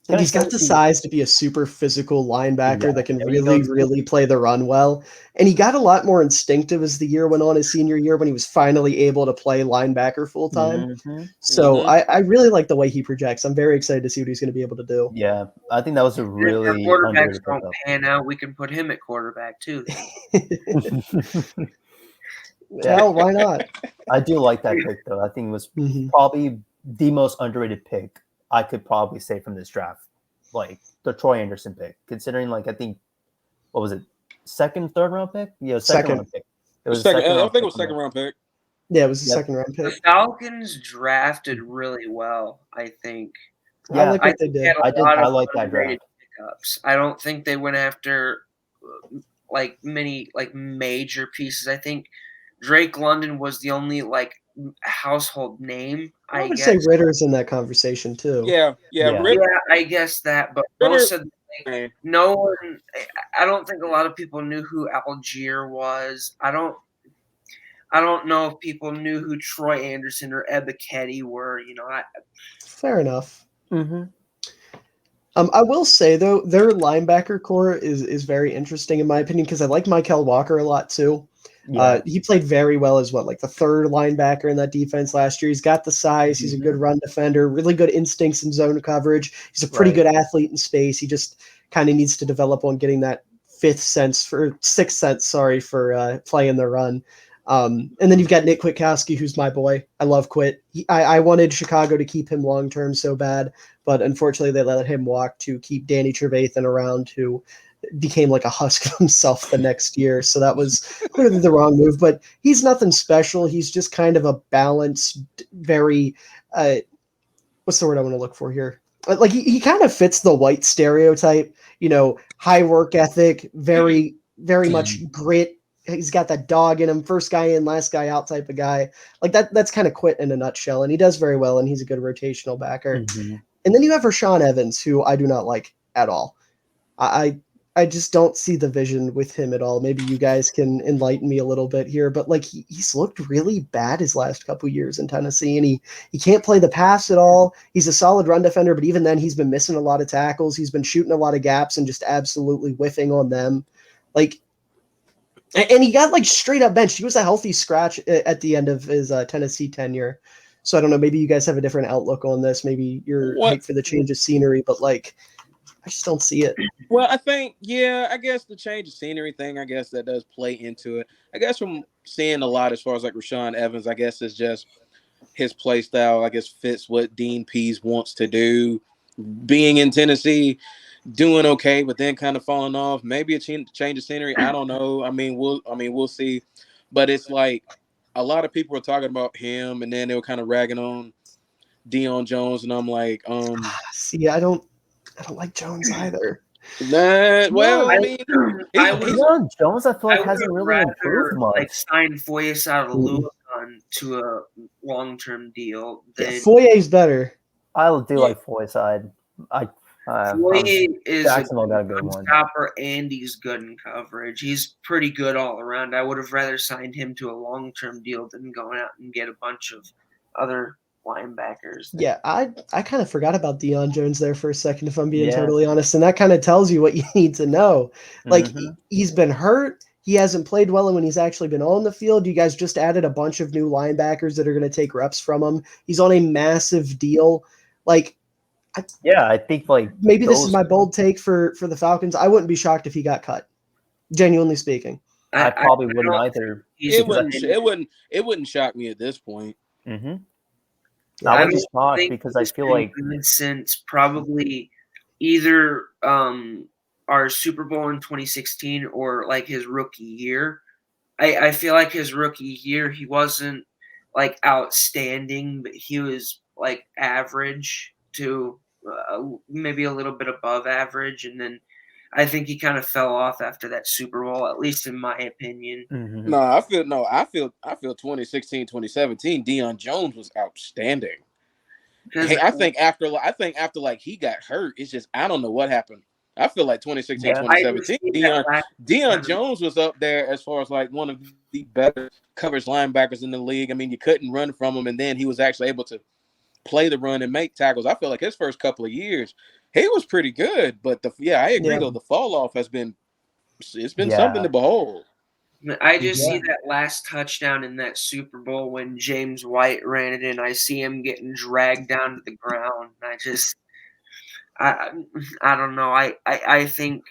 And he's got the size to be a super physical linebacker that can really play the run well. And he got a lot more instinctive as the year went on, his senior year, when he was finally able to play linebacker full time. So I really like the way he projects. I'm very excited to see what he's going to be able to do. Yeah, I think that was a really if our quarterbacks don't pan out, we can put him at quarterback too. Well, why not? I do like that pick, though. I think it was probably the most underrated pick I could probably say from this draft, like the Troy Anderson pick, considering like, I think, what was it? Third round pick? Yeah, second round pick. It was second. I think it was second round pick. Yeah, it was a second round pick. The Falcons drafted really well, I think. Yeah, I like what they did. I like that draft. Pickups. I don't think they went after like many like major pieces. I think Drake London was the only like household name. I would say Ritter's in that conversation too. Yeah. I guess that, but most of no one. I don't think a lot of people knew who Algier was. I don't know if people knew who Troy Anderson or Buchetti were. Fair enough. I will say though, their linebacker core is very interesting in my opinion, because I like Mikel Walker a lot too. He played very well as like the third linebacker in that defense last year. He's got the size. He's a good run defender, really good instincts in zone coverage. He's a pretty good athlete in space. He just kind of needs to develop on getting that sixth sense for playing the run. And then you've got Nick Kwiatkowski, who's my boy. I love Quit. I wanted Chicago to keep him long term so bad, but unfortunately they let him walk to keep Danny Trevathan around, who became like a husk of himself the next year. So that was clearly the wrong move, but he's nothing special. He's just kind of a balanced, very, what's the word I want to look for here? Like he kind of fits the white stereotype, high work ethic, very, very much grit. He's got that dog in him, first guy in, last guy out type of guy. Like that's kind of Quit in a nutshell. And he does very well, and he's a good rotational backer. And then you have Rashaan Evans, who I do not like at all. I just don't see the vision with him at all. Maybe you guys can enlighten me a little bit here, but like he's looked really bad his last couple years in Tennessee, and he can't play the pass at all. He's a solid run defender, but even then he's been missing a lot of tackles. He's been shooting a lot of gaps and just absolutely whiffing on them. Like And he got like straight up benched. He was a healthy scratch at the end of his Tennessee tenure. So I don't know. Maybe you guys have a different outlook on this. Maybe you're hyped for the change of scenery, but like, I just don't see it. Well, I think, I guess the change of scenery thing, I guess that does play into it. I guess from seeing a lot as far as like Rashaan Evans, I guess it's just his play style, I guess, fits what Dean Pease wants to do. Being in Tennessee, doing okay, but then kind of falling off. Maybe a change of scenery. I don't know. We'll see. But it's like a lot of people were talking about him, and then they were kind of ragging on Deion Jones, and I'm like, see, I don't like Jones either. Nah, well, I mean, Deion Jones, I feel like hasn't really improved much. Like sign Foyes out of Louisville to a long-term deal. Foyer's better. I do like Foy's side. Foye is Jacksonville got a good one. Stopper, and he's good in coverage. He's pretty good all around. I would have rather signed him to a long-term deal than going out and get a bunch of other linebackers. Yeah, I kind of forgot about Deion Jones there for a second, if I'm being totally honest. And that kind of tells you what you need to know. Like, he's been hurt. He hasn't played well when he's actually been on the field. You guys just added a bunch of new linebackers that are going to take reps from him. He's on a massive deal. Like, I think like maybe this is my bold take for the Falcons. I wouldn't be shocked if he got cut. Genuinely speaking, I probably wouldn't either. It wouldn't shock me at this point. I would be shocked because I feel like since probably either our Super Bowl in 2016 or like his rookie year. I feel like his rookie year he wasn't like outstanding, but he was like average to maybe a little bit above average, and then I think he kind of fell off after that Super Bowl, at least in my opinion. No, I feel 2016, 2017, Deion Jones was outstanding. Hey, I think after like he got hurt, it's just I don't know what happened. I feel like 2016, 2017, Deion Jones was up there as far as like one of the better coverage linebackers in the league. I mean, you couldn't run from him, and then he was actually able to play the run and make tackles. I feel like his first couple of years, he was pretty good. But I agree though, the fall off has been something to behold. I just see that last touchdown in that Super Bowl when James White ran it in. I see him getting dragged down to the ground. I don't know. I think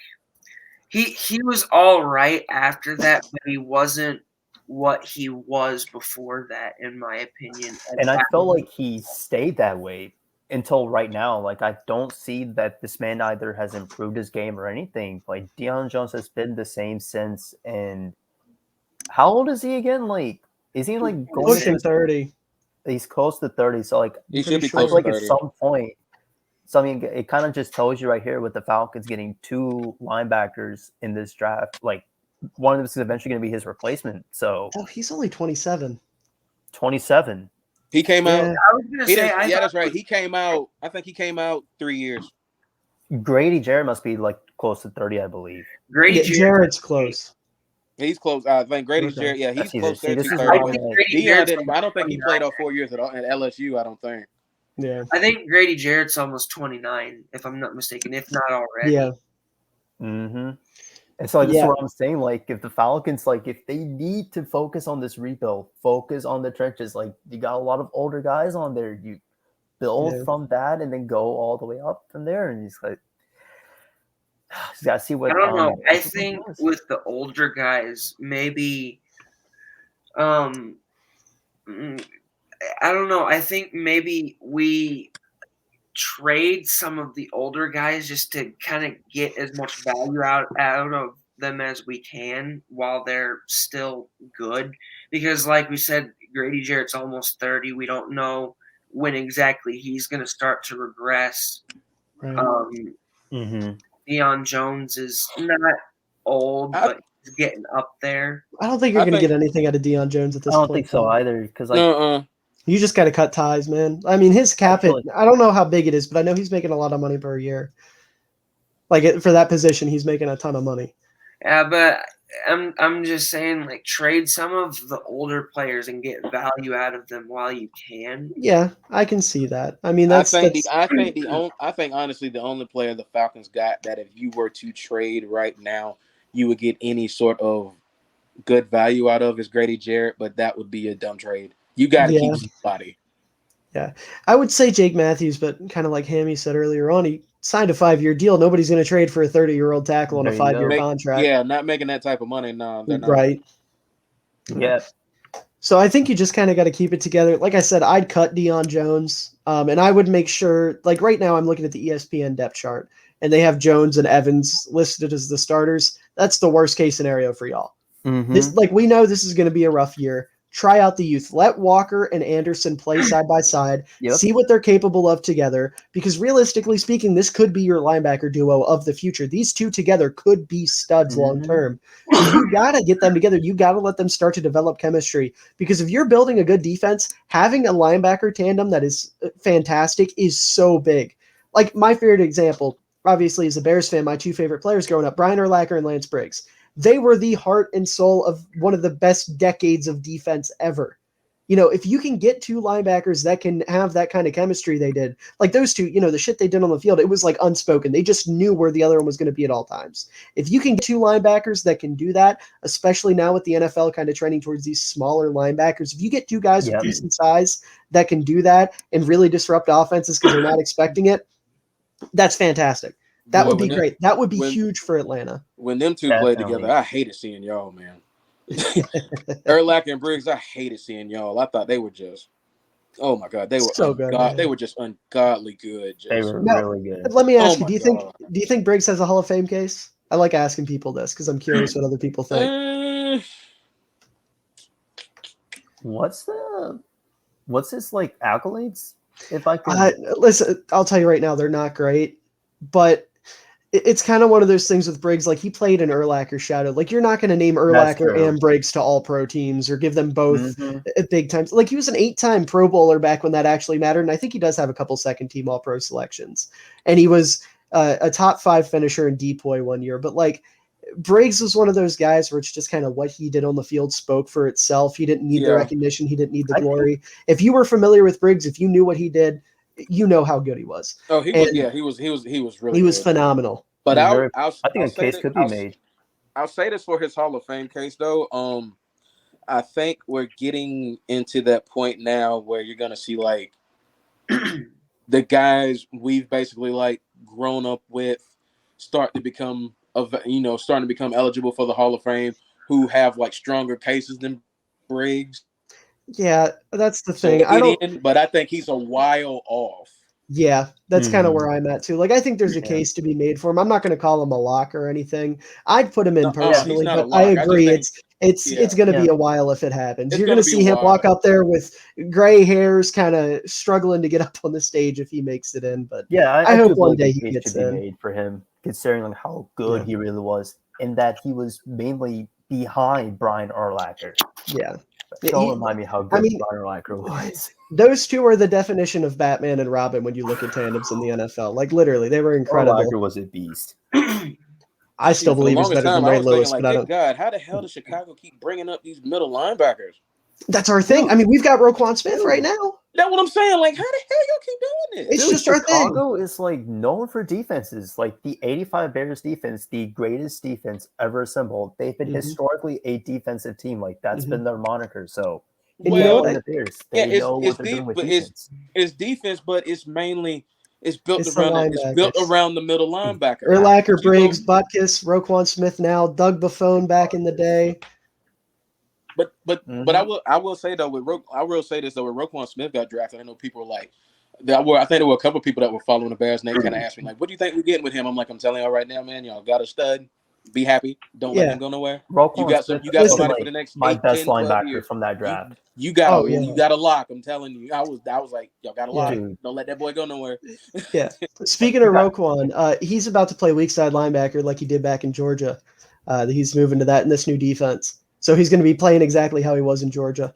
he was all right after that, but he wasn't what he was before that, in my opinion. And I felt like he stayed that way until right now. Like, I don't see that this man either has improved his game or anything. Like, Deion Jones has been the same since. And how old is he again? Like, is he like pushing 30? He's close to 30. So like, he should be close to 30. At some point. So I mean, it kind of just tells you right here with the Falcons getting two linebackers in this draft. Like, one of them is eventually going to be his replacement. So he's only 27. 27. He came out. I was going to say, that's right. He came out. I think he came out 3 years. Grady Jarrett must be like close to 30, I believe. Jarrett's close. He's close. I think Grady Jarrett. Yeah, he's close to 30. I don't think he played all 4 years at LSU. I don't think. Yeah, I think Grady Jarrett's almost 29, if I'm not mistaken, if not already. Yeah. And so like, this is what I'm saying. Like, if the Falcons, like, if they need to focus on this rebuild, focus on the trenches. Like, you got a lot of older guys on there. You build from that and then go all the way up from there. And he's like, you got to see what. I don't know. I think with the older guys, maybe. I don't know. I think maybe we trade some of the older guys just to kind of get as much value out of them as we can while they're still good. Because like we said, Grady Jarrett's almost 30. We don't know when exactly he's going to start to regress. Right. Deion Jones is not old, but he's getting up there. I don't think you're going to get anything out of Deion Jones at this point. I don't think so either. Because like, you just got to cut ties, man. I mean, his cap hit, I don't know how big it is, but I know he's making a lot of money per year. Like, for that position, he's making a ton of money. Yeah, but I'm just saying, like, trade some of the older players and get value out of them while you can. Yeah, I can see that. I mean, I think honestly the only player the Falcons got that if you were to trade right now, you would get any sort of good value out of is Grady Jarrett, but that would be a dumb trade. You got to keep somebody. Yeah, I would say Jake Matthews, but kind of like Hammy said earlier on, he signed a 5-year deal. Nobody's going to trade for a 30-year-old tackle on a 5-year contract. Yeah, not making that type of money. No, they're not. Right. Yeah. So I think you just kind of got to keep it together. Like I said, I'd cut Deion Jones, and I would make sure, like right now I'm looking at the ESPN depth chart, and they have Jones and Evans listed as the starters. That's the worst case scenario for y'all. This, like, we know this is going to be a rough year. Try out the youth. Let Walker and Anderson play side by side. See what they're capable of together. Because realistically speaking, this could be your linebacker duo of the future. These two together could be studs long term. So you got to get them together. You got to let them start to develop chemistry. Because if you're building a good defense, having a linebacker tandem that is fantastic is so big. Like, my favorite example, obviously, as a Bears fan, my two favorite players growing up, Brian Urlacher and Lance Briggs. They were the heart and soul of one of the best decades of defense ever. You know, if you can get two linebackers that can have that kind of chemistry they did, like those two, you know, the shit they did on the field, it was like unspoken. They just knew where the other one was going to be at all times. If you can get two linebackers that can do that, especially now with the NFL kind of trending towards these smaller linebackers, if you get two guys with decent size that can do that and really disrupt offenses because they're not expecting it, that's fantastic. That would be great. That would be huge for Atlanta. When them two played together, I hated seeing y'all, man. Urlacher and Briggs, I hated seeing y'all. I thought they were just, oh my God, they were so good. They were just ungodly good. They were really good. Let me ask you: Do you think Briggs has a Hall of Fame case? I like asking people this because I'm curious what other people think. What's his like accolades? If I could listen, I'll tell you right now, they're not great, but it's kind of one of those things with Briggs. Like, he played in Urlacher's shadow. Like, you're not going to name Urlacher and Briggs to all pro teams or give them both big times. Like, he was an 8-time Pro Bowler back when that actually mattered. And I think he does have a couple second team all pro selections. And he was a top 5 finisher in DPOY one year. But like, Briggs was one of those guys where it's just kind of what he did on the field spoke for itself. He didn't need the recognition. He didn't need the glory. If you were familiar with Briggs, if you knew what he did, you know how good he was. Oh, he was really he was phenomenal. But I think a case could be made. I'll say this for his Hall of Fame case though. I think we're getting into that point now where you're gonna see like the guys we've basically like grown up with starting to become eligible for the Hall of Fame, who have like stronger cases than Briggs. Yeah, that's the thing. But I think he's a while off. Yeah, that's kind of where I'm at too. Like, I think there's a case to be made for him. I'm not going to call him a lock or anything. I'd put him in personally, but I agree. It's going to be a while if it happens. You're going to see him walk up there with gray hairs, kind of struggling to get up on the stage if he makes it in. But I hope one day he gets in. Made for him, considering like how good he really was, and that he was mainly behind Brian Urlacher. Yeah. Don't remind me how good Brian Urlacher was. Those two are the definition of Batman and Robin when you look at tandems in the NFL. Like, literally, they were incredible. Urlacher was a beast. I still believe he's better than Ray Lewis, but I don't. God, how the hell does Chicago keep bringing up these middle linebackers? That's our thing. I mean, we've got Roquan Smith right now. That's what I'm saying. Like, how the hell y'all keep doing this? It's just our thing. Chicago is like known for defenses. Like the '85 Bears defense, the greatest defense ever assembled. They've been historically a defensive team. Like that's been their moniker. So, and you know what? The Bears, they know what they're doing with defense. It's defense, but it's mainly built around the middle linebacker. Urlacher, Briggs, Butkus, Roquan Smith now, Doug Buffone back in the day. But I will say though with Roquan Smith got drafted, I know people were like, I think there were a couple of people that were following the Bears, and they kind of asked me like, "What do you think we're getting with him?" I'm like, "I'm telling y'all right now, man, y'all got a stud. Be happy. Don't let him go nowhere. You got somebody for the next my 8, best 10, 12 linebacker years. from that draft. You got a lock. I'm telling you. I was like, y'all got a lock. Don't let that boy go nowhere. Yeah. Speaking of Roquan, he's about to play weak side linebacker like he did back in Georgia. He's moving to that in this new defense. So he's going to be playing exactly how he was in Georgia.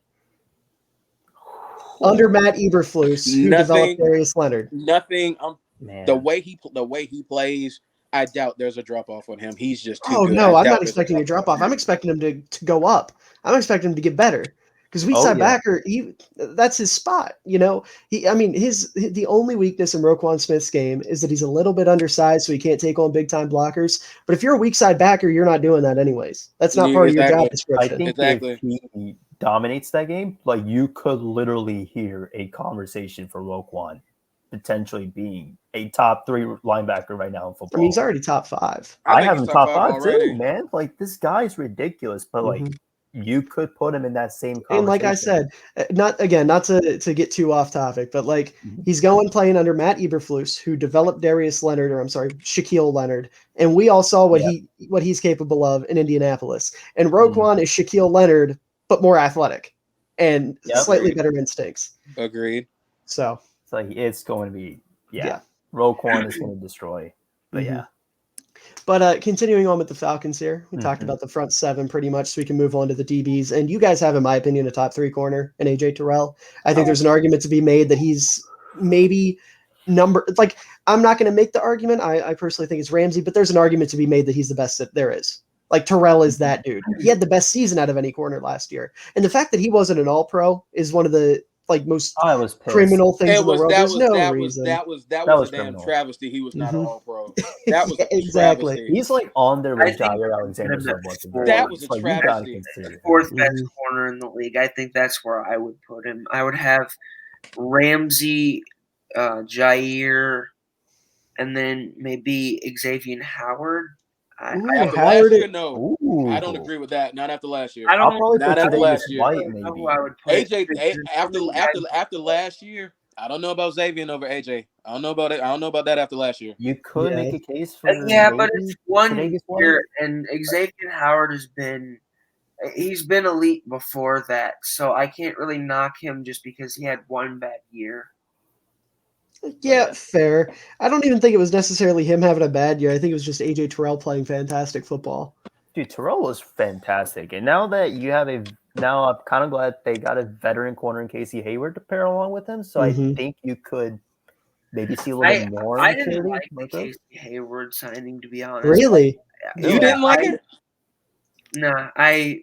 Under Matt Eberflus, who developed Darius Leonard. Nothing. The way he plays, I doubt there's a drop off on him. He's just too good. No, I'm not expecting a drop off. I'm expecting him to go up. I'm expecting him to get better Because weak side backer, that's his spot. The only weakness in Roquan Smith's game is that he's a little bit undersized, so he can't take on big time blockers. But if you're a weak side backer, you're not doing that anyways. That's not part of your job description. I think if he dominates that game, like you could literally hear a conversation for Roquan potentially being a top 3 linebacker right now in football. I mean, he's already top 5. I have him top 5 too, man. Like this guy's ridiculous, but like you could put him in that same conversation. And like I said, not to get too off topic, but like he's going playing under Matt Eberflus, who developed Shaquille Leonard, and we all saw what he's capable of in Indianapolis. And Roquan is Shaquille Leonard, but more athletic and slightly better instincts. Agreed. So it's going to be Roquan is going to destroy. But But continuing on with the Falcons here, we talked about the front 7 pretty much, so we can move on to the DBs. And you guys have, in my opinion, a top 3 corner in AJ Terrell. I think there's an argument to be made that he's maybe I'm not going to make the argument. I personally think it's Ramsey, but there's an argument to be made that he's the best that there is. Like Terrell is that dude. He had the best season out of any corner last year. And the fact that he wasn't an all-pro is one of the most criminal things in the world. There's no reason. That was a damn travesty. He was not an all-pro. That was exactly. Travesty. He's like on there with Jair Alexander. That was a travesty. Fourth best corner in the league. I think that's where I would put him. I would have Ramsey, Jair, and then maybe Xavier Howard. After last year, no. I don't agree with that. Not after last year. Not after last year. AJ after last year. I don't know about Xavier over AJ. I don't know about it. I don't know about that after last year. You could make a case for but it's 1 year, and Xavier Howard he's been elite before that, so I can't really knock him just because he had one bad year. Yeah, fair. I don't even think it was necessarily him having a bad year. I think it was just AJ Terrell playing fantastic football. Dude, Terrell was fantastic. And now that you have I'm kind of glad they got a veteran corner in Casey Hayward to pair along with him. So I think you could maybe see a little more. I didn't like the Casey Hayward signing, to be honest. Really? You didn't like it? No, I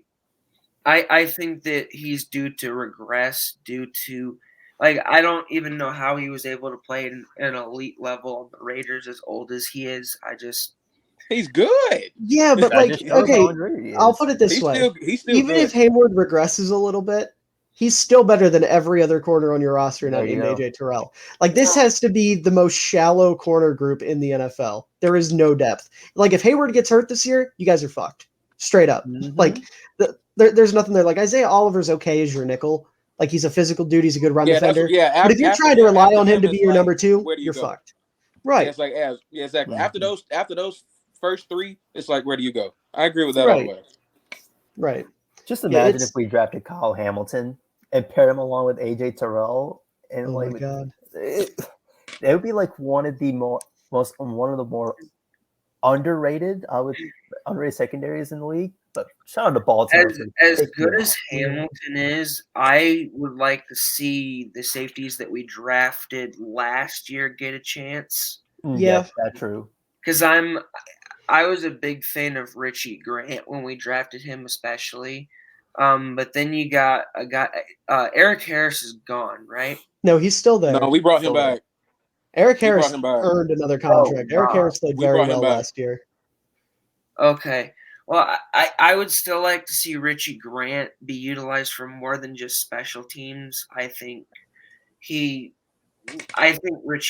think that he's due to regress due to I don't even know how he was able to play at an elite level on the Raiders as old as he is. He's good. Yeah, but I'll put it this way. He's still even good. if Hayward regresses a little bit, he's still better than every other corner on your roster now named AJ Terrell. This has to be the most shallow corner group in the NFL. There is no depth. If Hayward gets hurt this year, you guys are fucked. Straight up. There's nothing there. Isaiah Oliver's okay as your nickel. He's a physical dude. He's a good run defender. But if you're trying to rely on him to be your number 2, you're fucked. Right. Yeah, exactly. After those first 3, it's where do you go? I agree with that all the way. Right. Just imagine if we drafted Kyle Hamilton and paired him along with AJ Terrell, and oh my God, it would be one of the more underrated secondaries in the league. But shout out to Baltimore. As good as Hamilton is, I would like to see the safeties that we drafted last year get a chance. Yeah, that's true. Because I was a big fan of Richie Grant when we drafted him, especially. But then you got a guy. Eric Harris is gone, right? No, he's still there. No, we brought him back. Eric Harris earned another contract. Eric Harris played very well last year. Okay. Well, I would still like to see Richie Grant be utilized for more than just special teams. I think Richie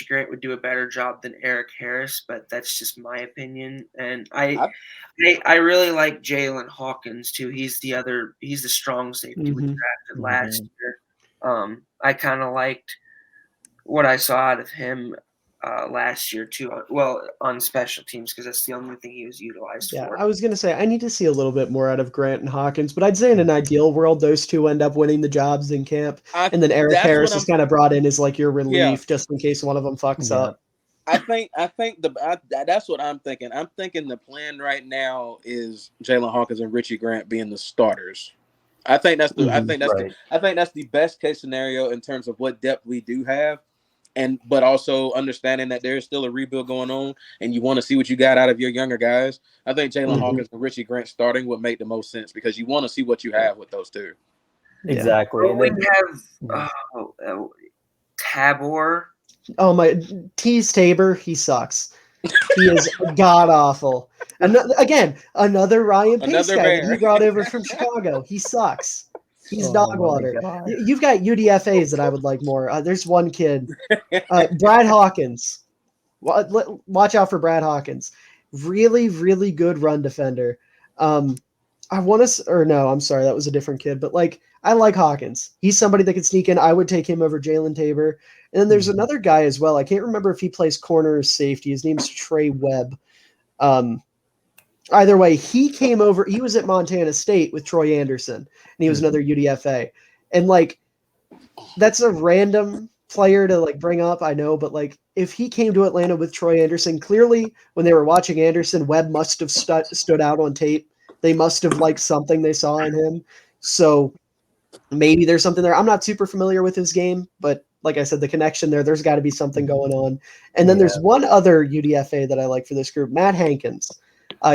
Grant would do a better job than Eric Harris, but that's just my opinion. And I really like Jalen Hawkins too. He's the strong safety we drafted last year. I kind of liked what I saw out of him last year too. Well, on special teams, because that's the only thing he was utilized for. Yeah, I was gonna say I need to see a little bit more out of Grant and Hawkins, but I'd say in an ideal world, those two end up winning the jobs in camp, and then Eric Harris is kind of brought in as your relief, just in case one of them fucks up. I think that's what I'm thinking. I'm thinking the plan right now is Jalen Hawkins and Richie Grant being the starters. I think that's the best case scenario in terms of what depth we do have. But also understanding that there's still a rebuild going on and you want to see what you got out of your younger guys. I think Jalen Hawkins and Richie Grant starting would make the most sense because you want to see what you have with those two. Exactly. And We then, have Tabor. Oh my, Tease Tabor, he sucks. He is god awful. Another Ryan Pace Another guy that bear. he brought over from Chicago. He sucks. He's Oh dog my water. God. You've got UDFAs that I would like more. There's one kid, Brad Hawkins. Watch out for Brad Hawkins. Really, really good run defender. I want to, or no, I'm sorry, that was a different kid. But like, I like Hawkins. He's somebody that could sneak in. I would take him over Jaylen Tabor. And then there's another guy as well. I can't remember if he plays corner or safety. His name's Trey Webb. Either way, he came over. He was at Montana State with Troy Anderson, and he was another UDFA. And like, that's a random player to like bring up, I know, but like, if he came to Atlanta with Troy Anderson, clearly when they were watching Anderson, Webb must have stood out on tape. They must have liked something they saw in him. So maybe there's something there. I'm not super familiar with his game, but like I said, the connection there's got to be something going on. And then there's one other UDFA that I like for this group, Matt Hankins.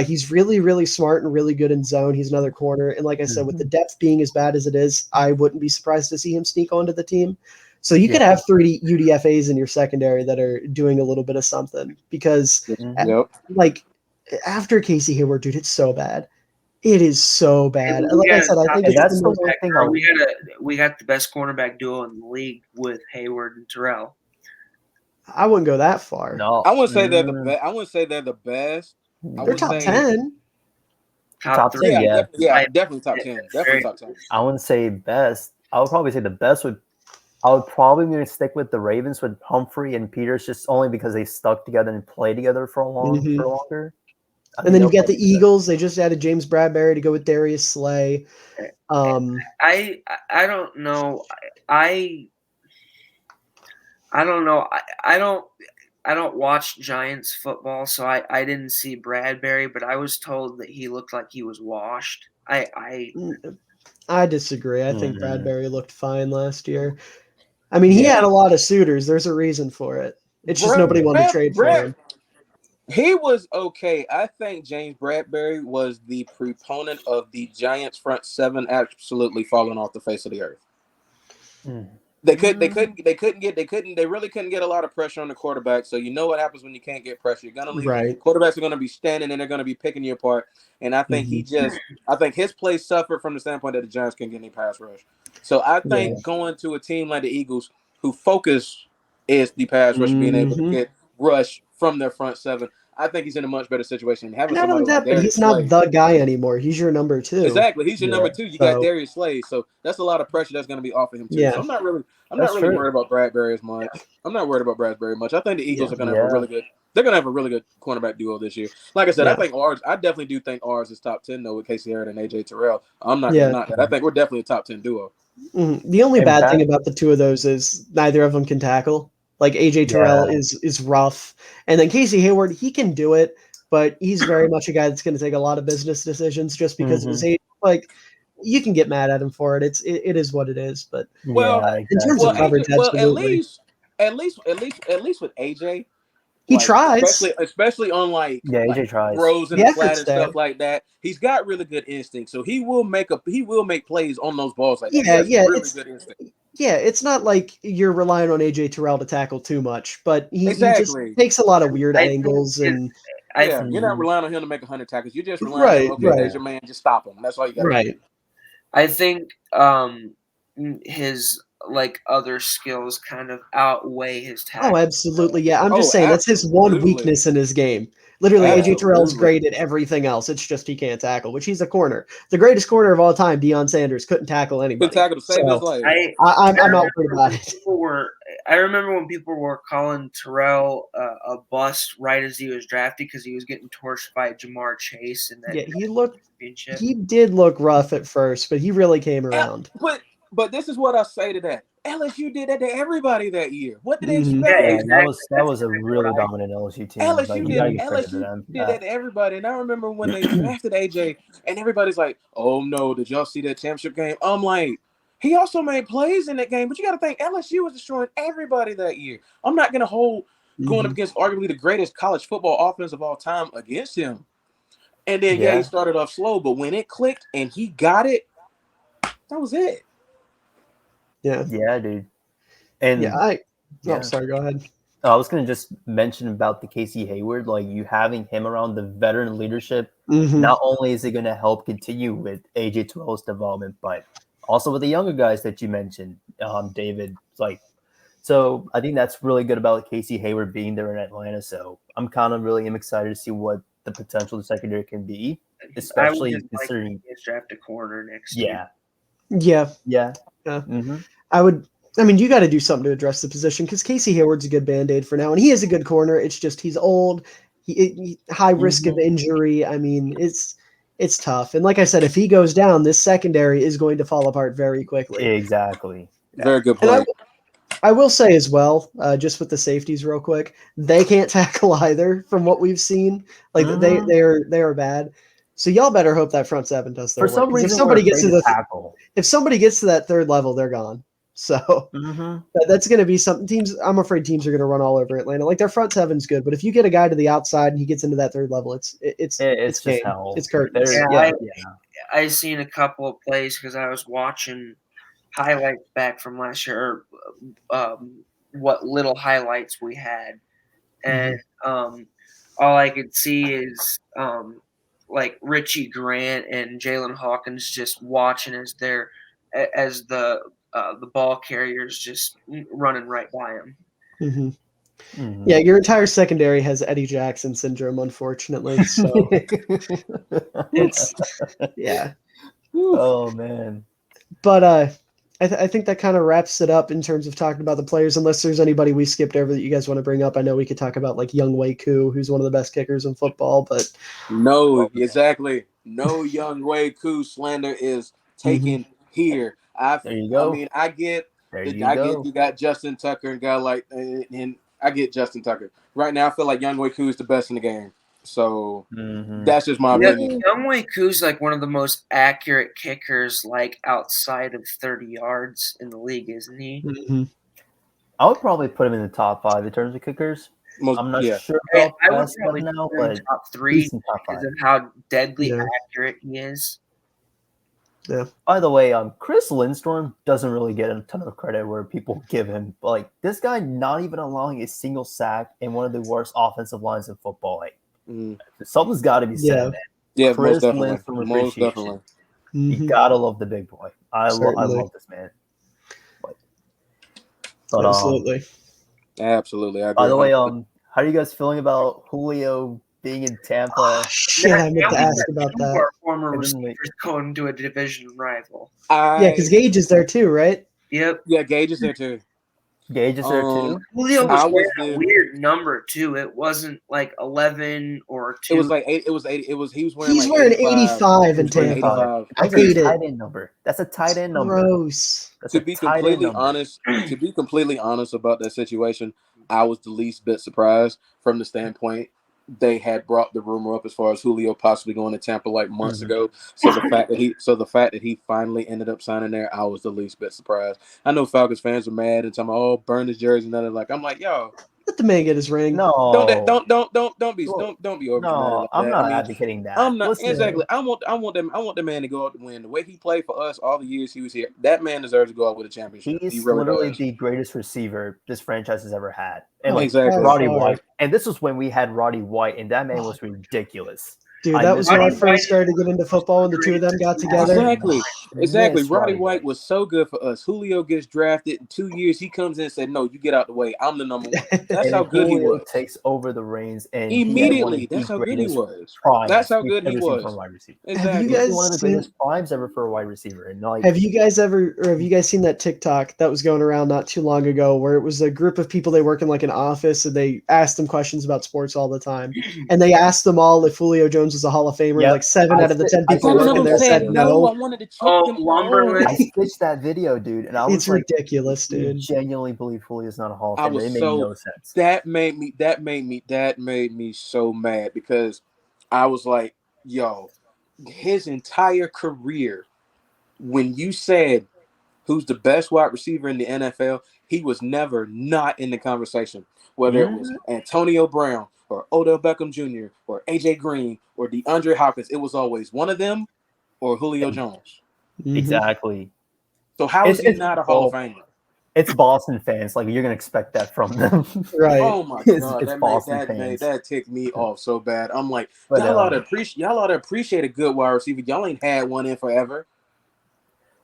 He's really, really smart and really good in zone. He's another corner. And like I said, with the depth being as bad as it is, I wouldn't be surprised to see him sneak onto the team. So you could have 30 UDFAs in your secondary that are doing a little bit of something because like after Casey Hayward, dude, it's so bad. It is so bad. Like I said, I think that's the one thing. We got the best cornerback duo in the league with Hayward and Terrell. I wouldn't go that far. No, I wouldn't say they're the best. I wouldn't say they're the best. They're top 10. Top 10, definitely top 10. Definitely top 10. I wouldn't say best. I would probably say the best would. I would probably stick with the Ravens with Humphrey and Peters, just only because they stuck together and played together for longer. And then you get the Eagles. They just added James Bradbury to go with Darius Slay. I don't know. I don't know. I don't watch Giants football, so I didn't see Bradbury, but I was told that he looked like he was washed. I disagree. I think Bradbury looked fine last year. I mean, he had a lot of suitors. There's a reason for it. It's just nobody wanted to trade for him. He was okay. I think James Bradbury was the proponent of the Giants front seven absolutely falling off the face of the earth. They really couldn't get a lot of pressure on the quarterback. So you know what happens when you can't get pressure. You're gonna leave. Right. Quarterbacks are gonna be standing and they're gonna be picking you apart. And I think I think his play suffered from the standpoint that the Giants couldn't get any pass rush. So I think going to a team like the Eagles, who focus is the pass rush, being able to get rush from their front seven, I think he's in a much better situation. Not only that, but he's not the guy anymore. He's your number 2. Exactly. He's your number 2. You got Darius Slay. So that's a lot of pressure that's going to be off of him too. So I'm not really worried about Bradbury as much. I'm not worried about Bradbury much. I think the Eagles are going to have a really good. They're going to have a really good cornerback duo this year. Like I said, I definitely do think ours is top 10 though with Casey Hayward and AJ Terrell. I'm not going to knock that. I think we're definitely a top 10 duo. The only bad thing about the two of those is neither of them can tackle. Like AJ Terrell is rough, and then Casey Hayward, he can do it, but he's very much a guy that's going to take a lot of business decisions just because of his age. Like, you can get mad at him for it. It is what it is. But in terms of coverage, absolutely. At least with AJ, he tries, especially on AJ tries throws and flat and stuff like that. He's got really good instinct, so he will make plays on those balls like that. Really good instinct. Yeah, it's not like you're relying on AJ Terrell to tackle too much, but he just takes a lot of weird angles and. You're not relying on him to make 100 tackles. You're just relying on there's your man, just stop him. That's all you got to do. I think his other skills kind of outweigh his tackles. Oh, absolutely. Yeah, I'm just saying that's his one weakness in his game. Literally, AJ Terrell's great at everything else. It's just he can't tackle, which he's a corner. The greatest corner of all time, Deion Sanders, couldn't tackle anybody. Couldn't tackle to save his life. I'm not worried about it. I remember when people were calling Terrell a bust right as he was drafted because he was getting torched by Jamar Chase. And he did look rough at first, but he really came around. But this is what I say to that. LSU did that to everybody that year. What did they expect? That was a really dominant LSU team. LSU did that to everybody. And I remember when they drafted AJ, and everybody's like, "Oh no, did y'all see that championship game?" I'm like, he also made plays in that game, but you got to think LSU was destroying everybody that year. I'm not going to hold going up against arguably the greatest college football offense of all time against him. And then he started off slow, but when it clicked and he got it, that was it. Yeah. Yeah, dude. And Oh, sorry, go ahead. I was going to just mention about the Casey Hayward, like you having him around the veteran leadership. Mhm. Not only is it going to help continue with AJ Terrell's development, but also with the younger guys that you mentioned, David. So I think that's really good about Casey Hayward being there in Atlanta. So I'm kind of really excited to see what the potential of the secondary can be, especially considering his draft a corner next year. Yeah. Mm-hmm. You got to do something to address the position because Casey Hayward's a good Band-Aid for now, and he is a good corner. It's just he's old, he high risk of injury. I mean, it's tough. And like I said, if he goes down, this secondary is going to fall apart very quickly. Exactly. Very good point. I will say as well, just with the safeties real quick, they can't tackle either from what we've seen. Like they are bad. So y'all better hope that front seven does their work. For some reason, if somebody gets to that third level, they're gone. So that's going to be something. I'm afraid teams are going to run all over Atlanta. Like their front seven's good, but if you get a guy to the outside and he gets into that third level, it's just hell. It's curtains. I seen a couple of plays because I was watching highlights back from last year, or what little highlights we had, and all I could see is like Richie Grant and Jalen Hawkins just watching as the ball carriers just running right by him. Yeah, your entire secondary has Eddie Jackson syndrome, unfortunately. So it's Oh man. But I think that kind of wraps it up in terms of talking about the players. Unless there's anybody we skipped over that you guys want to bring up, I know we could talk about like Young Wei Koo, who's one of the best kickers in football. But no, exactly, no Young Wei Koo slander is taken here. There you go. I mean, I get you got Justin Tucker and guy like, and I get Justin Tucker. Right now, I feel like Young Wei Koo is the best in the game. So that's just my opinion. Young Wei Koo's like one of the most accurate kickers, like outside of 30 yards in the league, isn't he? I would probably put him in the top 5 in terms of kickers. I'm not sure about I would probably now, put him in top 3 because of how deadly accurate he is. Yeah. By the way, Chris Lindstorm doesn't really get a ton of credit where people give him. But like this guy, not even allowing a single sack in one of the worst offensive lines in football. Like something's got to be said. Man. Yeah, Chris most definitely. You gotta love the big boy. I love this man. But, absolutely. Absolutely. I agree. By the way, how are you guys feeling about Julio being in Tampa? Oh, shit, I meant to ask about that. Our former receivers going to a division rival. Yeah, because Gage is there too, right? Yep. Yeah, Gage is there too. Gage is there too. Julio was wearing a weird number too. It wasn't like 11 or 2. It was like 8. It was 80. It was He's wearing 85 in Tampa. That's a tight end number. That's a tight end number. Gross. To be completely honest about that situation, I was the least bit surprised from the standpoint they had brought the rumor up as far as Julio possibly going to Tampa like months ago. So the fact that he finally ended up signing there, I was the least bit surprised. I know Falcons fans are mad and talking, "Oh, burn his jersey," and nothing. Like I'm like, yo, let the man get his ring. No, don't be over. No, I'm not advocating that. I'm not exactly. I want the man to go out to win. The way he played for us all the years he was here, that man deserves to go out with a championship. He's he really literally does. the greatest receiver this franchise has ever had. And exactly. Roddy White. And this was when we had Roddy White, and that man was ridiculous. Dude, that was when I first started to get into football when the two of them got together. Exactly. Roddy White was so good for us. Julio gets drafted in 2 years. He comes in and said, "No, you get out the way. I'm the number one." That's how good he was. Takes over the reins and immediately. That's how good he was. That's how good he was. Exactly. Have you guys one of the greatest primes ever for a wide receiver? And have you guys seen that TikTok that was going around not too long ago where it was a group of people, they work in like an office and they asked them questions about sports all the time, and they asked them all if Julio Jones was a Hall of Famer. Yep. Like 7 out of the 10 people working there said no. I wanted to choke him. I stitched that video, dude, and I was it's ridiculous, dude. I genuinely believe Julio is not a Hall of Famer. It made no sense. That made me so mad because I was like, yo, his entire career, when you said who's the best wide receiver in the NFL, he was never not in the conversation. Whether it was Antonio Brown or Odell Beckham Jr. or AJ Green or DeAndre Hopkins, it was always one of them or Julio Jones. Exactly. So how is he not a Hall of Famer? It's Boston fans. Like, you're gonna expect that from them. Right. Oh my god, It's Boston fans. that ticked me off so bad. I'm like, But, y'all ought to appreciate a good wide receiver. Y'all ain't had one in forever.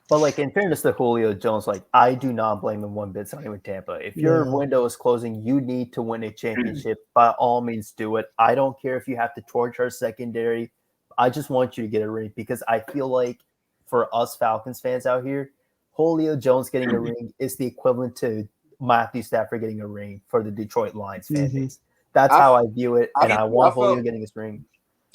But, like, in fairness to Julio Jones, like, I do not blame him one bit signing with Tampa. If your window is closing, you need to win a championship. By all means, do it. I don't care if you have to torch our secondary. I just want you to get a ring because I feel like for us Falcons fans out here, Julio Jones getting a ring is the equivalent to Matthew Stafford getting a ring for the Detroit Lions fan base. That's how I view it, and I want Julio getting his ring.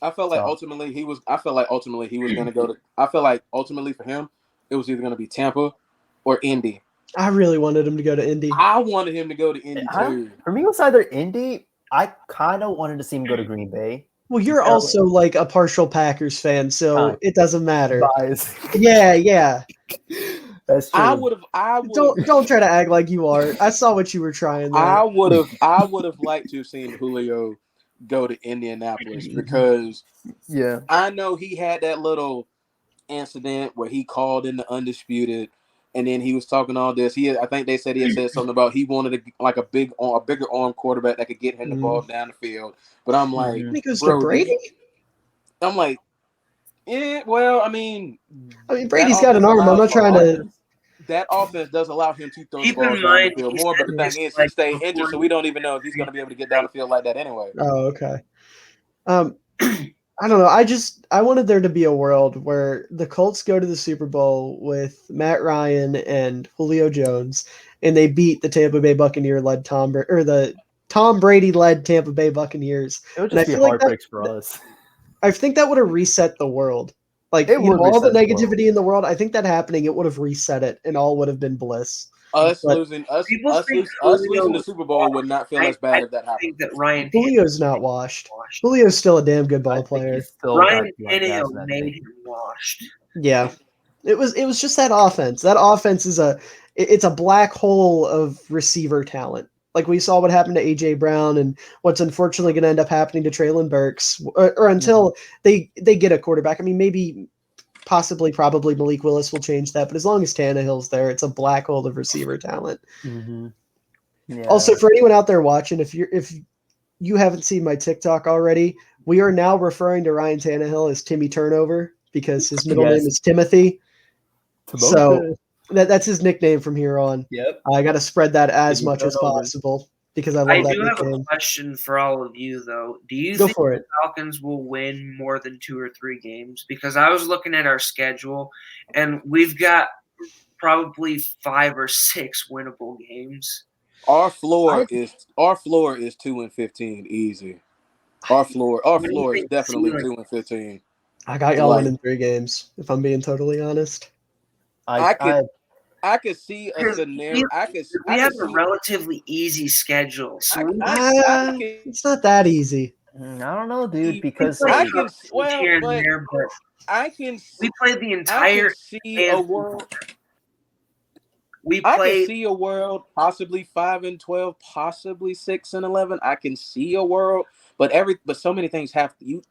I felt like ultimately he was going to go to. I felt like ultimately for him, it was either going to be Tampa or Indy. I really wanted him to go to Indy. I wanted him to go to Indy too. For me, it was either Indy. I kind of wanted to see him go to Green Bay. Well, you're also like a partial Packers fan, so it doesn't matter. Bias. Yeah. That's true. I would have. Don't try to act like you are. I saw what you were trying there. I would have liked to have seen Julio go to Indianapolis because I know he had that little incident where he called in the Undisputed, and then he was talking all this. I think they said he had said something about he wanted a bigger arm quarterback that could get him the ball down the field. But I'm like, he goes to Brady. I'm like, yeah. Well, I mean, Brady's got an arm. I'm not trying to. That offense does allow him to throw the ball down the field more, but the thing is, he stayed injured, so we don't even know if he's going to be able to get down the field like that anyway. Oh, okay. I don't know. I wanted there to be a world where the Colts go to the Super Bowl with Matt Ryan and Julio Jones, and they beat the Tampa Bay Buccaneer-led the Tom Brady-led Tampa Bay Buccaneers. It would just be heartbreaks for us. I think that would have reset the world. Like, all the negativity in the world, I think that happening, it would have reset it, and all would have been bliss. Us losing the Super Bowl would not feel as bad if that happened. That Julio's not washed. Julio's still a damn good ball player. Ryan Tannehill made him washed. Yeah, it was just that offense. That offense is it's a black hole of receiver talent. Like we saw what happened to AJ Brown and what's unfortunately going to end up happening to Treylon Burks, or until they get a quarterback. I mean, maybe, possibly, probably Malik Willis will change that, but as long as Tannehill's there, it's a black hole of receiver talent. Yeah. Also, for anyone out there watching, if you haven't seen my TikTok already, we are now referring to Ryan Tannehill as Timmy Turnover because his middle name is Timothy. So that's his nickname from here on. Yep. I got to spread that as much as possible because I love that nickname. I do have a question for all of you, though. Do you think the Falcons will win more than 2 or 3 games? Because I was looking at our schedule, and we've got probably 5 or 6 winnable games. Our floor is 2-15 easy. Our floor is definitely 2-15. I got y'all winning 3 games, if I'm being totally honest. I could see a scenario. We have a relatively easy schedule. So it's not that easy. I don't know, dude, because we play the entire. I can see a world possibly 5-12, possibly 6-11. I can see a world, but so many things have to.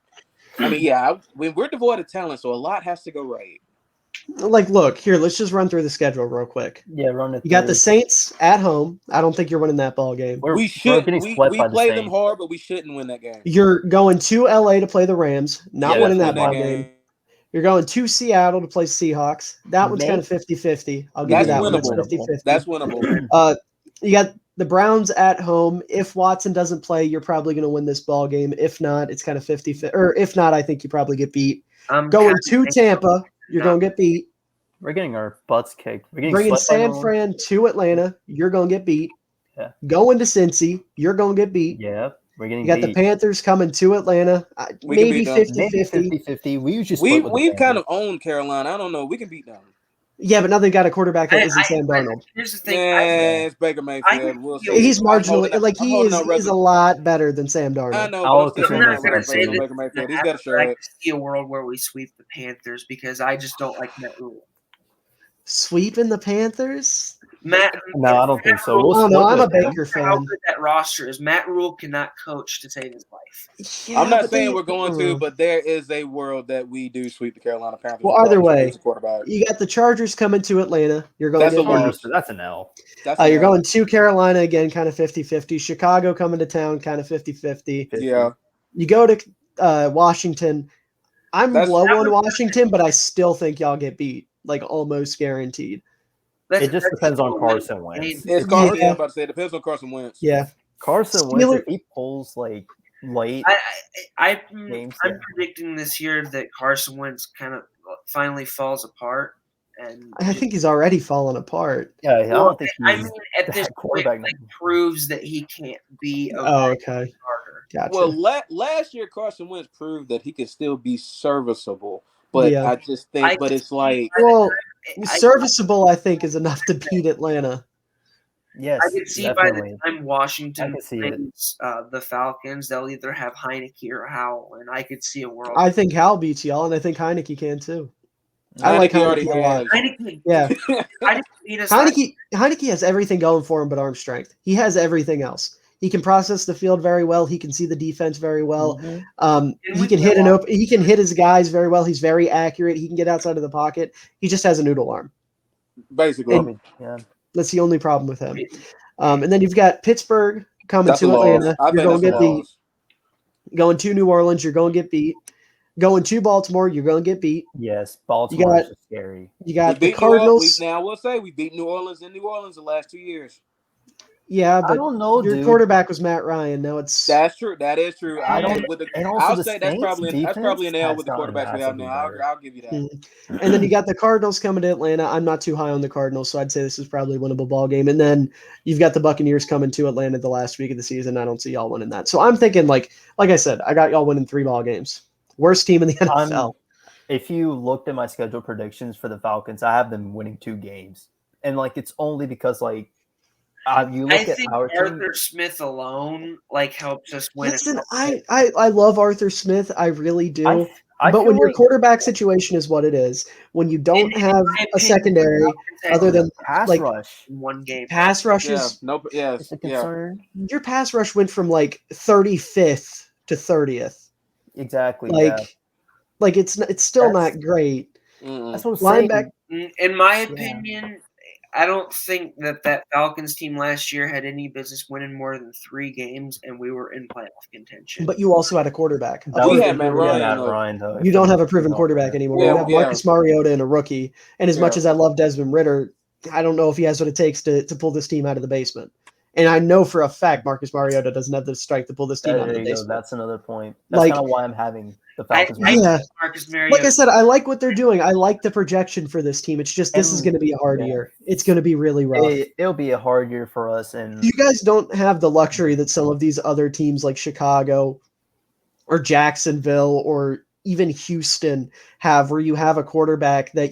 We're devoid of talent, so a lot has to go right. Like, look here. Let's just run through the schedule real quick. Yeah, run it. You got the Saints at home. I don't think you're winning that ball game. We play them hard, but we shouldn't win that game. You're going to LA to play the Rams. Not winning that ball game. You're going to Seattle to play Seahawks. That one's kind of 50-50. I'll give you that one. That's 50-50. That's winnable. You got the Browns at home. If Watson doesn't play, you're probably going to win this ball game. If not, it's kind of 50-50. Or if not, I think you probably get beat. Going to Tampa. You're going to get beat. We're getting our butts kicked. Bringing San Fran to Atlanta. You're going to get beat. Yeah. Going to Cincy. You're going to get beat. Yeah. We're getting You got the Panthers coming to Atlanta. Maybe 50-50. We usually we've kind of owned Carolina. I don't know. We can beat them. Yeah, but now they've got a quarterback that isn't Sam Darnold. Here's the thing. It's Baker Mayfield. He's marginally he is a lot better than Sam Darnold. I know. I'm not going to say that. Baker Mayfield. He's got to show it. I see a world where we sweep the Panthers because I just don't like that rule. Sweeping the Panthers? Matt, No, I don't think so. I don't know. I'm a split with Baker how fan. good that roster is. Matt Rule cannot coach to save his life. Yeah, I'm not but saying we're going to, but there is a world that we do sweep the Carolina Panthers. Well, either regardless of way, who's the quarterback. you got the Chargers coming to Atlanta. You're going That's to a get loss. beat. That's an L. That's a You're no. going to Carolina again, kind of 50-50. Chicago coming to town, kind of 50-50. Yeah. You go to Washington. I'm That's- low on Washington, but I still think y'all get beat, like almost guaranteed. It just depends on Carson Wentz. It's If Carson. Yeah. I'm about to say it depends on Carson Wentz. Yeah. Carson Wentz, if he pulls like late, I'm games, predicting this year that Carson Wentz kind of finally falls apart. And I think he's already fallen apart. yeah, I don't think he's at this that point, quarterback. proves that he can't be a Oh, okay. starter. Gotcha. Well, last year Carson Wentz proved that he could still be serviceable, but Yeah. I just think, but it's like, well, serviceable, I think, is enough to beat Atlanta. Yes, I could see definitely. by the time Washington I could see it. plays the Falcons, they'll either have Heineke or Howell, and I could see a world. I think Hal beats y'all, and I think Heineke can too. I like Heineke already Heineke a lot. has. Heineke, Yeah. Heineke beat us. Heineke has everything going for him but arm strength. He has everything else. He can process the field very well. He can see the defense very well. He can hit he can hit his guys very well. He's very accurate. He can get outside of the pocket. He just has a noodle arm. Basically, yeah. That's the only problem with him. And then you've got Pittsburgh coming that's to a loss. Atlanta. I You're think going to that's get a beat. loss. Going to New Orleans, you're going to get beat. Going to Baltimore, you're going to get beat. Yes, Baltimore is scary. You got We the beat New Orleans. Cardinals. Now we'll say we beat New Orleans in New Orleans the last 2 years. Yeah, but I don't know, your dude. quarterback was Matt Ryan. Now it's That's true. That is true. I'll say that's Saints probably an L with the has gotten quarterbacks we have now. massively I'll give you that. And then you got the Cardinals coming to Atlanta. I'm not too high on the Cardinals, so I'd say this is probably a winnable ball game. And then you've got the Buccaneers coming to Atlanta the last week of the season. I don't see y'all winning that. So I'm thinking, like I said, I got y'all winning 3 ball games. Worst team in the NFL. If you looked at my schedule predictions for the Falcons, I have them winning 2 games. And like it's only because like you look at our team. Arthur Smith alone helps us win. Listen, I love Arthur Smith. I really do. I but feel when your like quarterback situation is what it is, when you don't have a secondary other than pass rush, one game, pass rushes, it's a concern. Your pass rush went from like 35th to 30th. Exactly. Like it's still not great. That's what I'm saying. In my opinion, I don't think that Falcons team last year had any business winning more than 3 games, and we were in playoff contention. But you also had a quarterback. We had Matt Ryan. Though. You don't have a proven quarterback anymore. You have Marcus Mariota and a rookie. And as much as I love Desmond Ridder, I don't know if he has what it takes to pull this team out of the basement. And I know for a fact Marcus Mariota doesn't have the strength to pull this team out of the basement. That's another point. That's kind of why I'm having the Falcons. Marcus Mariota. Like I said, I like what they're doing. I like the projection for this team. It's just this is going to be a hard year. It's going to be really rough. It'll be a hard year for us. And you guys don't have the luxury that some of these other teams like Chicago or Jacksonville or even Houston have, where you have a quarterback that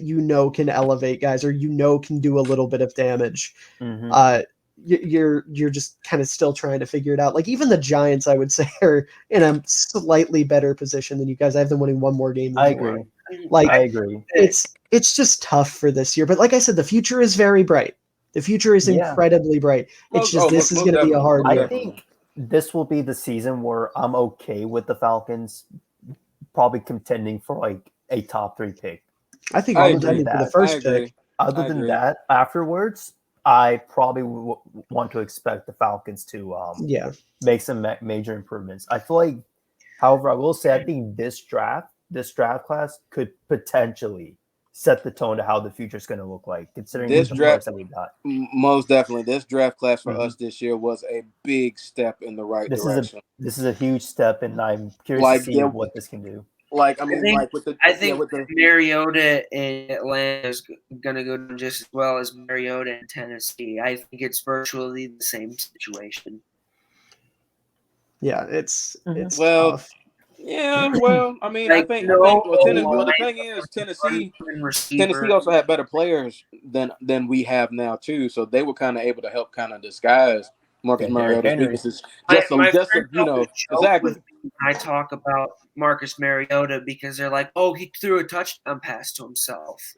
can elevate guys or can do a little bit of damage. You're just kind of still trying to figure it out. Like even the Giants, I would say, are in a slightly better position than you guys. I have them winning 1 more game. I agree. I agree. It's just tough for this year. But like I said, the future is very bright. The future is incredibly bright. It's just this is going to be a hard year. I think this will be the season where I'm okay with the Falcons probably contending for like a top 3 pick. I think I'm contending for the first pick. Other than that, afterwards, I probably want to expect the Falcons to make some major improvements. I feel like, however, I will say I think this draft class could potentially set the tone to how the future is going to look like, considering this draft that we got. Most definitely, this draft class for us this year was a big step in the right direction. This is a huge step, and I'm curious to see what this can do. I think Mariota in Atlanta is going to go just as well as Mariota in Tennessee. I think it's virtually the same situation. Yeah, it's tough. Yeah, well, I mean, I think the thing is Tennessee also had better players than we have now too, so they were kind of able to help kind of disguise Marcus Mariota's weaknesses. Exactly. I talk about Marcus Mariota because they're like, oh, he threw a touchdown pass to himself.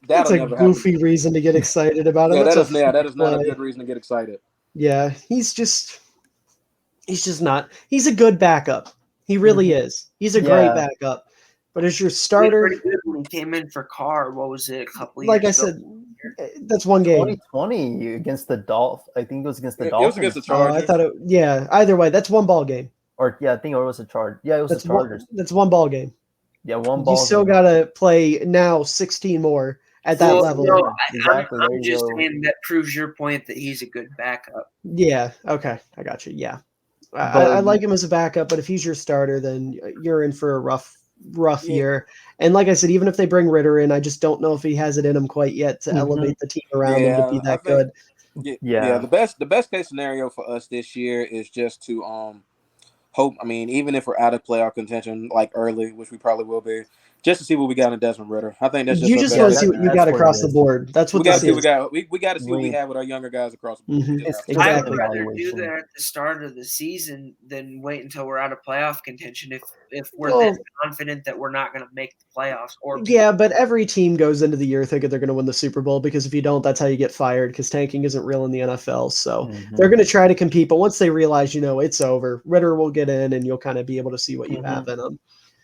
That's a never goofy happen. reason to get excited about him. Yeah, That's that is not a play. good reason to get excited. Yeah, he's just not. He's a good backup. He really is. He's a great backup. But as your starter, pretty good when he came in for Carr. What was it? A couple of like years I ago? said, that's one game. 2020 against the Dolphins. I think it was against the It Dolphins. was against the Oh, Chargers. I thought either way, that's one ball game. Or I think it was a Charger. Yeah, it was the Chargers. That's one ball game. Yeah, one ball. You still got to play now 16 more at that level. No, Exactly. I'm just saying that proves your point that he's a good backup. Yeah. Okay. I got you. Yeah. I like him as a backup, but if he's your starter, then you're in for a rough year. And like I said, even if they bring Ritter in, I just don't know if he has it in him quite yet to elevate the team around him to be that good. Yeah. The best case scenario for us this year is just to hope. I mean, even if we're out of playoff contention like early, which we probably will be, just to see what we got in Desmond Ritter. I think that's just you just want to see what you got across the board. That's what we got to see. is. We got to see what we have with our younger guys across the board. Exactly. I would rather do that at the start of the season than wait until we're out of playoff contention if we're then confident that we're not going to make the playoffs. But every team goes into the year thinking they're going to win the Super Bowl, because if you don't, that's how you get fired, because tanking isn't real in the NFL. So they're going to try to compete, but once they realize, it's over, Ritter will get in and you'll kind of be able to see what you have in them.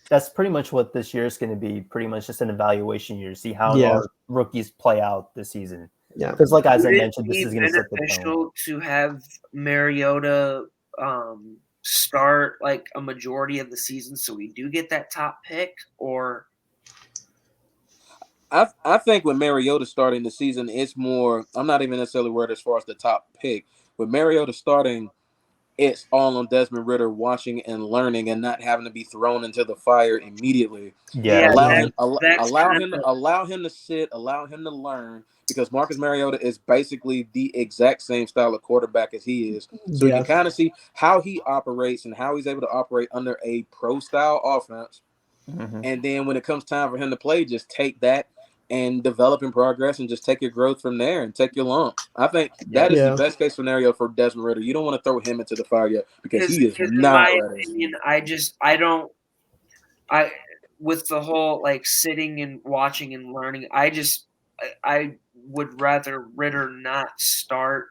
That's pretty much what this year is going to be, pretty much just an evaluation year, see how our rookies play out this season. Yeah, because as I mentioned, this is going to set the tone. Beneficial to have Mariota start like a majority of the season, so we do get that top pick, or I think with Mariota starting the season, it's more. I'm not even necessarily worried as far as the top pick. With Mariota starting, it's all on Desmond Ritter watching and learning and not having to be thrown into the fire immediately. Yeah, allow him to sit, allow him to learn, because Marcus Mariota is basically the exact same style of quarterback as he is. So you can kind of see how he operates and how he's able to operate under a pro-style offense. And then when it comes time for him to play, just take that and develop in progress and just take your growth from there and take your lumps. I think that is the best case scenario for Desmond Ritter. You don't want to throw him into the fire yet, because he is not ready. Opinion, with the whole like sitting and watching and learning, I would rather Ritter not start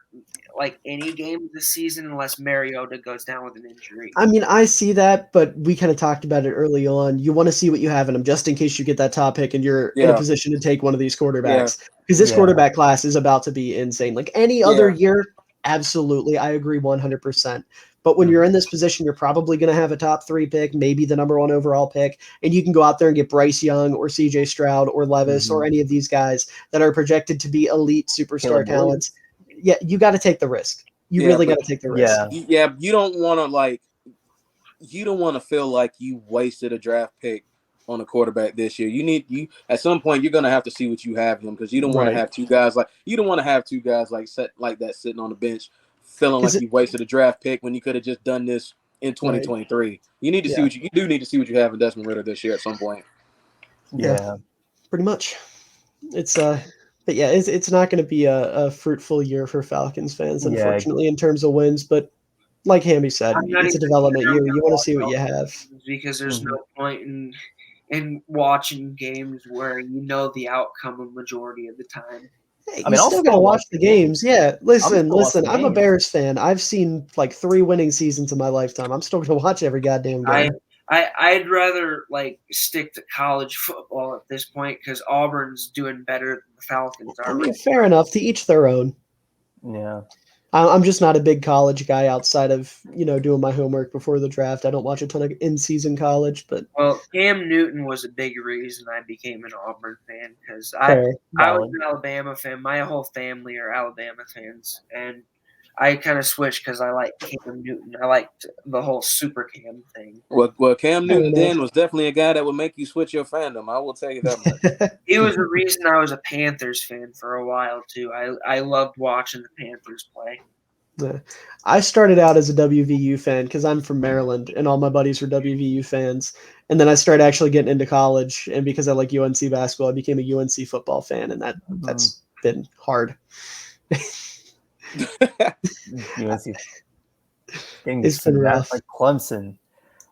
like any game of the season unless Mariota goes down with an injury. I mean, I see that, but we kind of talked about it early on. You want to see what you have in him just in case you get that top pick and you're in a position to take one of these quarterbacks. Because this quarterback class is about to be insane. Like any other year, absolutely. I agree 100%. But when you're in this position, you're probably going to have a top 3 pick, maybe the number 1 overall pick, and you can go out there and get Bryce Young or CJ Stroud or Levis or any of these guys that are projected to be elite superstar talents. Yeah, you got to take the risk. You really got to take the risk. Yeah, you don't want to feel like you wasted a draft pick on a quarterback this year. You at some point you're going to have to see what you have him, because you don't want to have two guys like set like that sitting on the bench feeling like you wasted a draft pick when you could have just done this in 2023. You need to see you do need to see what you have in Desmond Ritter this year at some point. Yeah, pretty much. It's it's not going to be a fruitful year for Falcons fans, unfortunately, in terms of wins. But like Hammy said, it's a development year. You want to see what you have, because there's no point in watching games where you know the outcome a majority of the time. Hey, I'm still going to watch the games. Yeah, listen. I'm a Bears fan. I've seen like 3 winning seasons in my lifetime. I'm still going to watch every goddamn game. I'd rather like stick to college football at this point, because Auburn's doing better than the Falcons are. I mean, fair enough. To each their own. Yeah. I'm just not a big college guy outside of, doing my homework before the draft. I don't watch a ton of in-season college, but Cam Newton was a big reason I became an Auburn fan, because I was an Alabama fan. My whole family are Alabama fans, and I kind of switched because I like Cam Newton. I liked the whole Super Cam thing. Well, Cam Newton then was definitely a guy that would make you switch your fandom. I will tell you that much. He was the reason I was a Panthers fan for a while too. I loved watching the Panthers play. I started out as a WVU fan because I'm from Maryland and all my buddies were WVU fans. And then I started actually getting into college, and because I like UNC basketball, I became a UNC football fan, and that's been hard. UNC. It's been rough. Like Clemson.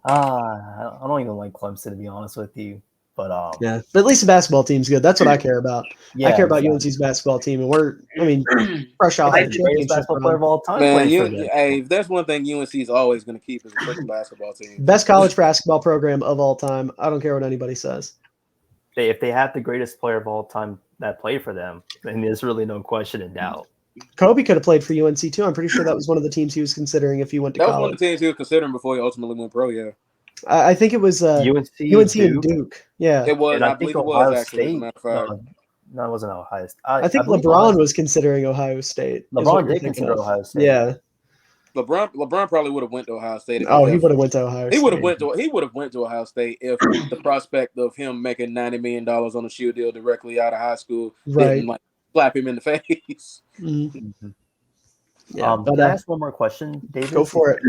I don't even like Clemson, to be honest with you. But yeah, but at least the basketball team's good. That's what I care about. yeah, I care about exactly. UNC's basketball team, and fresh off Hey, the the greatest championship basketball player of run. all time Man, played for them. hey, if there's one thing UNC is always going to keep is a freaking basketball team. Best college basketball program of all time. I don't care what anybody says. If they have the greatest player of all time that played for them, then there's really no question in doubt. Kobe could have played for UNC too. I'm pretty sure that was one of the teams he was considering if he went to That college. was one of the teams he was considering before he ultimately went pro. Yeah, I think it was UNC and Duke. Yeah, it was. And I I think believe it was Ohio actually. As a State. matter of fact, No, it wasn't Ohio State. I think believe LeBron Ohio- was considering Ohio State. is what LeBron you're did thinking consider of. Ohio State. Yeah. LeBron probably would have went to Ohio State. Oh, he would have went to Ohio State. He would have went to Ohio State if the prospect of him making $90 million on a shoe deal directly out of high school didn't like slap him in the face. Mm-hmm. Yeah, can I ask one more question, David? Go for it.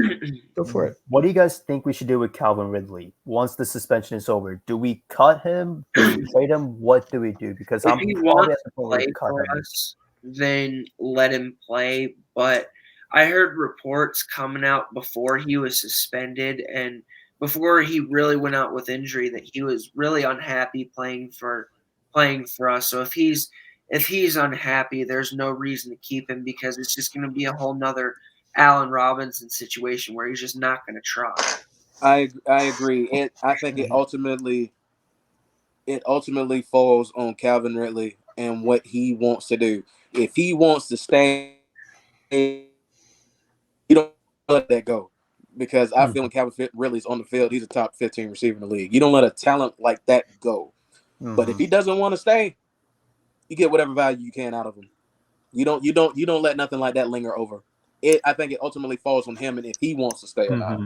Go for it. What do you guys think we should do with Calvin Ridley once the suspension is over? Do we cut him? Do we trade him? What do we do? Because If I'm he probably wants at the to point where play we cut for him. us, then let him play. But I heard reports coming out before he was suspended and before he really went out with injury that he was really unhappy playing for us. So if he's unhappy, there's no reason to keep him because it's just going to be a whole nother Allen Robinson situation where he's just not going to try. I agree. I think it ultimately falls on Calvin Ridley and what he wants to do. If he wants to stay, you don't let that go. Because I feel when Calvin Ridley's on the field, he's a top 15 receiver in the league. You don't let a talent like that go. But if he doesn't want to stay, you get whatever value you can out of him. You don't let nothing like that linger over. I think it ultimately falls on him and if he wants to stay or not.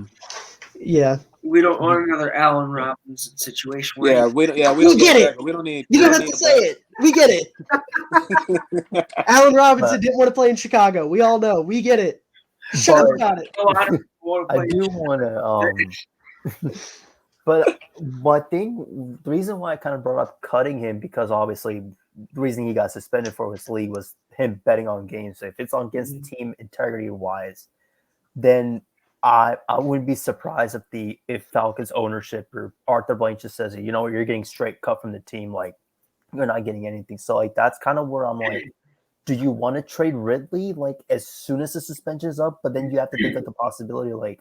Yeah. We don't want another Allen Robinson situation. Where We don't get it. We don't need. You don't have to say it. We get it. Allen Robinson didn't want to play in Chicago. We all know. We get it. Shut up about it. I do want to. But the reason why I kind of brought up cutting him because obviously the reason he got suspended for his league was him betting on games. So if it's on against team integrity wise, then I wouldn't be surprised if Falcons ownership or Arthur Blank just says, you know, you're getting straight cut from the team, like you're not getting anything. So like that's kind of where I'm like, do you want to trade Ridley like as soon as the suspension is up? But then you have to think of the possibility like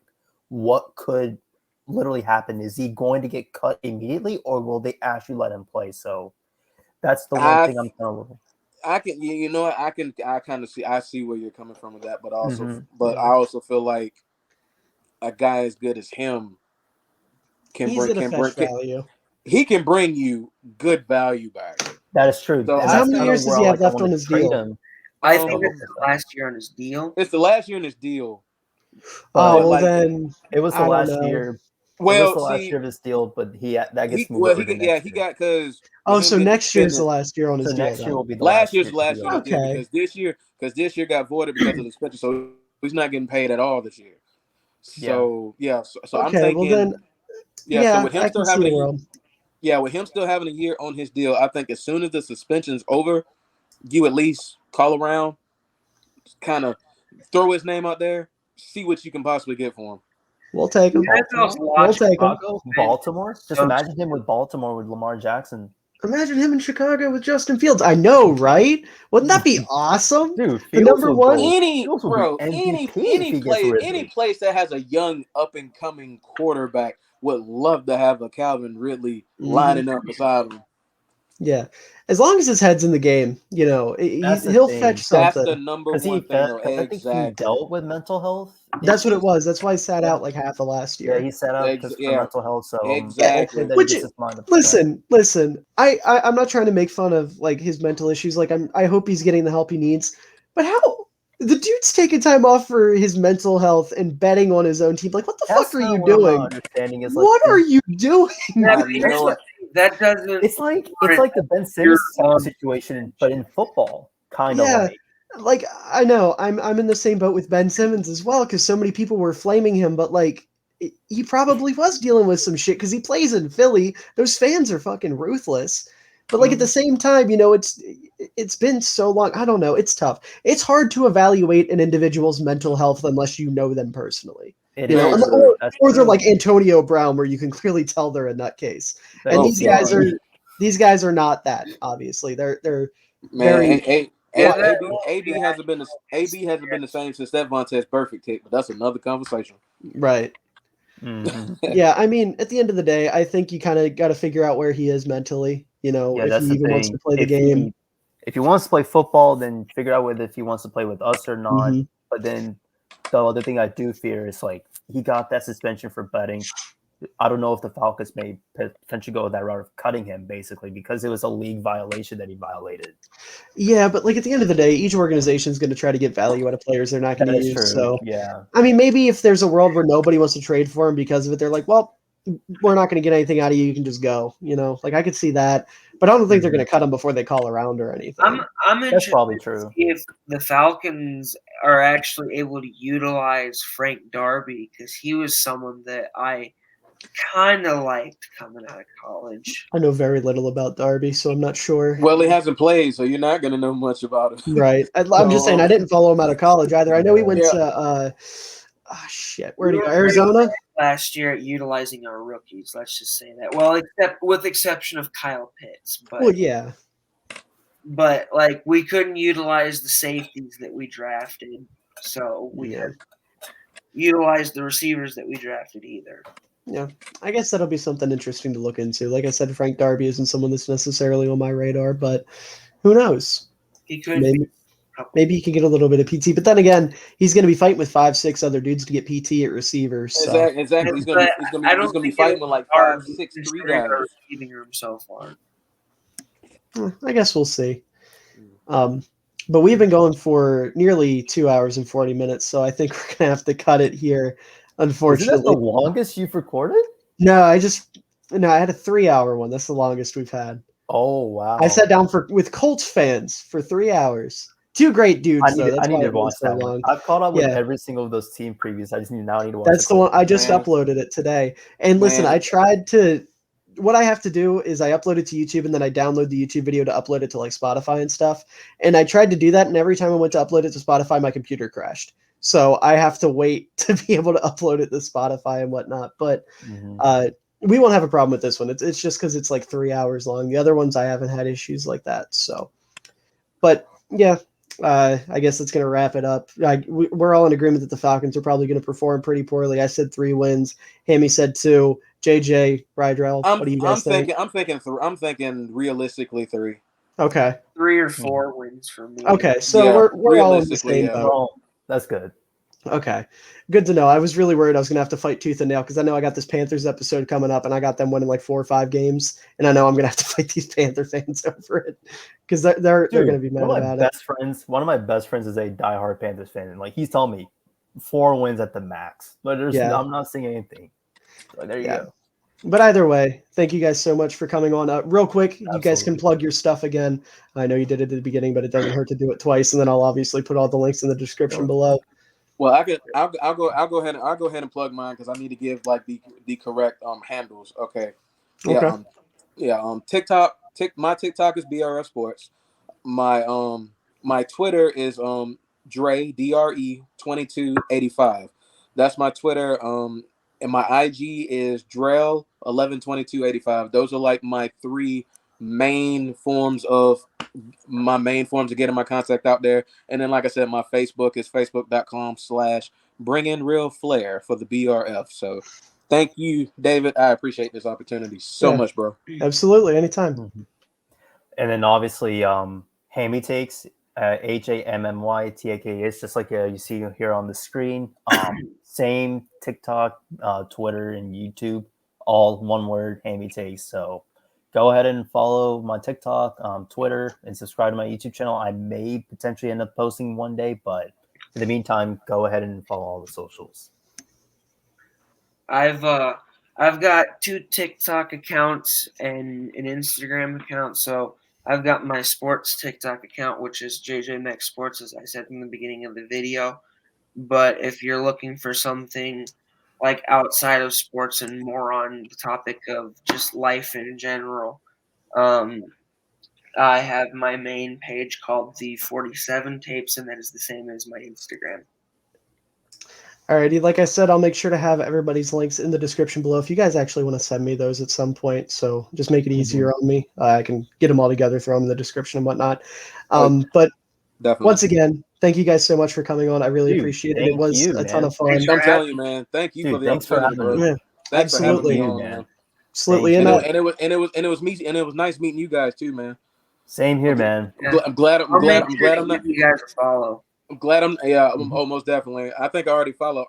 what could literally happen. Is he going to get cut immediately or will they actually let him play? So that's the one thing I'm kind of. I kind of see where you're coming from with that, but also, I also feel like a guy as good as him can bring you good value back. That is true. So how many years does he have left on his deal? I think it's the last year on his deal. It's the last year on his deal. Then it was the last year. Well, it was the last year of his deal, but that gets moved over to next year. He got because. So next year's the last year on his deal. Next year will be the last year's last year. Okay. Because this year got voided because of the suspension, so he's not getting paid at all this year. So so I'm thinking. Well then, so with him still having a year on his deal, I think as soon as the suspension's over, you at least call around, kind of throw his name out there, see what you can possibly get for him. We'll take him. We'll take him. Baltimore? Just imagine him with Baltimore with Lamar Jackson. Imagine him in Chicago with Justin Fields. I know, right? Wouldn't that be awesome? Dude, the number one. Any place that has a young up and coming quarterback would love to have a Calvin Ridley lining up beside him. Yeah, as long as his head's in the game, you know, he'll fetch something. That's the number one thing. I think he dealt with mental health. That's what it was. That's why he sat out like half of last year. Yeah, he sat out for mental health. So exactly. Listen. I'm not trying to make fun of like his mental issues. Like I hope he's getting the help he needs. But how the dude's taking time off for his mental health and betting on his own team? Like, what the fuck are you doing? What are you doing? That doesn't. It's like the Ben Simmons situation, but in football, kind of. Yeah, like I know I'm in the same boat with Ben Simmons as well because so many people were flaming him, but like he probably was dealing with some shit because he plays in Philly. Those fans are fucking ruthless. But like at the same time, it's been so long. I don't know. It's tough. It's hard to evaluate an individual's mental health unless you know them personally. It Very is. true. Or they're like Antonio Brown, where you can clearly tell they're a nutcase. And these guys are not that. Obviously, they're Man, very. AB hasn't been the same since that Vontaze Perfect hit, but that's another conversation. Right. Mhm. Yeah, I mean, at the end of the day, I think you kind of got to figure out where he is mentally. Yeah, if that's he the even wants thing. to play the game. If he wants to play football, then figure out whether if he wants to play with us or not. Mhm. But then the other thing I do fear is like he got that suspension for betting. I don't know if the Falcons may potentially go that route of cutting him, basically, because it was a league violation that he violated. Yeah, but like at the end of the day, each organization is going to try to get value out of players they're not going That to is use. true. So, Yeah. I mean, maybe if there's a world where nobody wants to trade for him because of it, they're like, well, we're not going to get anything out of you. You can just go. Like I could see that, but I don't think they're going to cut him before they call around or anything. I'm That's interested probably to true. see if the Falcons are actually able to utilize Frank Darby, because he was someone that I kind of liked coming out of college. I know very little about Darby, so I'm not sure. Well, he hasn't played, so you're not going to know much about him. Right. I'm just saying I didn't follow him out of college either. I know he went Yeah. to where'd he go? Arizona? Last year at utilizing our rookies, let's just say that. Well, with exception of Kyle Pitts, but Well, yeah. but like we couldn't utilize the safeties that we drafted, so we couldn't utilize the receivers that we drafted either. Yeah, I guess that'll be something interesting to look into. Like I said, Frank Darby isn't someone that's necessarily on my radar, but who knows? He could maybe he can get a little bit of PT, but then again, he's going to be fighting with 5-6 other dudes to get PT at receivers. So. Exactly. He's going to be fighting with like 5'6" guys. Receiving room so far. I guess we'll see. But we've been going for nearly 2 hours and 40 minutes, so I think we're going to have to cut it here, unfortunately. Isn't that the longest you've recorded? No, I had a 3-hour one. That's the longest we've had. Oh, wow. I sat down with Colts fans for 3 hours. Two great dudes, I need to watch that long. one. I've caught up with every single of those team previews. I just need to watch. That's the one. I just uploaded it today. And listen, I tried to. What I have to do is I upload it to YouTube and then I download the YouTube video to upload it to like Spotify and stuff. And I tried to do that, and every time I went to upload it to Spotify, my computer crashed. So I have to wait to be able to upload it to Spotify and whatnot. But we won't have a problem with this one. It's just because it's like 3 hours long. The other ones I haven't had issues like that. So, but yeah. I guess that's going to wrap it up. We're all in agreement that the Falcons are probably going to perform pretty poorly. I said 3 wins. Hammy said 2. JJ, Rydrell, what do you guys think? I'm thinking realistically 3. Okay. 3 or 4 wins for me. Okay, so we're all in the same boat. Well, that's good. Okay. Good to know. I was really worried I was going to have to fight tooth and nail because I know I got this Panthers episode coming up and I got them winning like 4 or 5 games. And I know I'm going to have to fight these Panther fans over it because they're going to be mad about it. One of my best friends is a diehard Panthers fan. And like he's telling me 4 wins at the max. But I'm not seeing anything. So there you go. But either way, thank you guys so much for coming on. Real quick, you guys can plug your stuff again. I know you did it at the beginning, but it doesn't hurt to do it twice. And then I'll obviously put all the links in the description below. Well, I'll go ahead and plug mine because I need to give like the correct handles. Okay. Yeah. TikTok. My TikTok is BRFSports. My Twitter is Dre DRE2285. That's my Twitter. And my IG is Drell 112285. Those are like my 3 main forms of getting my contact out there. And then, like I said, my Facebook is facebook.com/bringinrealflair for the BRF. So thank you, David. I appreciate this opportunity so much, bro. Absolutely. Anytime. And then obviously HammyTakes, HammyTakes, just like you see here on the screen. Same TikTok, Twitter, and YouTube, all one word, HammyTakes. So go ahead and follow my TikTok, Twitter, and subscribe to my YouTube channel. I may potentially end up posting one day, but in the meantime, go ahead and follow all the socials. I've got 2 TikTok accounts and an Instagram account. So I've got my sports TikTok account, which is JJ47Sports, as I said in the beginning of the video. But if you're looking for something like outside of sports and more on the topic of just life in general, I have my main page called the 47 Tapes, and that is the same as my Instagram. Alrighty, like I said, I'll make sure to have everybody's links in the description below if you guys actually want to send me those at some point. So just make it easier on me. I can get them all together, throw them in the description and whatnot. But Definitely. once again, thank you guys so much for coming on. I really appreciate it. It was a ton of fun. I'm telling you, man. Thank you for the opportunity, bro. Yeah, Thanks absolutely, for having me on, man. Absolutely, And it was nice meeting you guys too, man. Same here, man. I'm glad I'm not. You guys follow. I'm glad most definitely. I think I already follow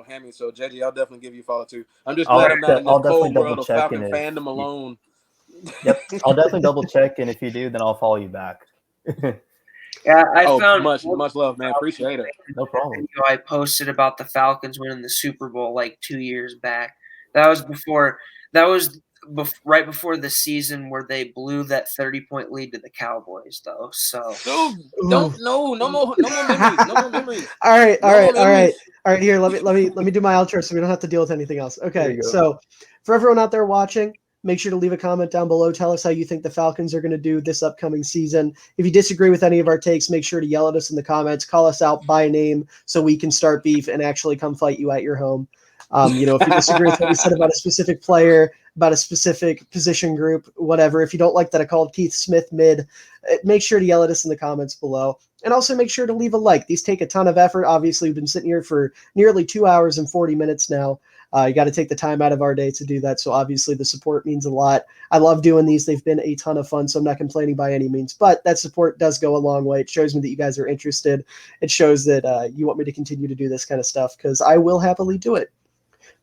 Hammy, so JJ, I'll definitely give you a follow too. I'm just glad I'm not in this cold world of Falcon fandom alone. Yep, I'll definitely double check, and if you do, then I'll follow you back. Yeah, I found much love, man. Appreciate it. No problem. I posted about the Falcons winning the Super Bowl like 2 years back. That was right before the season where they blew that 30-point lead to the Cowboys, though. So no more memories. All right. Here, let me do my outro so we don't have to deal with anything else. Okay, so for everyone out there watching, make sure to leave a comment down below. Tell us how you think the Falcons are going to do this upcoming season. If you disagree with any of our takes, make sure to yell at us in the comments. Call us out by name so we can start beef and actually come fight you at your home. If you disagree with what we said about a specific player, about a specific position group, whatever, if you don't like that I called Keith Smith mid, make sure to yell at us in the comments below. And also make sure to leave a like. These take a ton of effort. Obviously, we've been sitting here for nearly 2 hours and 40 minutes now. You got to take the time out of our day to do that. So obviously the support means a lot. I love doing these. They've been a ton of fun, so I'm not complaining by any means. But that support does go a long way. It shows me that you guys are interested. It shows that you want me to continue to do this kind of stuff because I will happily do it.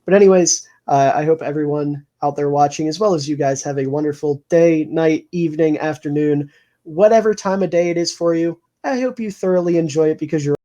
But anyways, I hope everyone out there watching, as well as you guys, have a wonderful day, night, evening, afternoon, whatever time of day it is for you. I hope you thoroughly enjoy it because you're